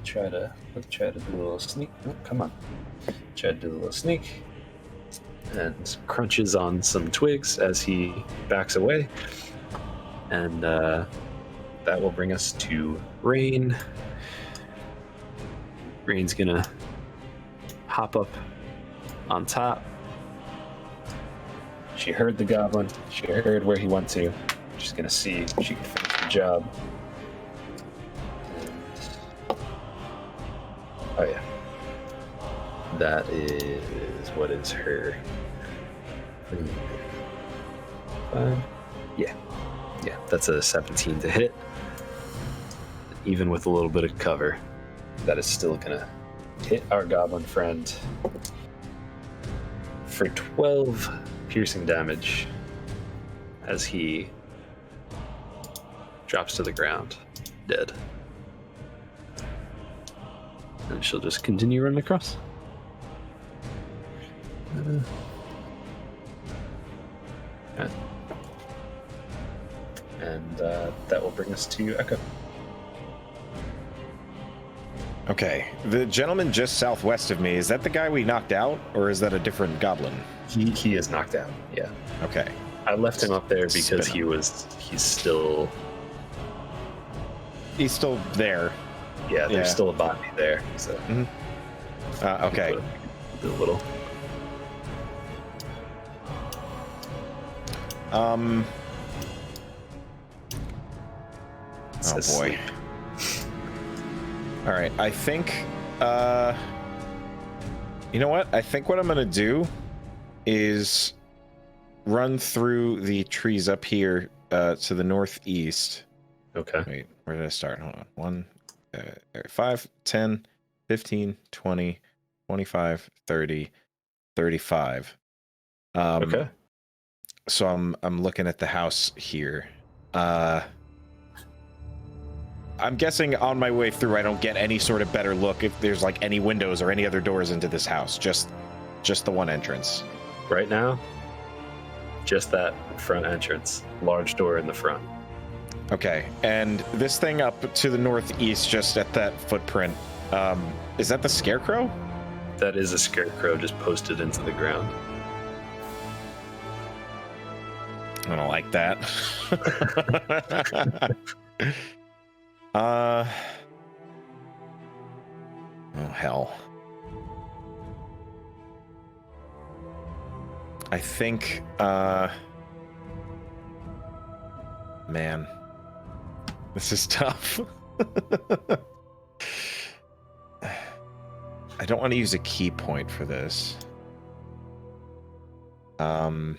try to do a little sneak. Oh, come on. Try to do a little sneak and crunches on some twigs as he backs away. And that will bring us to Rain. Rain's gonna hop up on top. She heard the goblin. She heard where he went to. She's gonna see if she can finish the job. Oh yeah. That is what is her. Yeah, that's a 17 to hit. Even with a little bit of cover, that is still gonna hit our goblin friend for 12 piercing damage as he drops to the ground, dead. And she'll just continue running across. Okay. And that will bring us to Echo. Okay, the gentleman just southwest of me, is that the guy we knocked out, or is that a different goblin? He is knocked out, yeah. Okay. I left him up there because he's still there. Yeah, there's still a body there, so. Okay. Do a little. Oh boy. Sleep. All right, I think, you know what? I think what I'm gonna do is run through the trees up here to the northeast. Okay. Wait, where did I start? Hold on. 5, 10, 15, 20, 25, 30, 35. Okay. So I'm looking at the house here. I'm guessing on my way through I don't get any sort of better look if there's like any windows or any other doors into this house. Just the one entrance. Right now, just that front entrance. Large door in the front. Okay, and this thing up to the northeast, just at that footprint, is that the scarecrow? That is a scarecrow just posted into the ground. I don't like that. Oh hell. I think man, this is tough. I don't want to use a key point for this. I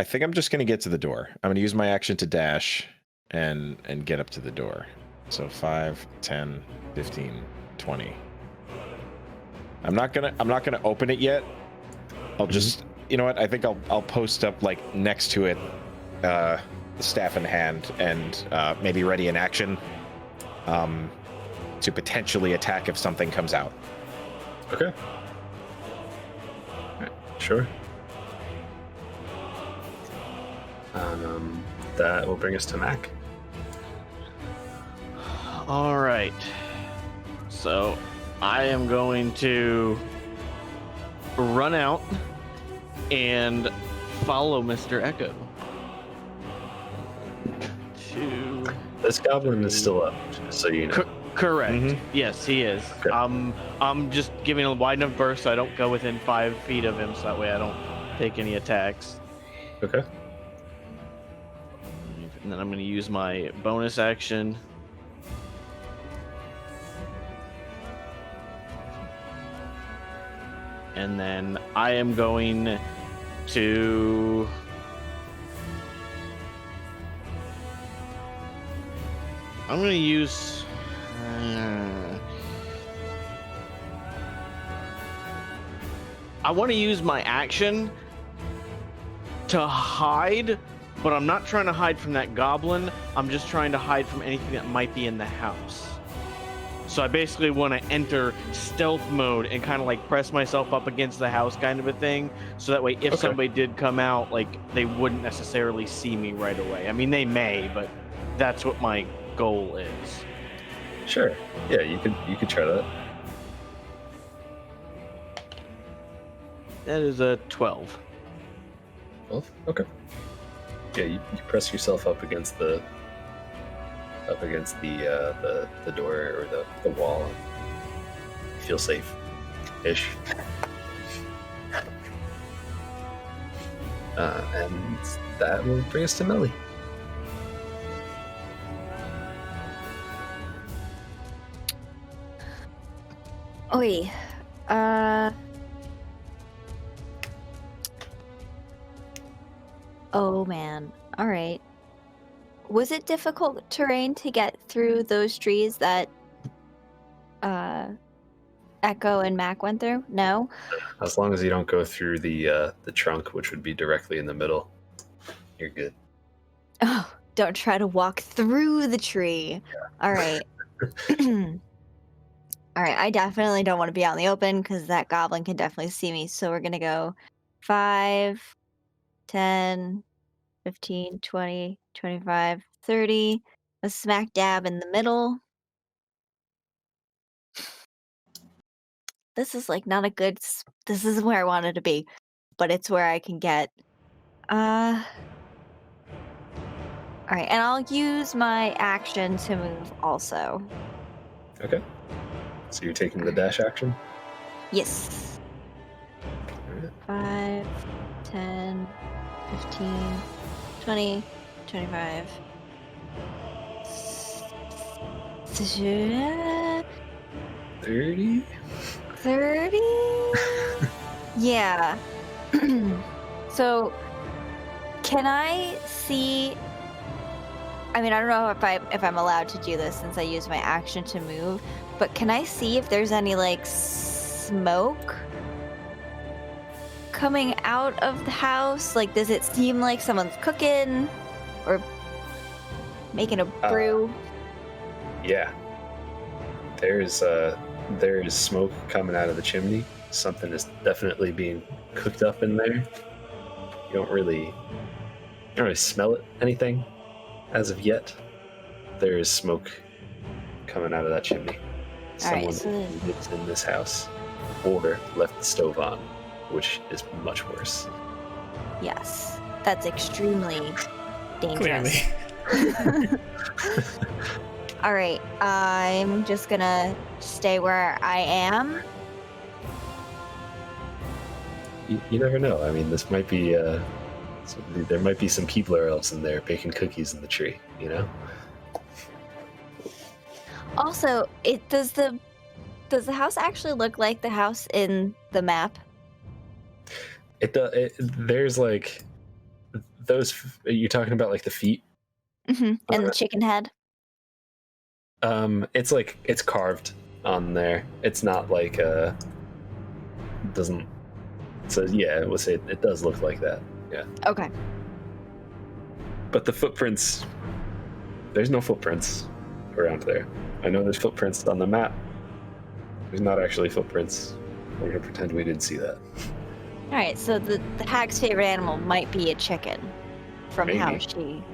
think I'm just going to get to the door. I'm going to use my action to dash and get up to the door. So 5, 10, 15, 20. I'm not going to open it yet. I'll just, you know what? I think I'll post up like next to it, staff in hand, and maybe ready in action to potentially attack if something comes out. Okay. All right, sure. That will bring us to Mac. All right. So I am going to run out and follow Mr. Echo. This goblin is still up, just so you know. Correct. Mm-hmm. Yes, he is. Okay. I'm just giving a wide enough burst so I don't go within 5 feet of him, so that way I don't take any attacks. Okay. And then I'm going to use my bonus action. And then I am going to... I'm going to use... I want to use my action to hide, but I'm not trying to hide from that goblin. I'm just trying to hide from anything that might be in the house. So I basically want to enter stealth mode and kind of like press myself up against the house kind of a thing. So that way, if somebody did come out, like they wouldn't necessarily see me right away. I mean, they may, but that's what my goal is. Sure. Yeah, you could try that. That is a 12. 12? Okay. Yeah, you press yourself up against the door or the wall and you feel safe-ish. And that will bring us to Melly. Oi. Oh man. All right. Was it difficult terrain to get through those trees that Echo and Mac went through? No? As long as you don't go through the trunk, which would be directly in the middle, you're good. Oh, don't try to walk through the tree. All right. All right, I definitely don't want to be out in the open because that goblin can definitely see me. So we're going to go 5, 10, 15, 20, 25, 30. A smack dab in the middle. This is like not a good... This isn't where I wanted to be, but it's where I can get... All right, and I'll use my action to move also. Okay. So you're taking the dash action? Yes. Alright. 5, 10, 15, 20, 25. 30? 30? Yeah. So, can I see... I mean, I don't know if I'm allowed to do this since I use my action to move, but can I see if there's any, like, smoke coming out of the house? Like, does it seem like someone's cooking or making a brew? Yeah. There's smoke coming out of the chimney. Something is definitely being cooked up in there. You don't really smell it, anything as of yet. There is smoke coming out of that chimney. someone so- who lives in this house or left the stove on, which is much worse. Yes, that's extremely dangerous. Clearly. All right, I'm just gonna stay where I am. You never know. I mean, this might be there might be some Keebler elves in there baking cookies in the tree. You know. Also, does the house actually look like the house in the map? It does. There's like those. You're talking about like the feet. Mm-hmm. And the chicken head. It's like it's carved on there. It's not like doesn't. So yeah, it does look like that. Yeah. Okay. But the footprints, there's no footprints around there. I know there's footprints on the map. There's not actually footprints. We're gonna pretend we didn't see that. All right, so the hag's favorite animal might be a chicken, from how Maybe. she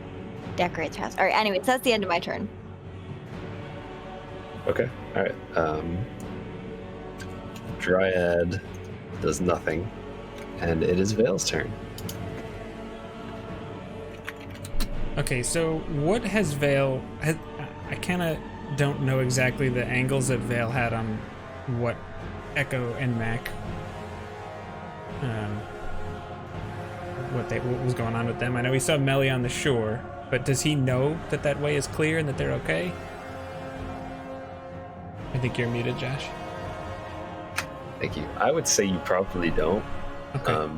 decorates her house. All right. Anyways, that's the end of my turn. Okay. All right. Dryad does nothing, and it is Vale's turn. Okay, so what has Vale... I kind of don't know exactly the angles that Vale had on what Echo and Mac... what was going on with them. I know he saw Melly on the shore, but does he know that that way is clear and that they're okay? I think you're muted, Josh. Thank you. I would say you probably don't. Okay.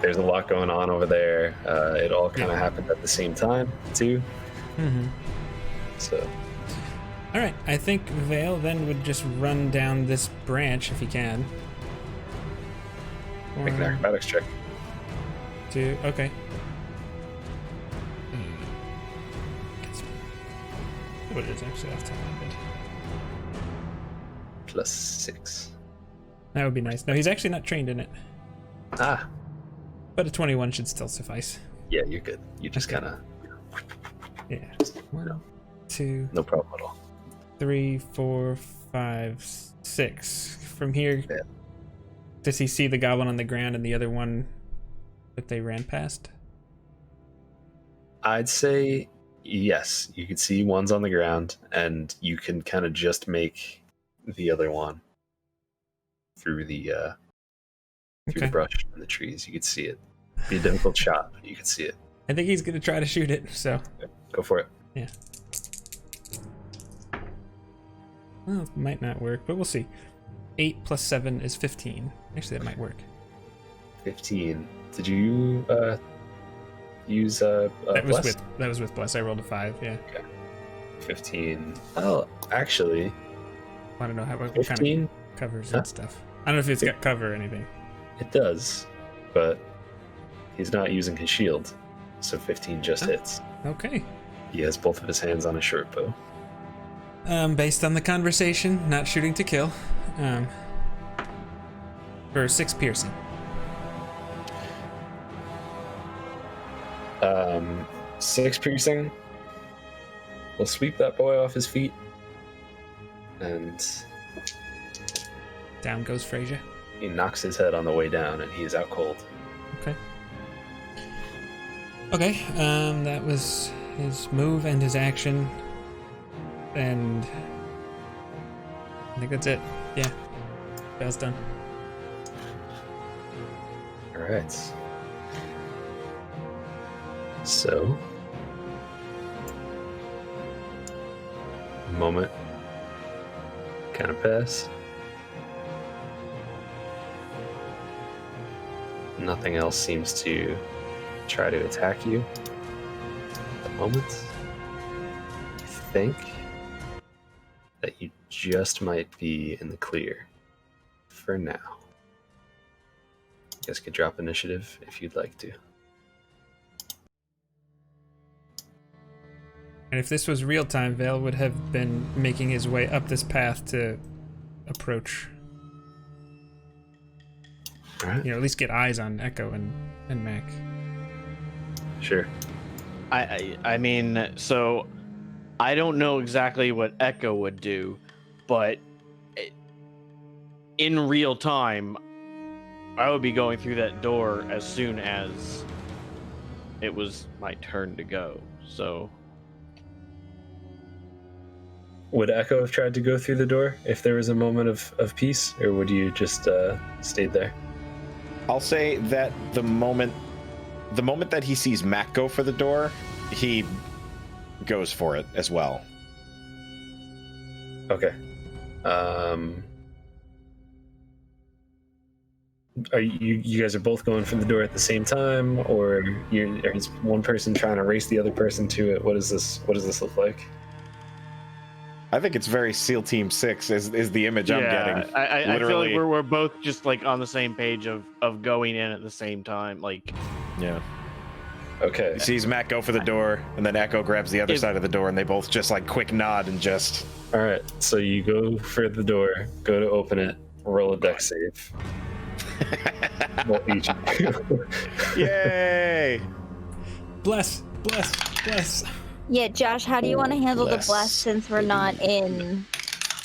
There's a lot going on over there. It all kind of happened at the same time, too. Mm-hmm. So, All right, I think Vale then would just run down this branch if he can. make an acrobatics check. Okay. What it is actually off the top of my head. +6. That would be nice. No, he's actually not trained in it, Ah, but a 21 should still suffice. yeah, you're good. You just kind of, Yeah. you know, 2, no problem at all. 3, 4, 5, 6. From here, Yeah. does he see the goblin on the ground and the other one that they ran past? I'd say yes. You can see one's on the ground, and you can kind of just make the other one through the Okay. brush and the trees. You could see it. Be a difficult shot, but you could see it. I think he's gonna try to shoot it, so. Go for it. Yeah. Well, it might not work, but we'll see. 8 + 7 is 15. Actually, that might work. 15. Did you use That was bless? with bless. I rolled a 5. Yeah. 15. Oh, actually, I don't know what kind 15. of covers Huh? and stuff. I don't know if it's got cover or anything. It does, but he's not using his shield, so 15 just hits. Okay. He has both of his hands on a short bow. Based on the conversation, not shooting to kill. For 6 piercing. 6 piercing. We'll sweep that boy off his feet, and Down goes Frasier. he knocks his head on the way down, and he is out cold. Okay. Okay, that was his move and his action. And I think that's it. Yeah. Bell's done. All right. So, a moment kind of pass. Nothing else seems to try to attack you at the moment. I think that you just might be in the clear for now. You guys could drop initiative if you'd like to. And if this was real time, Vale would have been making his way up this path to approach. All right. You know, at least get eyes on Echo and Mac. Sure. I mean, so I don't know exactly what Echo would do, but in real time, I would be going through that door as soon as it was my turn to go. So, Would Echo have tried to go through the door if there was a moment of peace, or would you just stayed there? I'll say that the moment that he sees Mac go for the door, he goes for it as well. Okay. Are you guys are both going for the door at the same time, or is one person trying to race the other person to it? What does this look like? I think it's very SEAL Team 6 is the image I'm getting. I feel like we're both just like on the same page of going in at the same time. Like, yeah. Okay. He sees Mac go for the door, and then Echo grabs the other side of the door, and they both just like quick nod and just. All right. So you go for the door, go to open it, roll a dex save. Well, each of you. Yay! Bless. Yeah, Josh, how do you want to handle the bless since we're not in?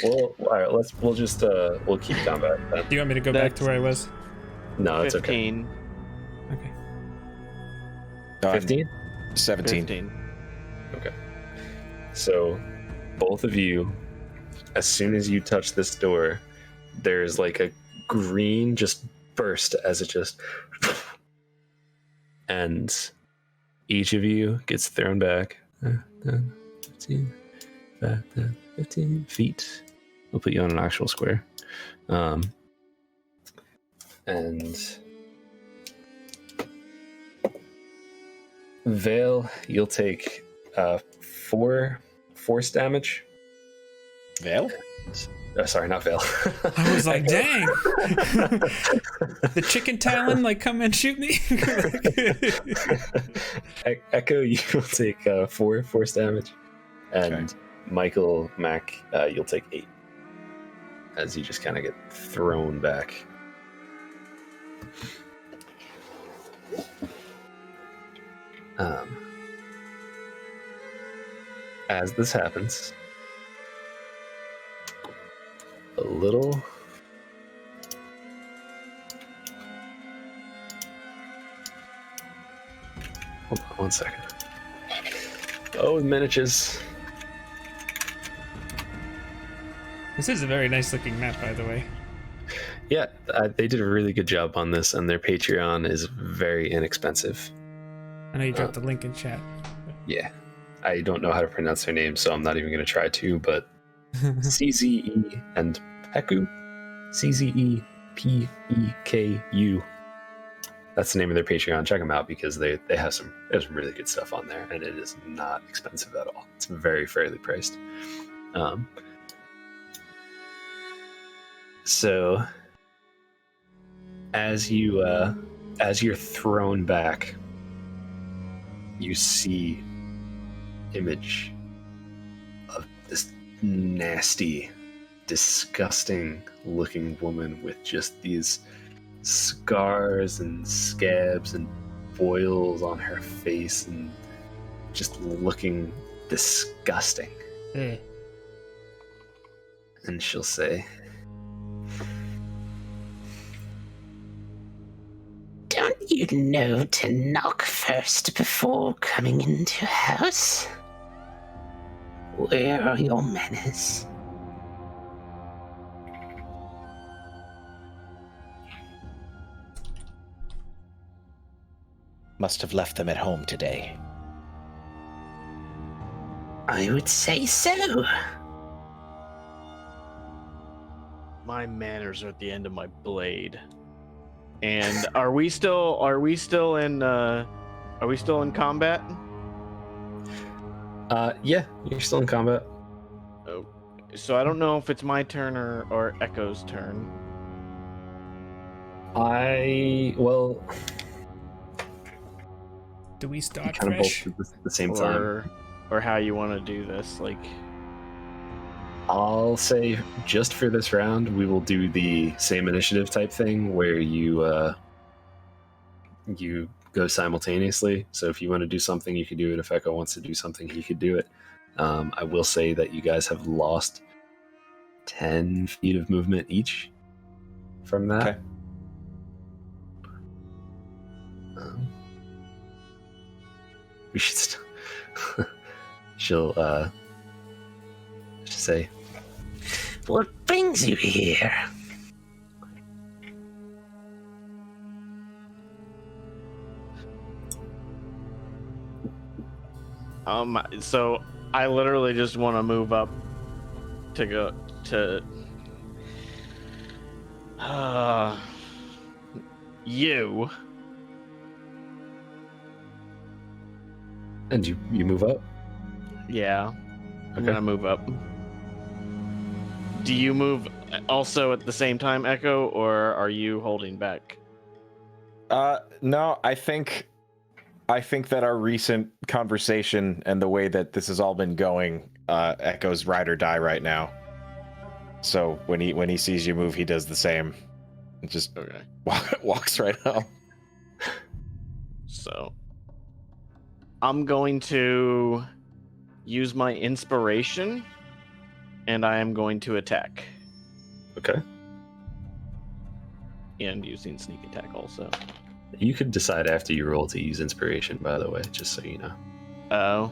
Well, all right. We'll just we'll keep combat. Then. Do you want me to go back to where I was? No, it's 15. Okay. 15? 17. 15. Okay. So, both of you, as soon as you touch this door, there's like a green just burst as it just, and each of you gets thrown back 15, 15 feet. We'll put you on an actual square. And Vale, you'll take 4 force damage. Vale? Sorry, not Vale. I was like, dang. The chicken talon, like, come and shoot me. Echo, you'll take 4 force damage. And Okay. Michael, Mac, you'll take 8. As you just kind of get thrown back. As this happens, a little hold on 1 second. Oh, miniatures. This is a very nice looking map, by the way. Yeah, they did a really good job on this, and their Patreon is very inexpensive. I know you dropped the link in chat. Yeah, I don't know how to pronounce their name, so I'm not even going to try to, but CZE and Peku. CZEPEKU. That's the name of their Patreon. Check them out because they have some really good stuff on there, and it is not expensive at all. It's very fairly priced. So as you're thrown back, you see image of this nasty, disgusting looking woman with just these scars and scabs and boils on her face and just looking disgusting. Eh. And she'll say, Don't you know to knock first before coming into a house? Where are your manners? Must have left them at home today. I would say so. My manners are at the end of my blade. And are we still in combat? yeah, you're still in combat. Oh, so I don't know if it's my turn or Echo's turn. Well, Do we start kind of both fresh? at the same time. Or how you want to do this? Like, I'll say just for this round, we will do the same initiative type thing where you go simultaneously. So if you want to do something, you could do it. If Echo wants to do something, he could do it. I will say that you guys have lost 10 feet of movement each from that. Okay. We should she'll say, What brings you here? So I literally just want to move up to go to you. and you move up. Yeah. I'm Okay. gonna move up. Do you move also at the same time, Echo, or are you holding back? No, I think that our recent conversation and the way that this has all been going, Echo's ride or die right now. So when he sees you move, he does the same. And just Okay. walks right up. So I'm going to use my inspiration, and I am going to attack. Okay. And using sneak attack also. You could decide after you roll to use inspiration, by the way, just so you know. Oh.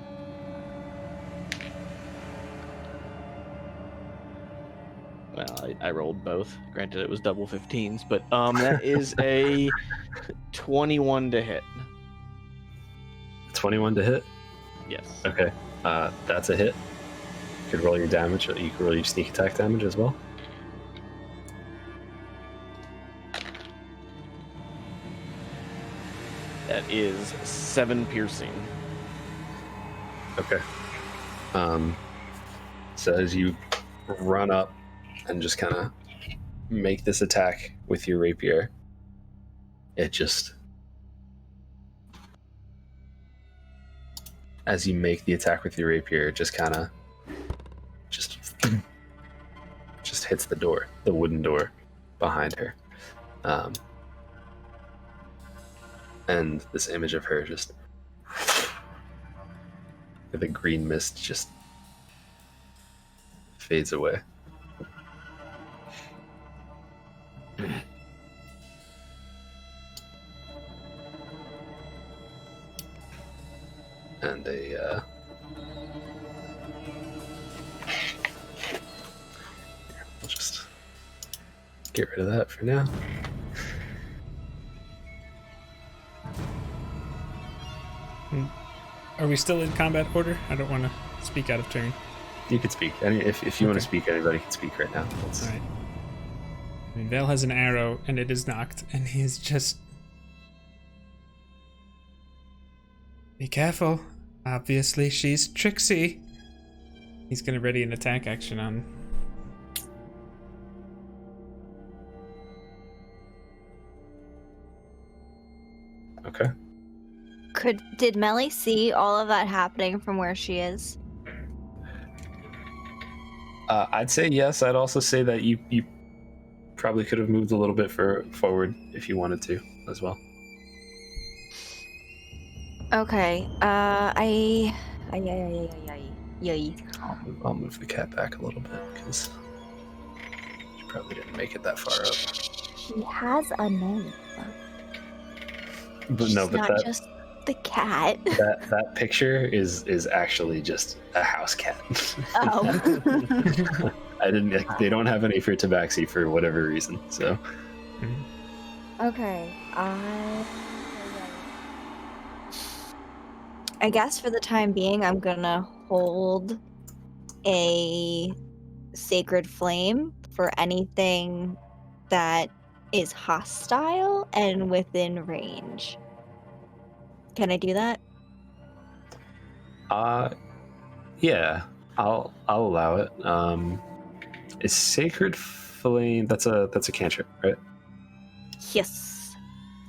Well, I rolled both. Granted, it was double 15s, but that is a 21 to hit. 21 to hit? Yes. Okay. That's a hit. You could roll your damage. You could roll your sneak attack damage as well. That is 7 piercing. Okay. So as you run up and just kind of make this attack with your rapier, it just... As you make the attack with your rapier, it just kind of... Just hits the door, the wooden door behind her. And this image of her just... with a green mist just fades away. And we'll just get rid of that for now. Are we still in combat order? I don't want to speak out of turn. You could speak. If you want to speak, anybody can speak right now. All right. I mean, Vale has an arrow, and it is knocked, and he's just... Be careful. Obviously, she's tricksy. He's gonna ready an attack action on... Okay. Did Melly see all of that happening from where she is? I'd say yes. I'd also say that you probably could have moved a little bit forward if you wanted to as well. Okay. Yay. I'll move the cat back a little bit because she probably didn't make it that far up. She has a name. But She's no, but not just the cat. that picture is actually just a house cat. Oh. They don't have any for tabaxi for whatever reason. So Okay. I guess for the time being, I'm gonna hold a sacred flame for anything that is hostile and within range. Can I do that? yeah, I'll allow it. Is sacred flame? That's a cantrip, right? Yes.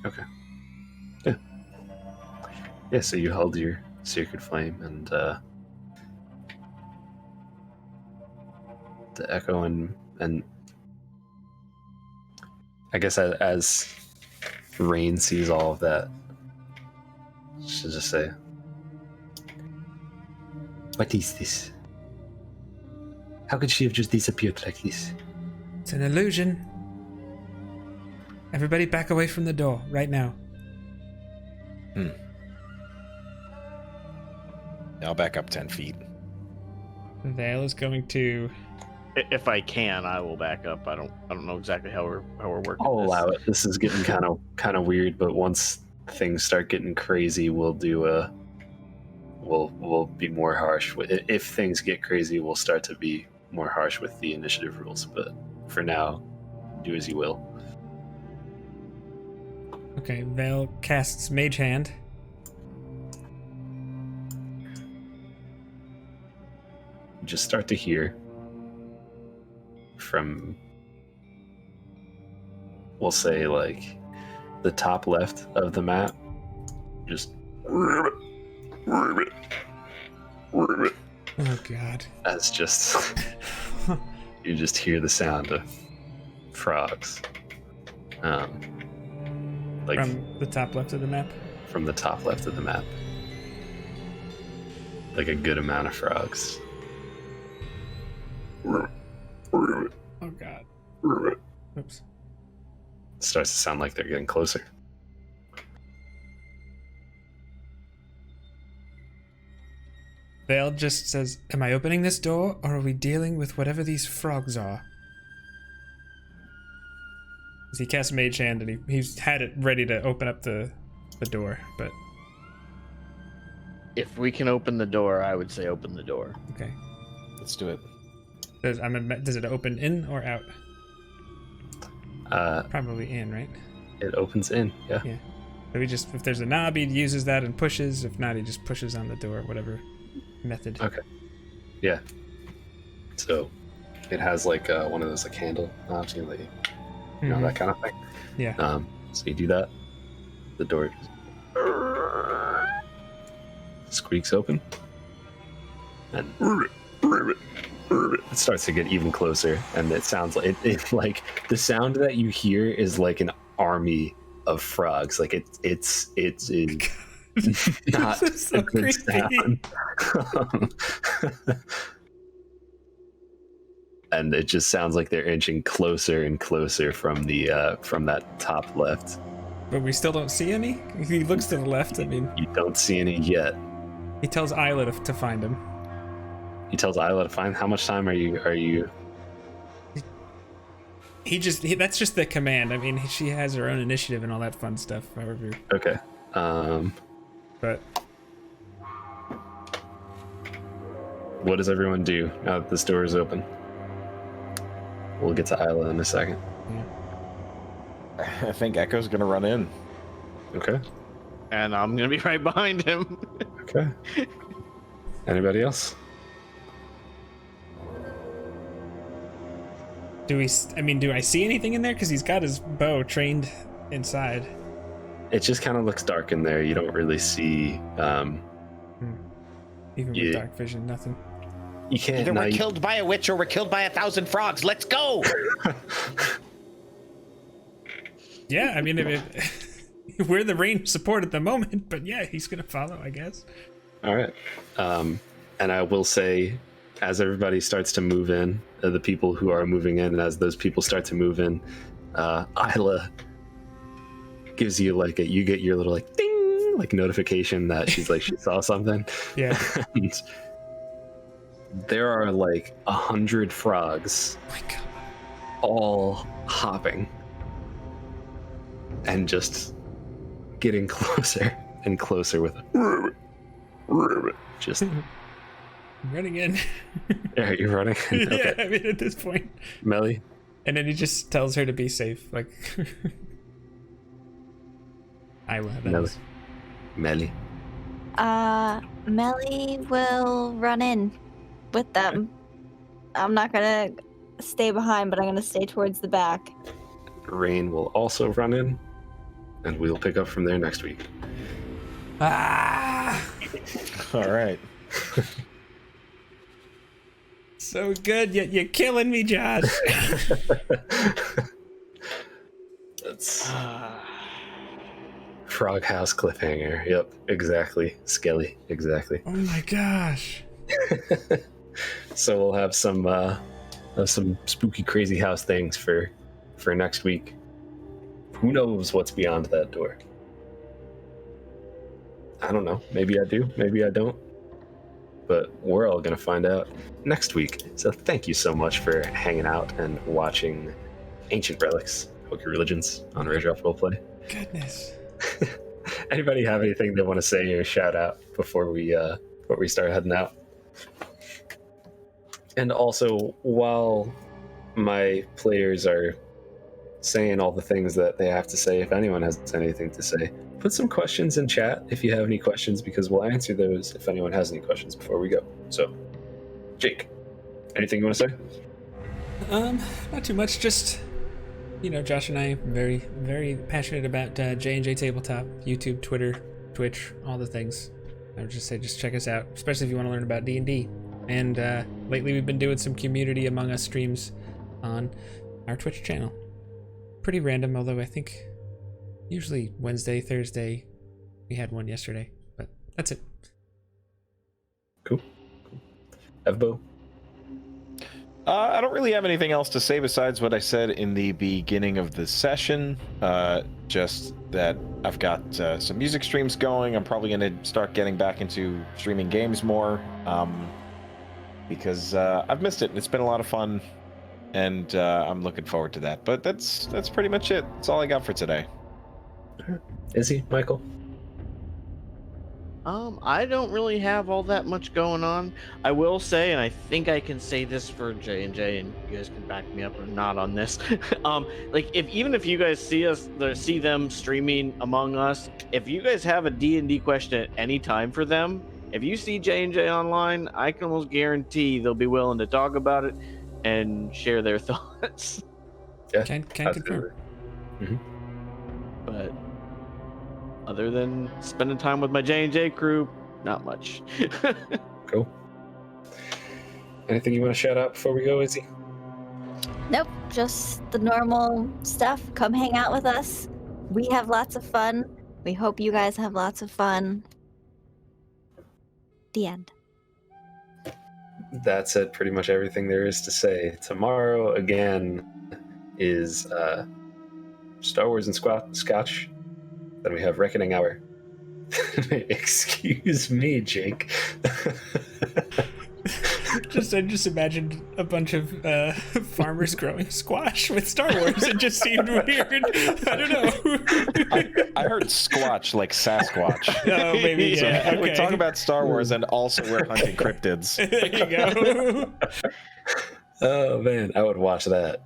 Okay. Yeah, so you held your sacred flame, and the echo and I guess as Rain sees all of that, she'll just say, What is this? How could she have just disappeared like this? It's an illusion. Everybody back away from the door right now. I'll back up 10 feet. Vale is going to. If I can, I will back up. I don't know exactly how we're working. I'll this. allow it. This is getting kind of weird, but once things start getting crazy, we'll be more harsh. If things get crazy, we'll start to be more harsh with the initiative rules. But for now, do as you will. Okay, Vale casts Mage Hand. You just start to hear from, we'll say, like the top left of the map, just Oh god. as just you just hear the sound of frogs, like From the top left of the map. from the top left of the map, like a good amount of frogs. Oh god. Oops. Starts to sound like they're getting closer. Vale just says, "Am I opening this door, or are we dealing with whatever these frogs are?" As he casts Mage Hand, and he's had it ready to open up the door, but If we can open the door, I would say open the door. okay. Let's do it. Does it open in or out? Uh, Probably in, right? it opens in, yeah. Yeah. So if there's a knob, he uses that and pushes. If not, he just pushes on the door, whatever method. Okay. Yeah. So it has like one of those like handle knobs, you know, Mhm. that kind of thing. Yeah. So you do that, the door just squeaks open, and it starts to get even closer, and it sounds like it like the sound that you hear is like an army of frogs. Like it's not This is so a good creepy. sound. And it just sounds like they're inching closer and closer from that top left. But we still don't see any? He looks to the left. I mean, You don't see any yet. he tells Isla to find him. He tells Isla to find. How much time are you? That's just the command. I mean, she has her own initiative and all that fun stuff. However, Okay. but What does everyone do now that this door is open? We'll get to Isla in a second. I think Echo's gonna run in. Okay. And I'm gonna be right behind him. Okay. Anybody else? do I see anything in there? Because he's got his bow trained inside. It just kind of looks dark in there. You don't really see. Even with dark vision, nothing. You can't. Either no, we're you- killed by a witch or we're killed by 1,000 frogs. Let's go! Yeah, I mean, we're the range support at the moment, but yeah, he's gonna follow, I guess. All right. And I will say, as everybody starts to move in, the people who are moving in, and as those people start to move in, Isla gives you you get your little like ding, like notification that she's like she saw something. Yeah. And there are like 100 frogs, Oh my god. all hopping and just getting closer and closer with just. I'm running in. Yeah, you're running. Okay. Yeah, I mean, at this point. Melly. And then he just tells her to be safe, like. Isla, that Melly. is. Melly. Melly will run in with them. I'm not gonna stay behind, but I'm gonna stay towards the back. Rain will also run in, and we'll pick up from there next week. Ah! All right. So good, yet you're killing me, Josh. That's Frog House cliffhanger. Yep, exactly. Skelly, exactly. Oh my gosh. So we'll have some spooky, crazy house things for next week. Who knows what's beyond that door? I don't know. Maybe I do. Maybe I don't. But we're all going to find out next week. So thank you so much for hanging out and watching Ancient Relics, Hokey Religions on Raindrop Roleplay. Goodness. Anybody have anything they want to say or shout out before we start heading out? And also, while my players are saying all the things that they have to say, if anyone has anything to say, put some questions in chat if you have any questions, because we'll answer those if anyone has any questions before we go. So, Jake, anything you want to say? Not too much. Just, Josh and I are very, very passionate about JnJ Tabletop, YouTube, Twitter, Twitch, all the things. I would just say, just check us out, especially if you want to learn about D&D. And lately we've been doing some Community Among Us streams on our Twitch channel. Pretty random, although I think usually Wednesday, Thursday. We had one yesterday, but that's it. Cool. Evbo? I don't really have anything else to say besides what I said in the beginning of the session. Just that I've got some music streams going. I'm probably going to start getting back into streaming games more, because I've missed it. It's been a lot of fun, and I'm looking forward to that. But that's pretty much it. That's all I got for today. Izzee, Michael? I don't really have all that much going on. I will say, and I think I can say this for J&J, and you guys can back me up or not on this. Even if you guys see them streaming Among Us, if you guys have a D&D question at any time for them, if you see J&J online, I can almost guarantee they'll be willing to talk about it and share their thoughts. Yeah, Can confirm. Mm-hmm. But other than spending time with my J&J crew, not much. Cool. Anything you want to shout out before we go, Izzee? Nope, just the normal stuff. Come hang out with us. We have lots of fun. We hope you guys have lots of fun. The end. That said pretty much everything there is to say. Tomorrow, again, is Star Wars and Scotch. Then we have Reckoning Hour. Excuse me, Jake. I just imagined a bunch of farmers growing squash with Star Wars. It just seemed weird. I don't know. I heard squatch like Sasquatch. Oh, maybe, yeah. So okay. we talk about Star Wars and also we're hunting cryptids. There you go. Oh, man, I would watch that.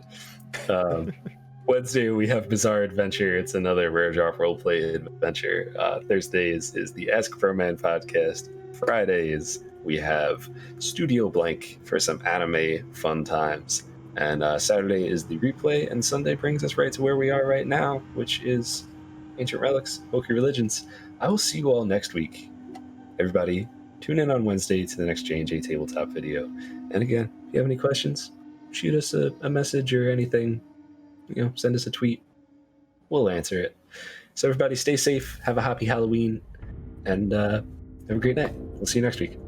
Wednesday, we have Bizarre Adventure. It's another Rare Drop Roleplay adventure. Thursdays is the Ask for a Man podcast. Fridays, we have Studio Blank for some anime fun times. And Saturday is the replay, and Sunday brings us right to where we are right now, which is Ancient Relics, Hokey Religions. I will see you all next week. Everybody, tune in on Wednesday to the next JnJ Tabletop video. And again, if you have any questions, shoot us a message or anything. Send us a tweet. We'll answer it. So everybody stay safe, have a happy Halloween, and have a great night. We'll see you next week.